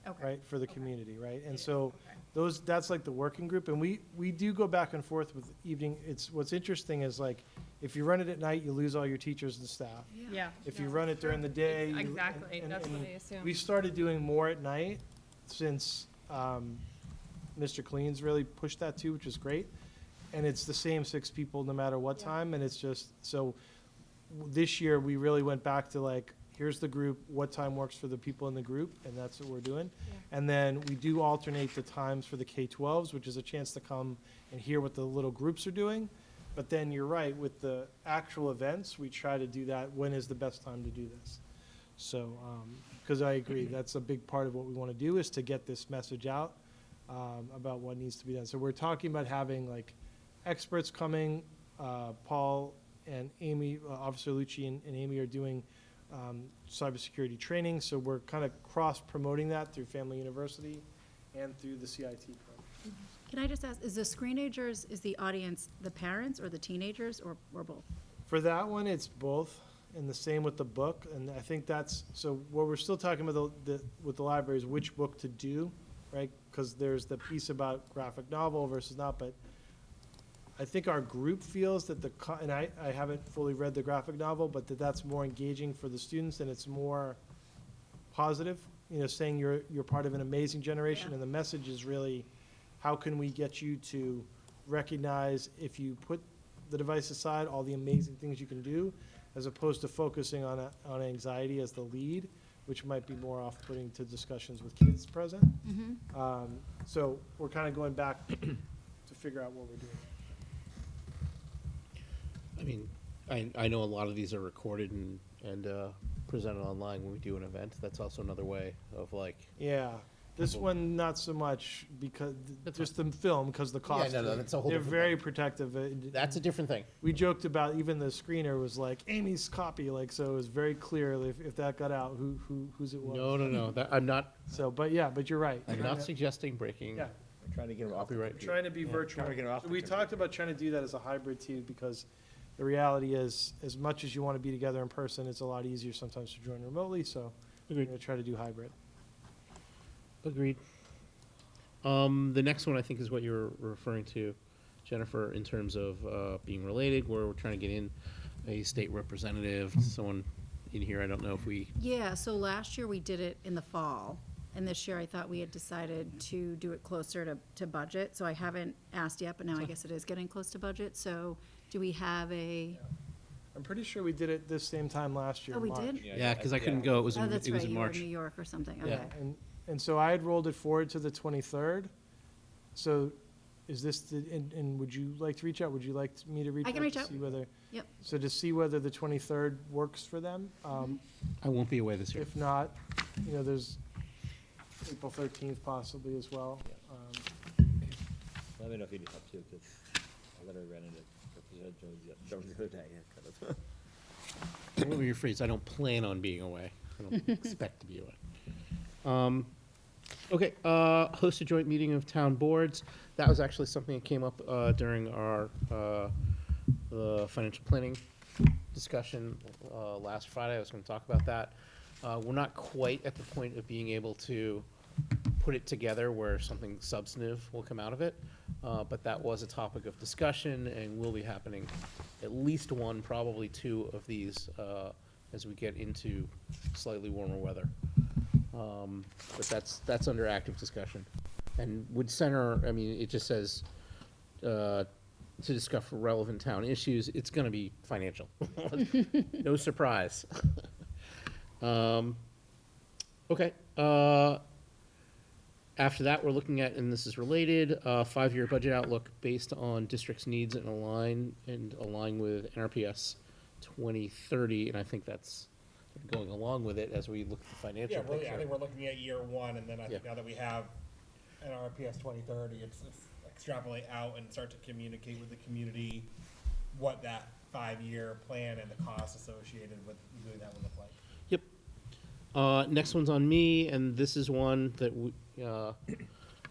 Okay. right, for the Okay. community, right? And It is, so okay. that's like the working group, and we do go back and forth with evening. What's interesting is like, if you run it at night, you lose all your teachers and staff. Yeah. If you no, run it during the day. you- Exactly, and- that's what and I assume. We started doing more at night since Mr. Clean's really pushed that too, which is great. And it's the same 6 people no matter what Yeah. time, and it's just, so this year, we really went back to like, here's the group, what time works for the people in the group, and that's what we're doing. Yeah. And then we do alternate the times for the K-12s, which is a chance to come and hear what the little groups are doing. But then you're right, with the actual events, we try to do that, when is the best time to do this? So, because I agree, that's a big part of what we want to do, is to get this message out about what needs to be done. So we're talking about having like experts coming, Paul and Amy, Officer Lucci and Amy are doing cybersecurity training, so we're kind of cross-promoting that through Family University and through the CIT program. Can I just ask, is the Screenagers, is the audience the parents or the teenagers, or both? For that one, it's both, and the same with the book, and I think that's, so what we're still talking about with the library is which book to do, right? Because there's the piece about graphic novel versus not, but I think our group feels that and I haven't fully read the graphic novel, but that's more engaging for the students, and it's more positive, saying you're part of an amazing generation, Yeah. and the message is really, how can we get you to recognize, if you put the device aside, all the amazing things you can do, as opposed to focusing on anxiety as the lead, which might be more off-putting to discussions with kids present. So we're kind of going back to figure out what we're doing. I mean, I know a lot of these are recorded and presented online when we do an event. That's also another way of like. Yeah, this one, not so much, because, just the film, because the cost. no, that's a whole They're different very protective. That's a different thing. We joked about, even the screener was like, Amy's copy, like, so it was very clear if that got out, whose it was. No, that, I'm not So, but you're right. suggesting breaking Yeah, We're trying to get them off. Copyright. Trying to be Yeah, virtual. trying to get it off So the we computer. talked about trying to do that as a hybrid too, because the reality is, as much as you want to be together in person, it's a lot easier sometimes to join remotely, so we're Agreed. gonna try to do hybrid. Agreed. The next one I think is what you're referring to, Jennifer, in terms of being related, where we're trying to get in a state representative, someone in here, I don't know if we, Yeah, so last year we did it in the fall, and this year I thought we had decided to do it closer to budget, so I haven't asked yet, but now I guess it is getting close to budget, so do we have a, I'm pretty sure we did it this same time last year, oh, we March. did? yeah, because I couldn't go, it was Oh, in, that's it was right, in you were in March. New York or something, Yeah. okay. And so I had rolled it forward to the 23rd, so is this, and would you like to reach out? Would you like me to reach out? I can reach to out. see whether? Yep. So to see whether the 23rd works for them. I won't be away this year. If not, there's April 13th possibly as well. Let me know if you need help too, because I literally ran into Representative Jones the other day. and kind of- Don't be afraid, I don't plan on being away. I don't expect to be away. Okay, host a joint meeting of town boards. That was actually something that came up during our financial planning discussion last Friday. I was going to talk about that. We're not quite at the point of being able to put it together where something substantive will come out of it, but that was a topic of discussion and will be happening at least one, probably two of these as we get into slightly warmer weather. But that's under active discussion. And would center, I mean, it just says to discuss relevant town issues. It's going to be financial. No surprise. Okay. After that, we're looking at, and this is related, 5-year budget outlook based on district's needs and align with NRPS 2030. And I think that's going along with it as we look at the financial Yeah, picture. really, I think we're looking at year one, and then I think Yeah. now that we have an RPS 2030, it's extrapolate out and start to communicate with the community what that 5-year plan and the costs associated with doing that would look like. Yep. Next one's on me, and this is one that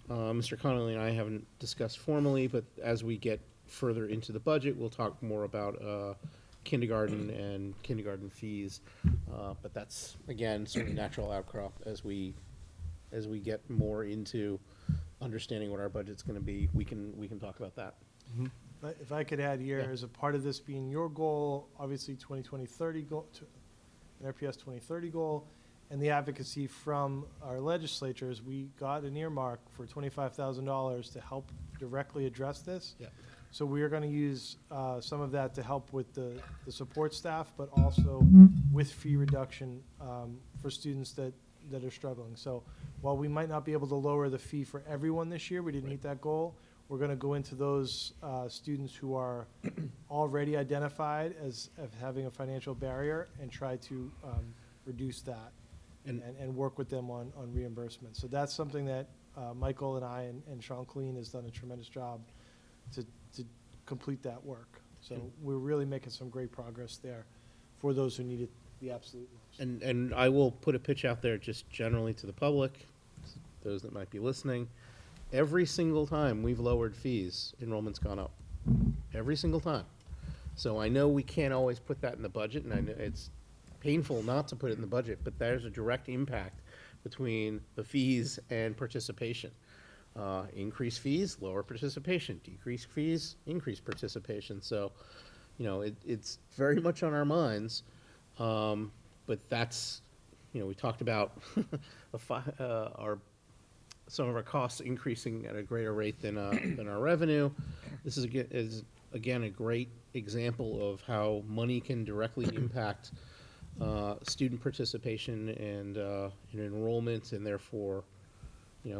Mr. Connolly and I haven't discussed formally, but as we get further into the budget, we'll talk more about kindergarten and kindergarten fees. But that's, again, sort of natural outcrop as we get more into understanding what our budget's gonna be. We can talk about that. But if I could add here, Yeah. as a part of this being your goal, obviously 2020-30 goal, an RPS 2030 goal, and the advocacy from our legislatures, we got an earmark for $25,000 to help directly address this. Yeah. So we are gonna use some of that to help with the support staff, but also with fee reduction for students that are struggling. So while we might not be able to lower the fee for everyone this year, we didn't meet that goal, we're gonna go into those students who are already identified as having a financial barrier and try to reduce that and work with them on reimbursement. So that's something that Michael and I and Sean Clean has done a tremendous job to complete that work. So we're really making some great progress there for those who need it the absolute most. And I will put a pitch out there just generally to the public, those that might be listening. Every single time we've lowered fees, enrollment's gone up. Every single time. So I know we can't always put that in the budget, and I know it's painful not to put it in the budget, but there's a direct impact between the fees and participation. Increase fees, lower participation. Decrease fees, increase participation. So, it's very much on our minds. But that's, we talked about some of our costs increasing at a greater rate than our revenue. This is again a great example of how money can directly impact student participation and enrollment, and therefore,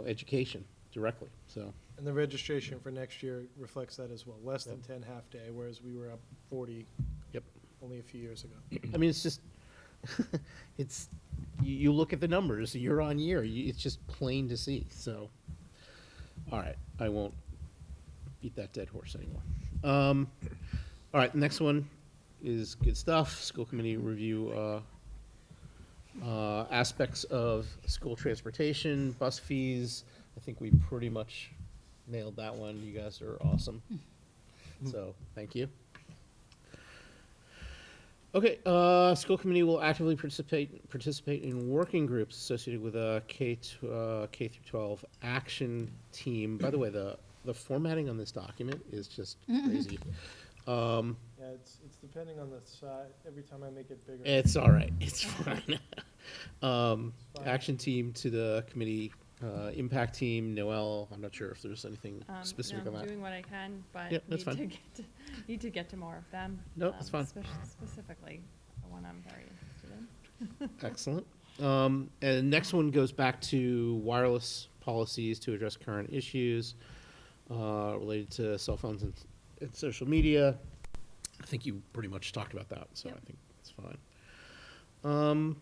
education directly. So. And the registration for next year reflects that as well, less than 10 half-day, whereas we were up 40 only a few years ago. I mean, it's just, you look at the numbers year on year, it's just plain to see, so. All right, I won't beat that dead horse anymore. All right, the next one is good stuff. School committee review aspects of school transportation, bus fees. I think we pretty much nailed that one. You guys are awesome. So, thank you. Okay, school committee will actively participate in working groups associated with a K through 12 action team. By the way, the formatting on this document is just crazy. Yeah, it's depending on the size, every time I make it bigger. It's all right. It's fine. Action team to the committee, impact team, Noel. I'm not sure if there's anything specific no, on that. doing what I can, but Yep, that's fine. need to get to more of them. Nope, that's fine. Specifically, the one I'm very interested in. Excellent. And next one goes back to wireless policies to address current issues related to cell phones and social media. I think you pretty much talked about that, so I think it's fine.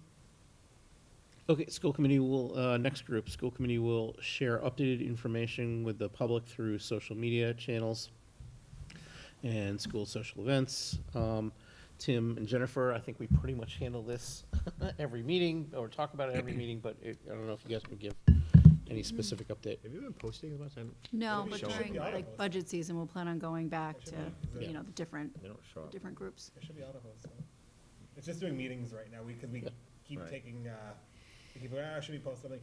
Okay, school committee will, next group, school committee will share updated information with the public through social media channels and school social events. Tim and Jennifer, I think we pretty much handle this every meeting, or talk about it every meeting, but I don't know if you guys can give any specific update. Have you been posting as much? No, but show up. during like budget season, we'll plan on going back to, Yeah. you know, the different, They don't show up. different groups. It should be auto host. It's just doing meetings right now, because we keep Right. taking, we keep, should we post something?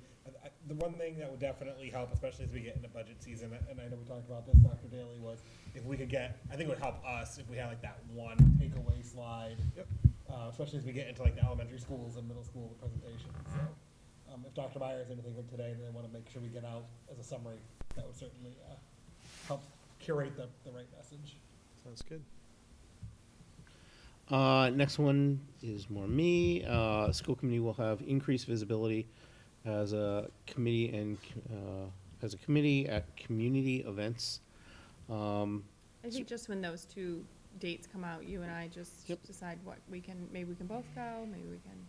The one thing that would definitely help, especially as we get into budget season, and I know we talked about this, Dr. Daly, was if we could get, I think it would help us if we had like that one takeaway slide. Yep. Especially as we get into like the elementary schools and middle school presentations, so. If Dr. Meyer has anything from today that they want to make sure we get out as a summary, that would certainly help curate the right message. Sounds good. Next one is more me. School committee will have increased visibility as a committee and as a committee at community events. I think just when those two dates come out, you and I just decide what maybe we can both go, maybe we can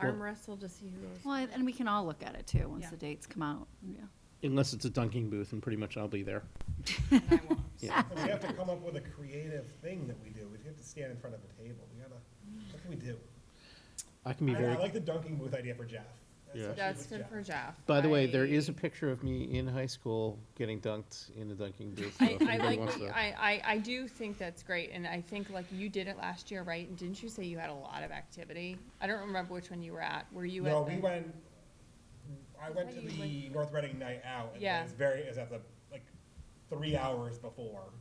arm wrestle to see who goes. Well, and we can all look at it too, once Yeah. the dates come out, yeah. Unless it's a dunking booth, and pretty much I'll be there. Yeah. So we have to come up with a creative thing that we do. We have to stand in front of a table. What can we do? I can be I very. like the dunking booth idea for Jeff. Yeah. That's good for Jeff. By the way, there is a picture of me in high school getting dunked in a dunking booth. So if I anybody like, wants to- I do think that's great, and I think like you did it last year, right? And didn't you say you had a lot of activity? I don't remember which one you were at. Were you No, at the? I went to the North Reading Night Out, and Yeah. it was at the, like, 3 hours before.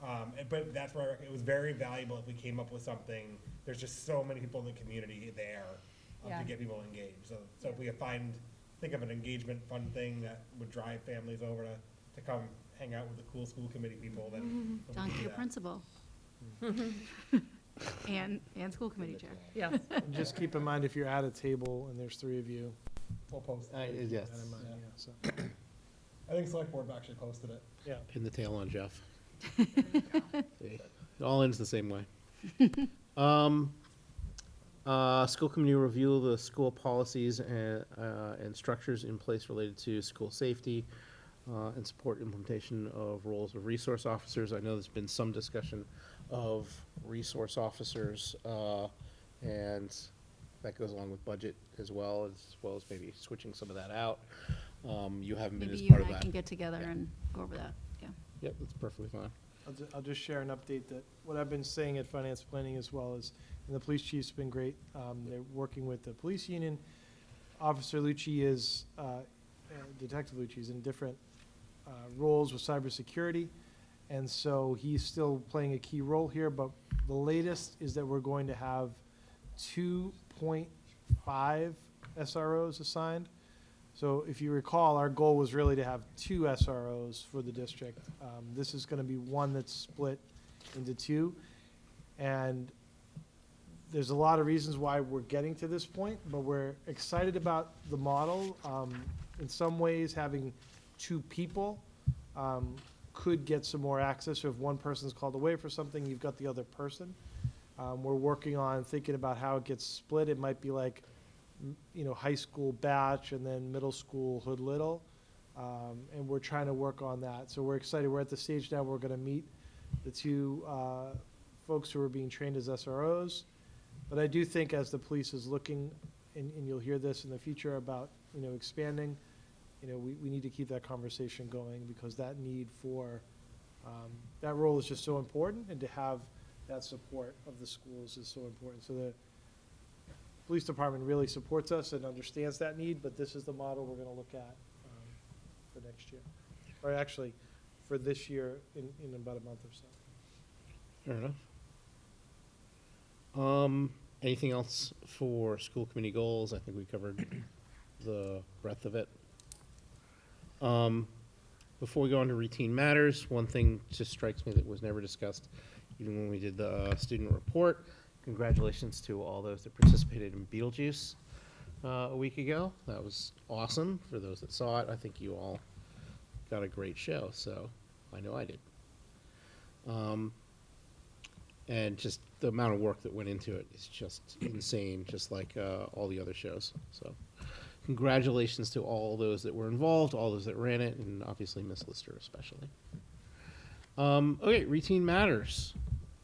But that's where it was very valuable if we came up with something. There's just so many people in the community there Yeah. to get people engaged. So if we could think of an engagement fun thing that would drive families over to come hang out with the cool school committee people, then we could Dunk do your that. principal. And school committee chair. Yes. And just keep in mind, if you're at a table and there's 3 of you. We'll post it. yes. Keep that in mind, yeah, so. I think select board actually posted it. Yeah. Pin the tail on Jeff. See, it all ends the same way. School committee review the school policies and structures in place related to school safety and support implementation of roles of resource officers. I know there's been some discussion of resource officers, and that goes along with budget as well as maybe switching some of that out. You haven't been Maybe as you part and of I that. can get together and go over that, yeah. Yep, that's perfectly fine. I'll just share an update that what I've been saying at finance planning as well as, and the police chief's been great. They're working with the police union. Officer Lucci is, Detective Lucci is in different roles with cybersecurity. And so he's still playing a key role here, but the latest is that we're going to have 2.5 SROs assigned. So if you recall, our goal was really to have 2 SROs for the district. This is going to be one that's split into 2. And there's a lot of reasons why we're getting to this point, but we're excited about the model. In some ways, having 2 people could get some more access. So if one person's called away for something, you've got the other person. We're working on thinking about how it gets split. It might be like, high school batch and then middle school hood little. And we're trying to work on that. So we're excited. We're at the stage now where we're going to meet the 2 folks who are being trained as SROs. But I do think as the police is looking, and you'll hear this in the future about, expanding, you know, we need to keep that conversation going, because that need for, that role is just so important, and to have that support of the schools is so important. So the police department really supports us and understands that need, but this is the model we're gonna look at for next year. Or actually, for this year in about a month or so. Fair enough. Anything else for school committee goals? I think we covered the breadth of it. Before we go on to routine matters, one thing just strikes me that was never discussed, even when we did the student report. Congratulations to all those that participated in Beetlejuice a week ago. That was awesome. For those that saw it, I think you all got a great show, so I know I did. And just the amount of work that went into it is just insane, just like all the other shows. So congratulations to all those that were involved, all those that ran it, and obviously Miss Lister especially. Okay, routine matters.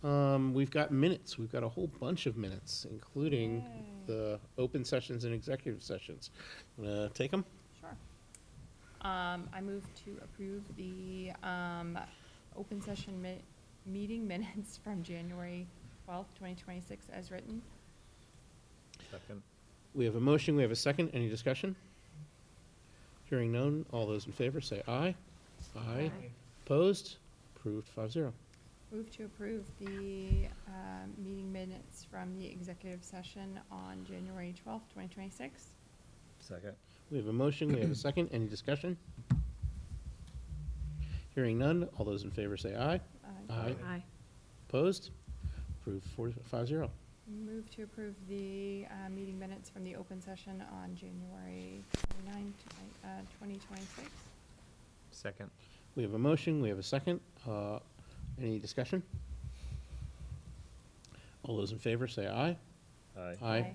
We've got minutes. We've got a whole bunch of minutes, including the open sessions and executive sessions. Wanna take them? Sure. I move to approve the open session meeting minutes from January 12th, 2026 as written. Second. We have a motion, we have a second. Any discussion? Hearing none, all those in favor say aye. Aye. Opposed? Approved 5-0. Move to approve the meeting minutes from the executive session on January 12th, 2026. Second. We have a motion, we have a second. Any discussion? Hearing none, all those in favor say aye. Aye. Aye. Opposed? Approved 5-0. Move to approve the meeting minutes from the open session on January 29th, 2026. Second. We have a motion, we have a second. Any discussion? All those in favor say aye. Aye. Aye.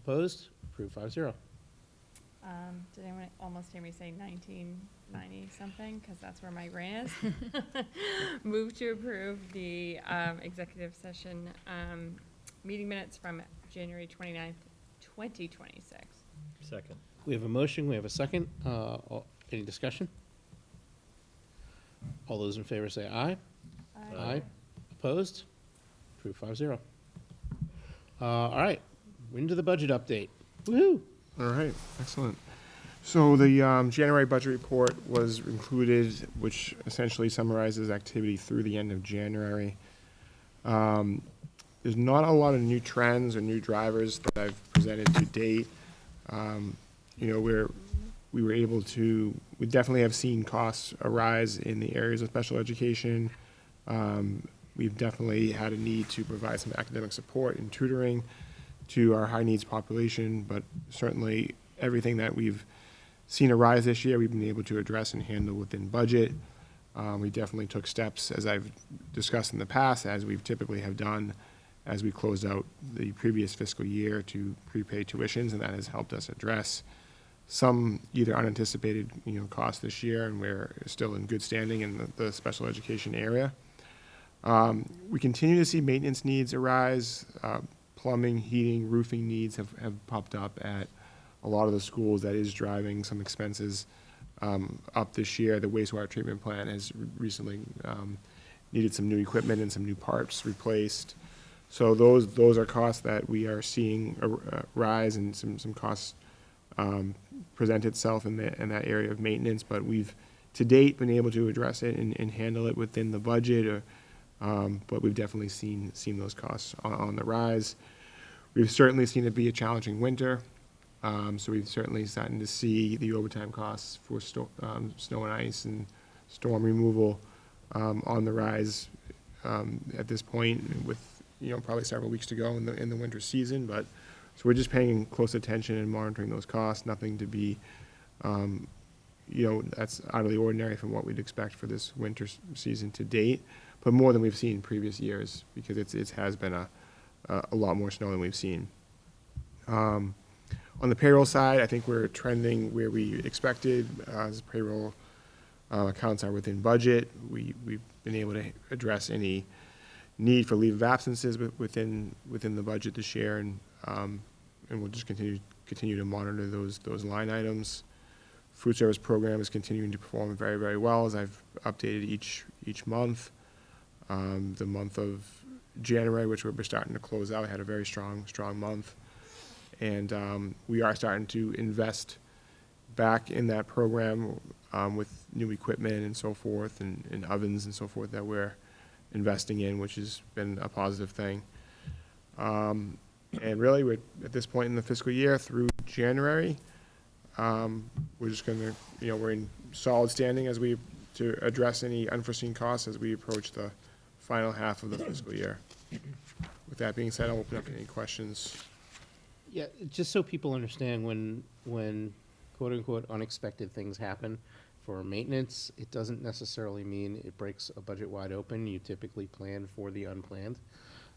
Opposed? Approved 5-0. Did anyone almost hear me say 1990 something? Because that's where my brain is. Move to approve the executive session meeting minutes from January 29th, 2026. Second. We have a motion, we have a second. Any discussion? All those in favor say aye. Aye. Opposed? Approved 5-0. All right, we're into the budget update. Woo-hoo! All right, excellent. So the January budget report was included, which essentially summarizes activity through the end of January. There's not a lot of new trends or new drivers that I've presented to date. You know, we were able to, we definitely have seen costs arise in the areas of special education. We've definitely had a need to provide some academic support and tutoring to our high needs population, but certainly everything that we've seen arise this year, we've been able to address and handle within budget. We definitely took steps, as I've discussed in the past, as we typically have done, as we closed out the previous fiscal year, to prepay tuitions, and that has helped us address some either unanticipated, you know, costs this year, and we're still in good standing in the special education area. We continue to see maintenance needs arise. Plumbing, heating, roofing needs have popped up at a lot of the schools. That is driving some expenses up this year. The wastewater treatment plant has recently needed some new equipment and some new parts replaced. So those are costs that we are seeing rise, and some costs present itself in that area of maintenance. But we've to date been able to address it and handle it within the budget. But we've definitely seen those costs on the rise. We've certainly seen it be a challenging winter. So we've certainly starting to see the overtime costs for snow and ice and storm removal on the rise at this point, with, you know, probably several weeks to go in the winter season. But so we're just paying close attention and monitoring those costs. Nothing to be, you know, that's out of the ordinary from what we'd expect for this winter season to date, but more than we've seen in previous years, because it has been a lot more snow than we've seen. On the payroll side, I think we're trending where we expected. As payroll accounts are within budget, we've been able to address any need for leave of absences within the budget this year, and we'll just continue to monitor those line items. food service program is continuing to perform very, very well, as I've updated each month. The month of January, which we're starting to close out, had a very strong month. And we are starting to invest back in that program with new equipment and so forth, and ovens and so forth that we're investing in, which has been a positive thing. And really, we're at this point in the fiscal year through January, we're just going to, we're in solid standing to address any unforeseen costs as we approach the final half of the fiscal year. With that being said, I'll open up to any questions. Yeah, just so people understand, when quote-unquote unexpected things happen for maintenance, it doesn't necessarily mean it breaks a budget wide open. You typically plan for the unplanned.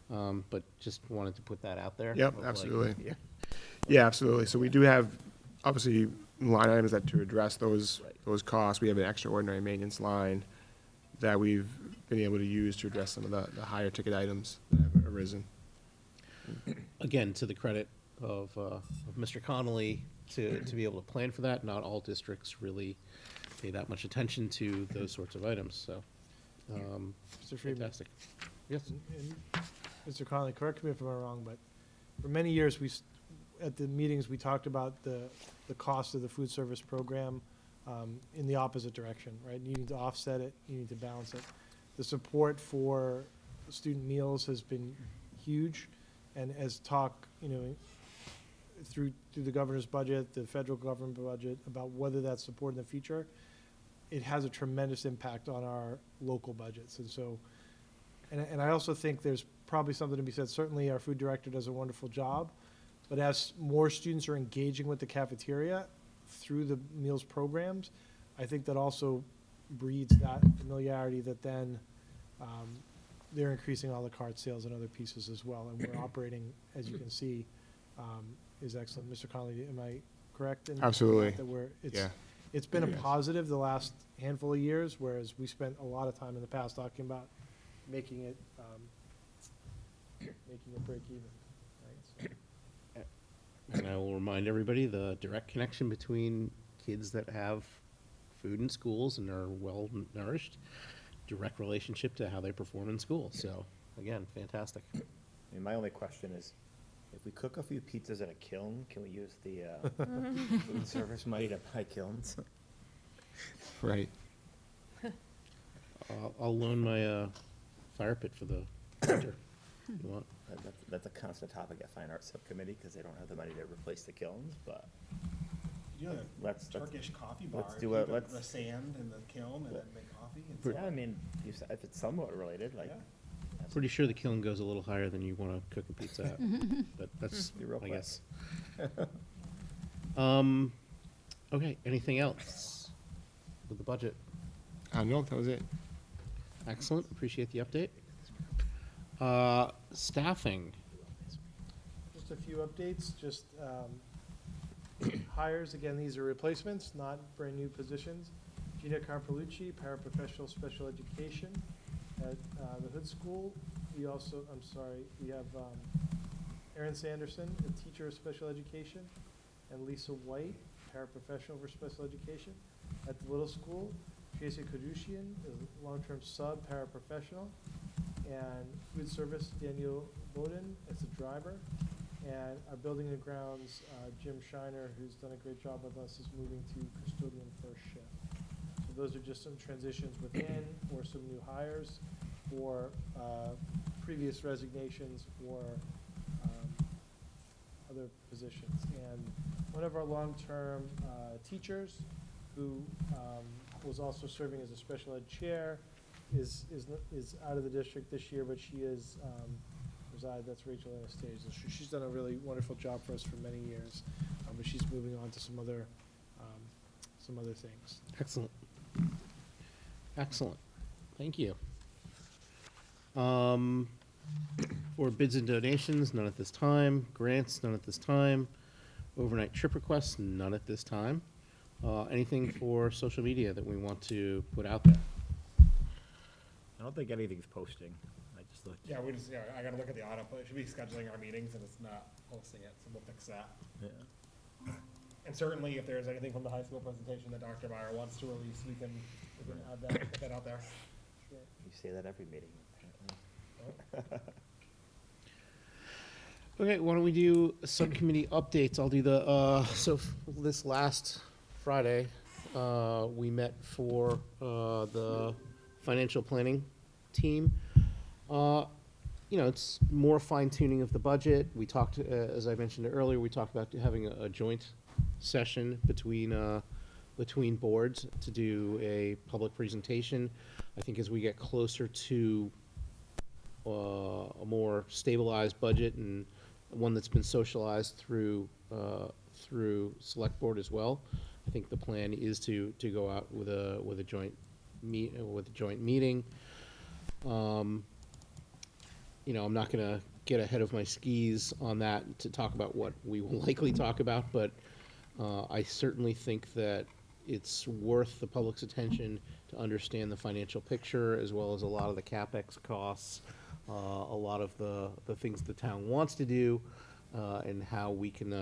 But just wanted to put that out there. Yep, of like, absolutely. yeah. Yeah, absolutely. So we do have, obviously, line items that to address those costs. We have an extraordinary maintenance line that we've been able to use to address some of the higher ticket items that have arisen. Again, to the credit of Mr. Connolly, to be able to plan for that. Not all districts really pay that much attention to those sorts of items, so, Mr. Friedman. fantastic. Yes? And Mr. Connolly, correct me if I'm wrong, but for many years, at the meetings, we talked about the cost of the food service program in the opposite direction, right? Needing to offset it, needing to balance it. The support for student meals has been huge, and as talk, through the governor's budget, the federal government budget, about whether that's supported in the future, it has a tremendous impact on our local budgets. And so, and I also think there's probably something to be said. Certainly, our food director does a wonderful job, but as more students are engaging with the cafeteria through the meals programs, I think that also breeds that familiarity that then they're increasing a la carte sales and other pieces as well. And we're operating, as you can see, is excellent. Mr. Connolly, am I correct? Absolutely. That it's been a positive the last handful of years, whereas we spent a lot of time in the past talking about making it break even, right? So. And I will remind everybody, the direct connection between kids that have food in schools and are well nourished, direct relationship to how they perform in school. So, again, fantastic. I mean, my only question is, if we cook a few pizzas at a kiln, can we use the food service money to buy kilns? Right. I'll loan my fire pit for the winter. You want? That's a constant topic at Fine Arts Subcommittee, because they don't have the money to replace the kilns, but You know, let's Turkish coffee bar. let's do it. The Let's. sand in the kiln and then make coffee. Yeah, I mean, if it's somewhat related, like. Yeah. that's- Pretty sure the kiln goes a little higher than you want to cook a pizza at, but that's, Be real I quick. guess. Okay, anything else with the budget? No, that was it. Excellent, appreciate the update. Staffing, Just a few updates, just hires, again, these are replacements, not brand-new positions. Gina Carpolucci, paraprofessional special education at the Hood School. We also, we have Erin Sanderson, a teacher of special education, and Lisa White, paraprofessional for special education at the Little School. Jason Kadushian is a long-term sub paraprofessional. And food service, Daniel Bowden as a driver. And our building and grounds, Jim Shiner, who's done a great job with us, is moving to custodian first shift. So those are just some transitions within, or some new hires, or previous resignations, or other positions. And one of our long-term teachers, who was also serving as a special ed chair, is out of the district this year, but she is reside. That's Rachel Anastasia. She's done a really wonderful job for us for many years, but she's moving on to some other things. excellent. Excellent, thank you. For bids and donations, none at this time. Grants, none at this time. Overnight trip requests, none at this time. Anything for social media that we want to put out there? I don't think anything's posting. I just looked. Yeah, I gotta look at the audit, but it should be scheduling our meetings and it's not posting it, so we'll fix that. Yeah. And certainly, if there's anything from the high school presentation that Dr. Meyer wants to release, we can add that, get that out there. You say that every meeting, apparently. Okay, why don't we do subcommittee updates? I'll do the, this last Friday, we met for, the financial planning team. You know, it's more fine tuning of the budget. We talked, as I mentioned earlier, we talked about having a joint session between boards to do a public presentation. I think as we get closer to a more stabilized budget and one that's been socialized through select board as well, I think the plan is to go out with a joint meeting. You know, I'm not gonna get ahead of my skis on that to talk about what we will likely talk about, but I certainly think that it's worth the public's attention to understand the financial picture, as well as a lot of the CapEx costs, a lot of the things the town wants to do, and how we can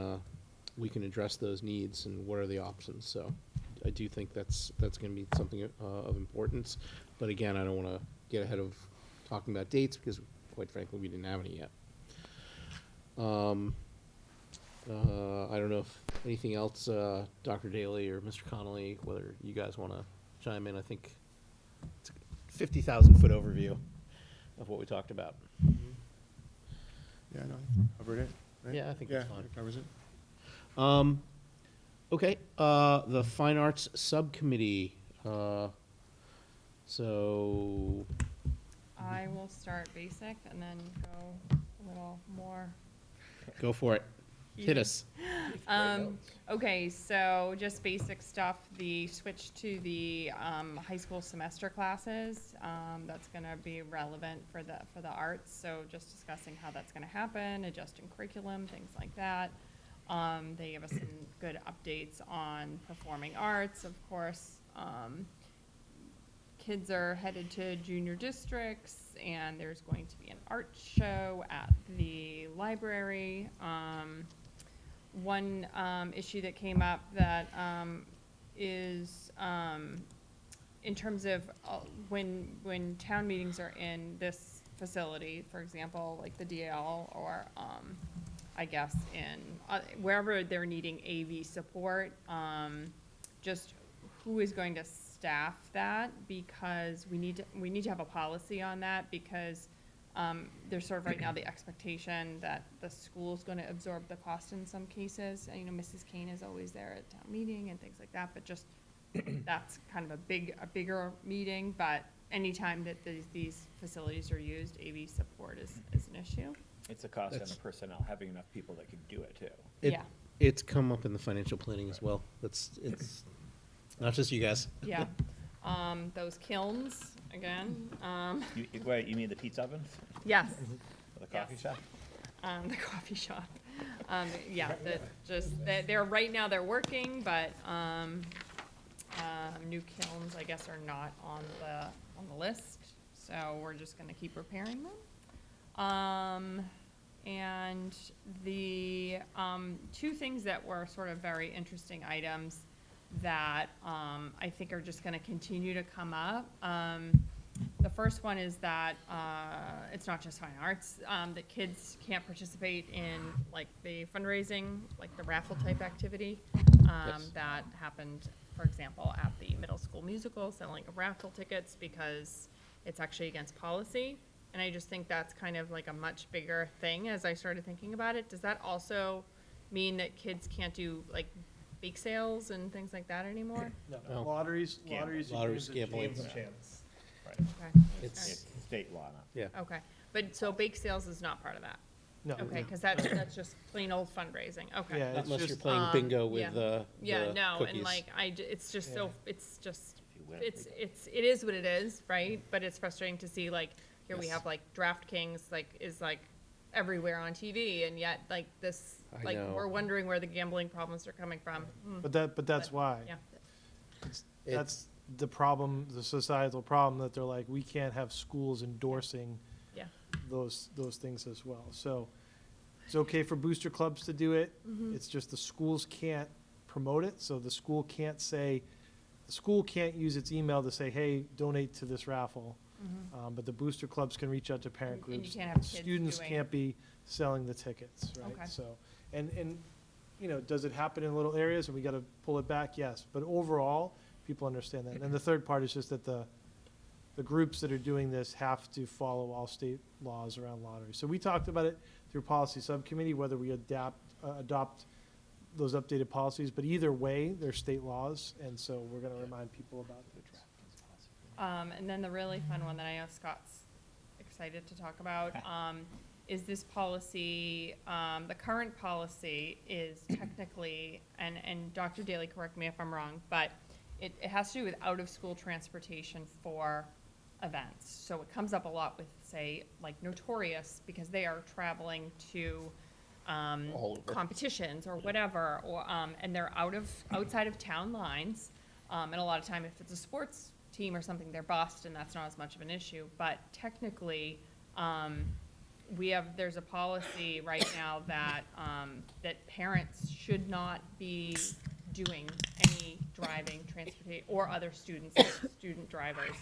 address those needs and what are the options. So I do think that's gonna be something of importance. But again, I don't wanna get ahead of talking about dates, because quite frankly, we didn't have any yet. I don't know if anything else, Dr. Daly or Mr. Connolly, whether you guys want to chime in. I think it's a 50,000-foot overview of what we talked about. Yeah, no, I covered it, right? Yeah, I think that's fine. That covers it. Okay, the Fine Arts Subcommittee. So I will start basic and then go a little more. go for it. Hit us. Okay, so just basic stuff, the switch to the high school semester classes, that's gonna be relevant for the arts, so just discussing how that's gonna happen, adjusting curriculum, things like that. They give us some good updates on performing arts, of course. Kids are headed to junior districts, and there's going to be an art show at the library. One issue that came up that is in terms of when town meetings are in this facility, for example, like the DL, or I guess in wherever they're needing AV support, just who is going to staff that, because we need to have a policy on that, because there's sort of right now the expectation that the school's going to absorb the cost in some cases. You know, Mrs. Kane is always there at town meeting and things like that, but just that's kind of a bigger meeting. But anytime that these facilities are used, AV support is an issue. It's a cost on the personnel, having enough people that can do it too. Yeah. It's come up in the financial planning as well. It's not just you guys. Yeah. Those kilns, again. Wait, you mean the pizza ovens? Yes. Or the coffee shop? The coffee shop. Yeah, they're right now they're working, but new kilns, I guess, are not on the list. So we're just gonna keep repairing them. And the two things that were sort of very interesting items that I think are just going to continue to come up. The first one is that it's not just fine arts, that kids can't participate in like the fundraising, like the raffle type activity that happened, for example, at the middle school musical, selling of raffle tickets, because it's actually against policy. And I just think that's kind of like a much bigger thing as I started thinking about it. Does that also mean that kids can't do like bake sales and things like that anymore? No. Lotteries, gambling. Games of chance. Right. Okay. It's state law now. yeah. Okay, but so bake sales is not part of that? No. Okay, because that's just plain old fundraising, okay. Yeah, it's Unless you're just, playing bingo with yeah. the Yeah, no, cookies. and like, it's just so, it's just, If you win, it is what it is, right? But it's frustrating to see, like, here we Yes. have like DraftKings, like, is like everywhere on TV, and yet, like, this, I like, know. we're wondering where the gambling problems are coming from. but that's why. Yeah, That's the problem, the societal problem, that they're like, we can't have schools endorsing yeah, those things as well. So it's okay for booster clubs to do it. Mm-hmm. It's just the schools can't promote it, so the school can't use its email to say, hey, donate to this raffle. But the booster clubs can reach out to parent And you groups. can't have kids Students doing- can't be selling the tickets, right? Okay. So, and, does it happen in little areas and we gotta pull it back? Yes, but overall, people understand that. And the third part is just that the groups that are doing this have to follow all state laws around lottery. So we talked about it through policy subcommittee, whether we adopt those updated policies, but either way, they're state laws, and so we're gonna remind people about the draft. And then the really fun one that I know Scott's excited to talk about, is this policy, the current policy is technically, and Dr. Daly, correct me if I'm wrong, but it has to do with out-of-school transportation for events. So it comes up a lot with, say, like Notorious, because they are traveling to All over. competitions or whatever, or, and they're outside of town lines. And a lot of time, if it's a sports team or something, they're bused, and that's not as much of an issue. But technically, there's a policy right now that, that parents should not be doing any driving, transportation, or other student drivers.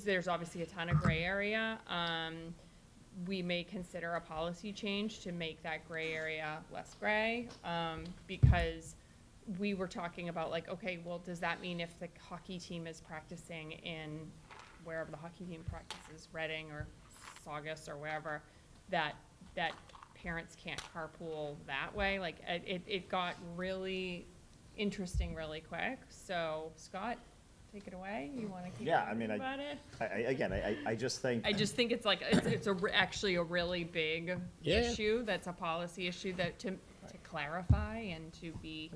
There's obviously a ton of gray area. We may consider a policy change to make that gray area less gray, because we were talking about, like, okay, well, does that mean if the hockey team is practicing in wherever the hockey team practices, Reading or Saugus or wherever, that parents can't carpool that way? Like, it got really interesting really quick. So, Scott, take it away. You want to keep talking about it? I just think. I just think it's like, actually a really big Yeah. issue. That's a policy issue that to clarify and to be.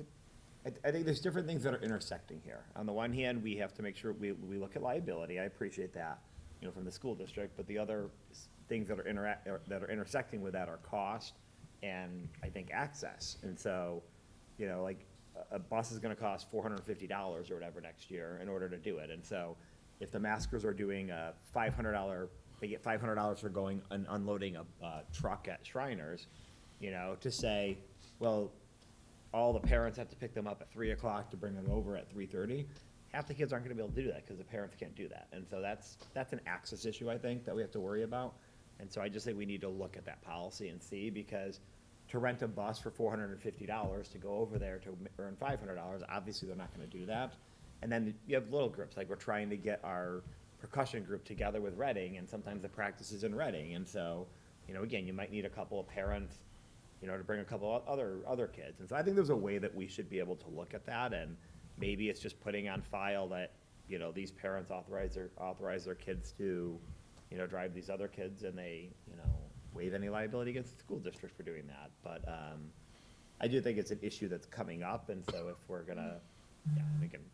I think there's different things that are intersecting here. On the one hand, we have to make sure we look at liability. I appreciate that, from the school district, but the other things that are intersecting with that are cost and I think access. And so, like a bus is gonna cost $450 or whatever next year in order to do it. And so if the maskers are doing a $500, they get $500 for going and unloading a truck at Shriners, to say, well, all the parents have to pick them up at 3 o'clock to bring them over at 3:30. Half the kids aren't gonna be able to do that because the parents can't do that. And so that's an access issue, I think, that we have to worry about. And so I just think we need to look at that policy and see, because to rent a bus for $450 to go over there to earn $500, obviously they're not gonna do that. And then you have little groups, like we're trying to get our percussion group together with Reading, and sometimes the practice is in Reading. And so, again, you might need a couple of parents, to bring a couple of other kids. And so I think there's a way that we should be able to look at that, and maybe it's just putting on file that, these parents authorize their kids to, drive these other kids, and they, waive any liability against the school district for doing that. But I do think it's an issue that's coming up, and so if we're gonna,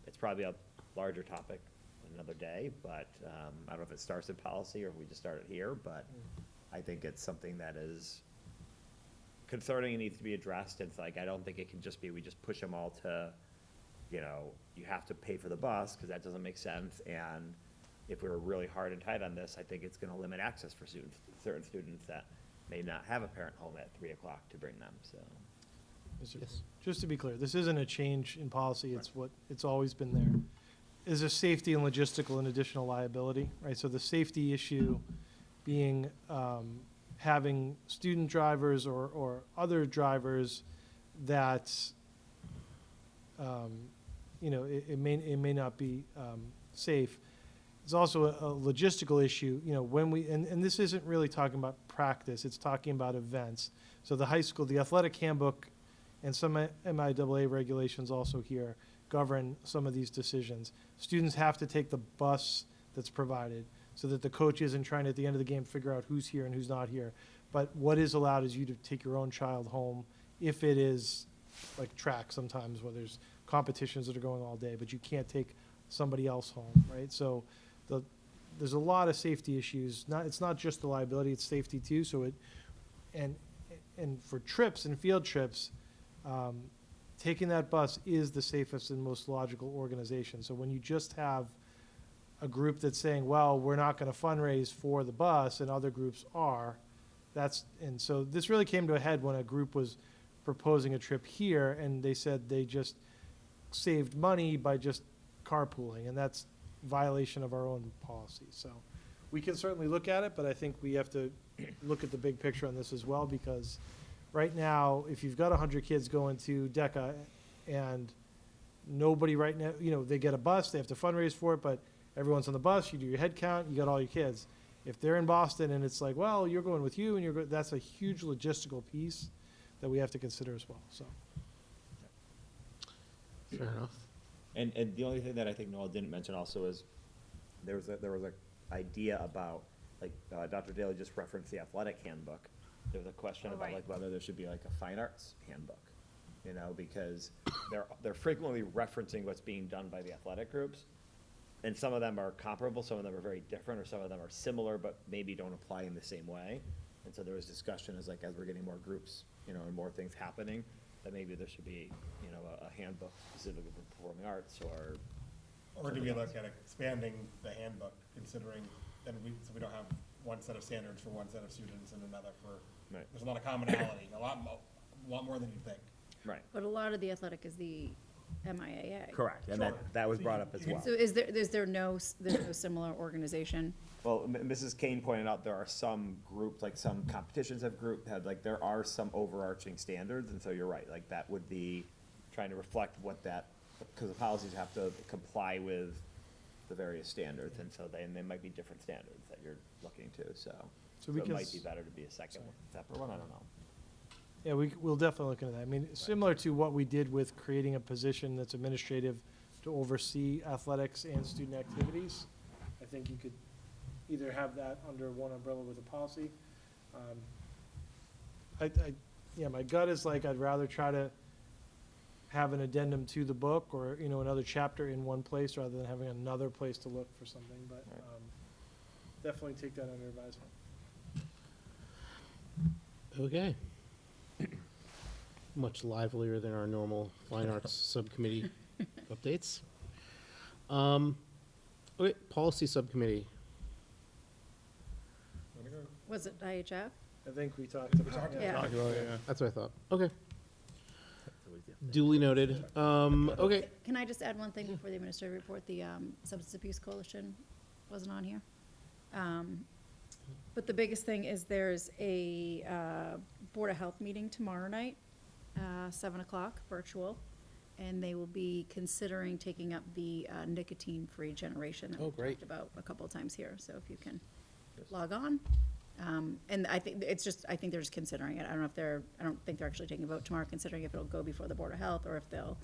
it's probably a larger topic another day, but I don't know if it starts in policy or if we just start it here, but I think it's something that is concerning and needs to be addressed. It's like, I don't think it can just be, we just push them all to, you have to pay for the bus, because that doesn't make sense. And if we were really hard and tight on this, I think it's gonna limit access for certain students that may not have a parent home at 3 o'clock to bring them, so. Just to be clear, this isn't a change in policy, it's always been there. Is a safety and logistical and additional liability, right? So the safety issue being, having student drivers or other drivers that, it may not be safe. It's also a logistical issue, when and this isn't really talking about practice, it's talking about events. So the high school, the athletic handbook and some MIAA regulations also here govern some of these decisions. Students have to take the bus that's provided, so that the coach isn't trying to, at the end of the game, figure out who's here and who's not here. But what is allowed is you to take your own child home if it is like track sometimes, where there's competitions that are going all day, but you can't take somebody else home, right? So there's a lot of safety issues. It's not just the liability, it's safety too. So and for trips and field trips, taking that bus is the safest and most logical organization. So when you just have a group that's saying, well, we're not going to fundraise for the bus, and other groups are, and so this really came to a head when a group was proposing a trip here, and they said they just saved money by just carpooling, and that's violation of our own policy. So we can certainly look at it, but I think we have to look at the big picture on this as well, because right now, if you've got 100 kids going to DECA and nobody right now, they get a bus, they have to fundraise for it, but everyone's on the bus, you do your head count, you got all your kids. If they're in Boston and it's like, well, you're going with you, and that's a huge logistical piece that we have to consider as well, so. Fair enough. And the only thing that I think Noel didn't mention also is, there was a idea about, like, Dr. Daly just referenced the athletic handbook. There was a question Oh, about right. like whether there should be like a fine arts handbook, because they're frequently referencing what's being done by the athletic groups. And some of them are comparable, some of them are very different, or some of them are similar, but maybe don't apply in the same way. And so there was discussion as we're getting more groups, and more things happening, that maybe there should be, a handbook specifically for performing arts Or do we look at expanding the handbook, considering then so we don't have one set of standards for one set of students and another for, Right. there's a lot of commonality, a lot more than you think. Right. But a lot of the athletic is the MIAA. Correct, and Sure. that was brought up as well. So is there no similar organization? Well, Mrs. Kane pointed out there are some groups, like some competitions there are some overarching standards, and so you're right, like that would be trying to reflect what that, because the policies have to comply with the various standards, and so they might be different standards that you're looking to, so. So we it can might s- be better to be a separate one, I don't know. Yeah, we'll definitely look into that. I mean, similar to what we did with creating a position that's administrative to oversee athletics and student activities. I think you could either have that under one umbrella with a policy. My gut is like, I'd rather try to have an addendum to the book or, another chapter in one place rather than having another place to look for something, but, Right. definitely take that under advisement. Okay. Much livelier than our normal fine arts subcommittee updates. Okay, policy subcommittee. Was it IHF? I think we talked about. Yeah. Talk about it, yeah. That's what I thought. Okay. Duly noted. Okay. Can I just add one thing before the administrative report? The Substance Abuse Coalition wasn't on here. But the biggest thing is there's a Board of Health meeting tomorrow night, 7 o'clock, virtual. And they will be considering taking up the nicotine-free generation that Oh, we've great. talked about a couple of times here. So if you can log on. And I think they're just considering it. I don't think they're actually taking a vote tomorrow, considering if it'll go before the Board of Health or if they'll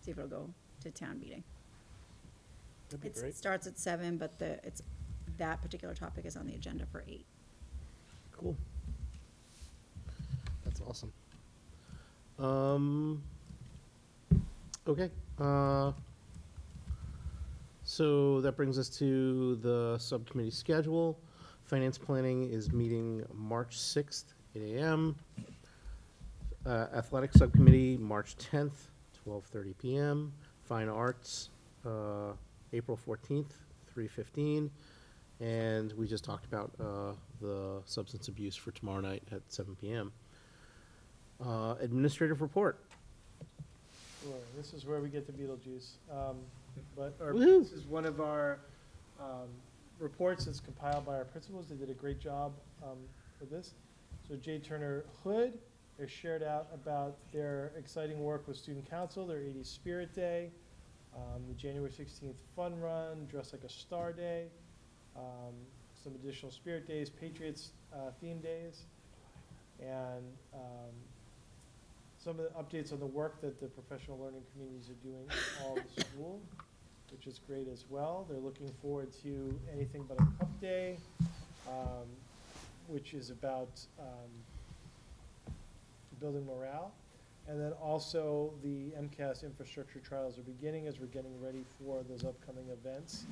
see if it'll go to town meeting. That'd be It great. starts at 7, but that particular topic is on the agenda for 8. Cool. That's awesome. Okay. So that brings us to the subcommittee schedule. Finance planning is meeting March 6th, 8 a.m. Athletic subcommittee, March 10th, 12:30 p.m. Fine arts, April 14th, 3:15. And we just talked about the substance abuse for tomorrow night at 7 p.m. Administrative report. Sure, this is where we get to Beetlejuice. Woo-hoo. This is one of our reports that's compiled by our principals. They did a great job with this. So Jay Turner Hood has shared out about their exciting work with Student Council, their 80s Spirit Day, the January 16th Fun Run, Dress Like a Star Day, some additional Spirit Days, Patriots theme days, and some of the updates on the work that the professional learning communities are doing in all the school, which is great as well. They're looking forward to Anything But a Cup Day, which is about building morale. And then also the MCAS infrastructure trials are beginning as we're getting ready for those upcoming events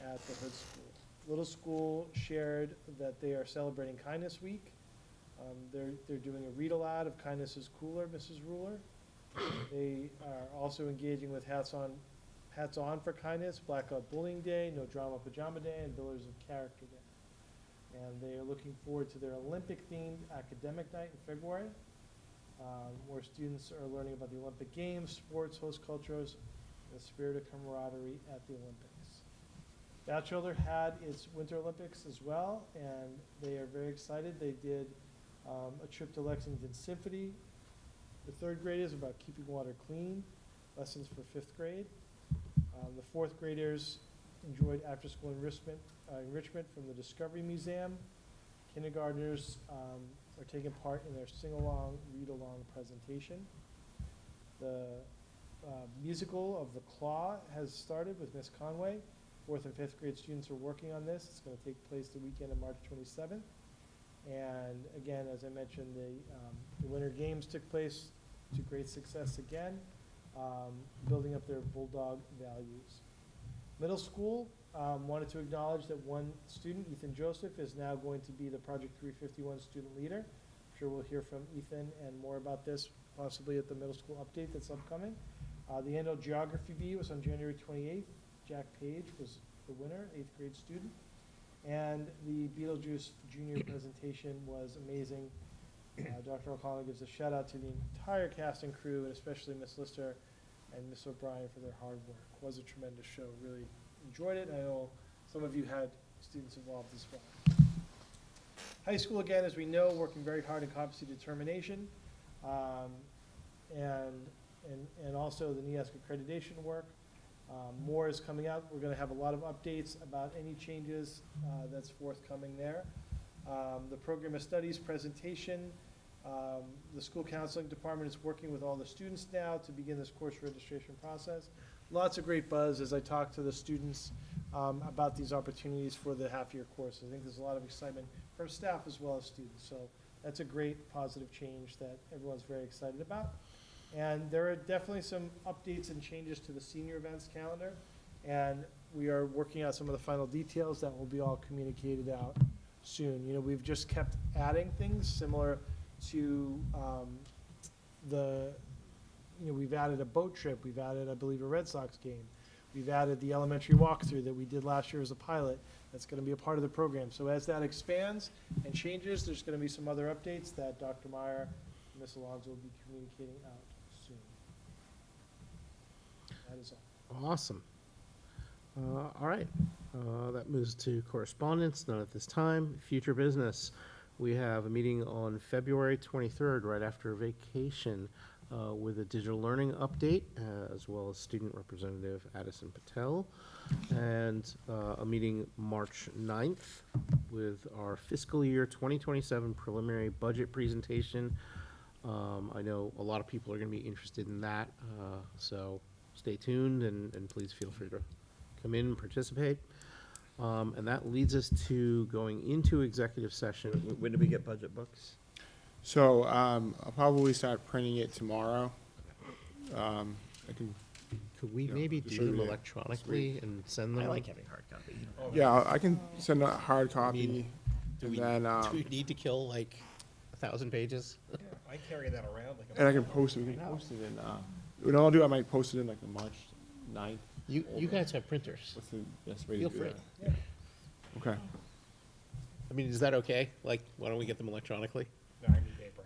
at the Hood School. Little School shared that they are celebrating Kindness Week. They're doing a read aloud of Kindness is Cooler, Mrs. Ruler. They are also engaging with Hats On for Kindness, Blackout Bullying Day, No Drama Pajama Day, and Pillars of Character Day. And they are looking forward to their Olympic-themed academic night in February. where students are learning about the Olympic Games, sports, host cultures, and the spirit of camaraderie at the Olympics. Batchelder had its Winter Olympics as well, and they are very excited. They did a trip to Lexington Symphony. The third graders about keeping water clean, lessons for fifth grade. The fourth graders enjoyed after-school enrichment from the Discovery Museum. Kindergartners are taking part in their sing-along, read-along presentation. The musical of The Claw has started with Miss Conway. Fourth and fifth grade students are working on this. It's going to take place the weekend of March 27th. And again, as I mentioned, the Winter Games took place to great success again, building up their Bulldog values. Middle school wanted to acknowledge that one student, Ethan Joseph, is now going to be the Project 351 student leader. I'm sure we'll hear from Ethan and more about this possibly at the middle school update that's upcoming. The annual geography bee was on January 28th. Jack Page was the winner, 8th grade student. And the Beetlejuice Junior presentation was amazing. Dr. O'Connell gives a shout out to the entire cast and crew, and especially Miss Lister and Miss O'Brien for their hard work. It was a tremendous show. Really enjoyed it. I know some of you had students involved as well. High school, again, as we know, working very hard in competency determination, and also the NEASC accreditation work. More is coming out. We're going to have a lot of updates about any changes that's forthcoming there. The program of studies presentation. The school counseling department is working with all the students now to begin this course registration process. Lots of great buzz as I talk to the students about these opportunities for the half-year course. I think there's a lot of excitement from staff as well as students. So that's a great positive change that everyone's very excited about. And there are definitely some updates and changes to the senior events calendar. And we are working out some of the final details that will be all communicated out soon. You know, we've just kept adding things similar to we've added a boat trip. We've added, I believe, a Red Sox game. We've added the elementary walkthrough that we did last year as a pilot. That's going to be a part of the program. So as that expands and changes, there's going to be some other updates that Dr. Meyer and Ms. Alonso will be communicating out soon. That is all. Awesome. All right. That moves to correspondence, none at this time. Future business. We have a meeting on February 23rd, right after vacation, with a digital learning update, as well as student representative Addison Patel, and a meeting March 9th with our fiscal year 2027 preliminary budget presentation. I know a lot of people are going to be interested in that, so stay tuned and please feel free to come in and participate. And that leads us to going into executive session. When do we get budget books? So I'll probably start printing it tomorrow. I can, Could we Yeah, maybe do distribute them it. electronically and send them? I like having hard copy. yeah, I can send a hard copy. Do And we, then, do we need to kill like 1,000 pages? I carry that around like a. And I can post it, we can post it in, what I'll do, I might post it in like the March 9th. You guys have printers. What's the best way to Feel do free. that? Okay. I mean, is that okay? Like, why don't we get them electronically? No, I need paper.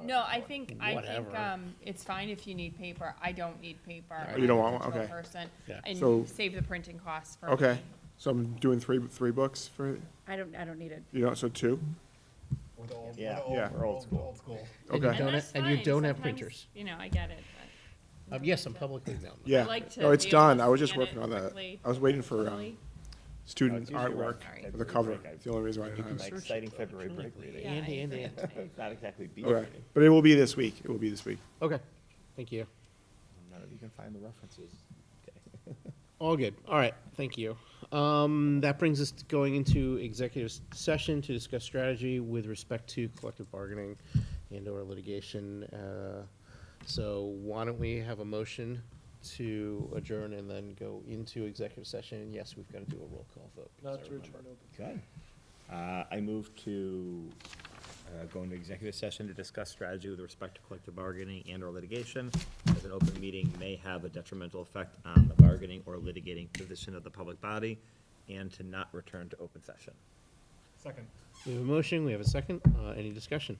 No, I think Whatever. it's fine if you need paper. I don't need paper. Oh, I'm you don't a want one? digital Okay. person, Yeah. and So- save the printing costs for Okay, me. so I'm doing three books for, I don't need it. you know, so two? We're the old, Yeah, yeah. we're old school. Old school. And you Okay. don't, that's and you fine. don't have Sometimes, printers. You know, I get it. But Yes, I'm publicly known. Yeah, like to no, it's be able to done, I was just scan it working on that. quickly, I was waiting for easily. student it's usually artwork around for the cover, February break. it's the only reason why I You don't can have it. like citing February break reading. Yeah, Andy, I Andy, agree. It's not exactly beat Okay, reading. but it will be this week, it will be this week. Okay, thank you. None of you can find the references. Okay. All good. All right, thank you. That brings us to going into executive session to discuss strategy with respect to collective bargaining and/or litigation. So why don't we have a motion to adjourn and then go into executive session? And yes, we've got to do a roll call vote. because Not I to remember. return open. Okay. I move to go into executive session to discuss strategy with respect to collective bargaining and/or litigation, as an open meeting may have a detrimental effect on the bargaining or litigating position of the public body, and to not return to open session. Second. We have a motion, we have a second. Any discussion?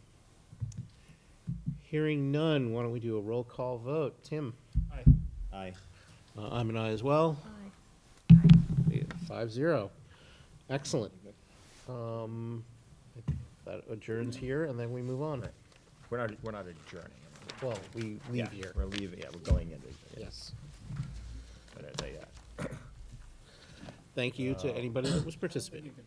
Hearing none, why don't we do a roll call vote? Tim? Aye. Aye. I'm an aye as well. Aye. 5-0. Excellent. That adjourns here, and then we move on. We're not adjourning. Well, we Yeah, leave here. We're leaving, yeah, we're going into. Yes. But, Thank you to anybody that was participating. You can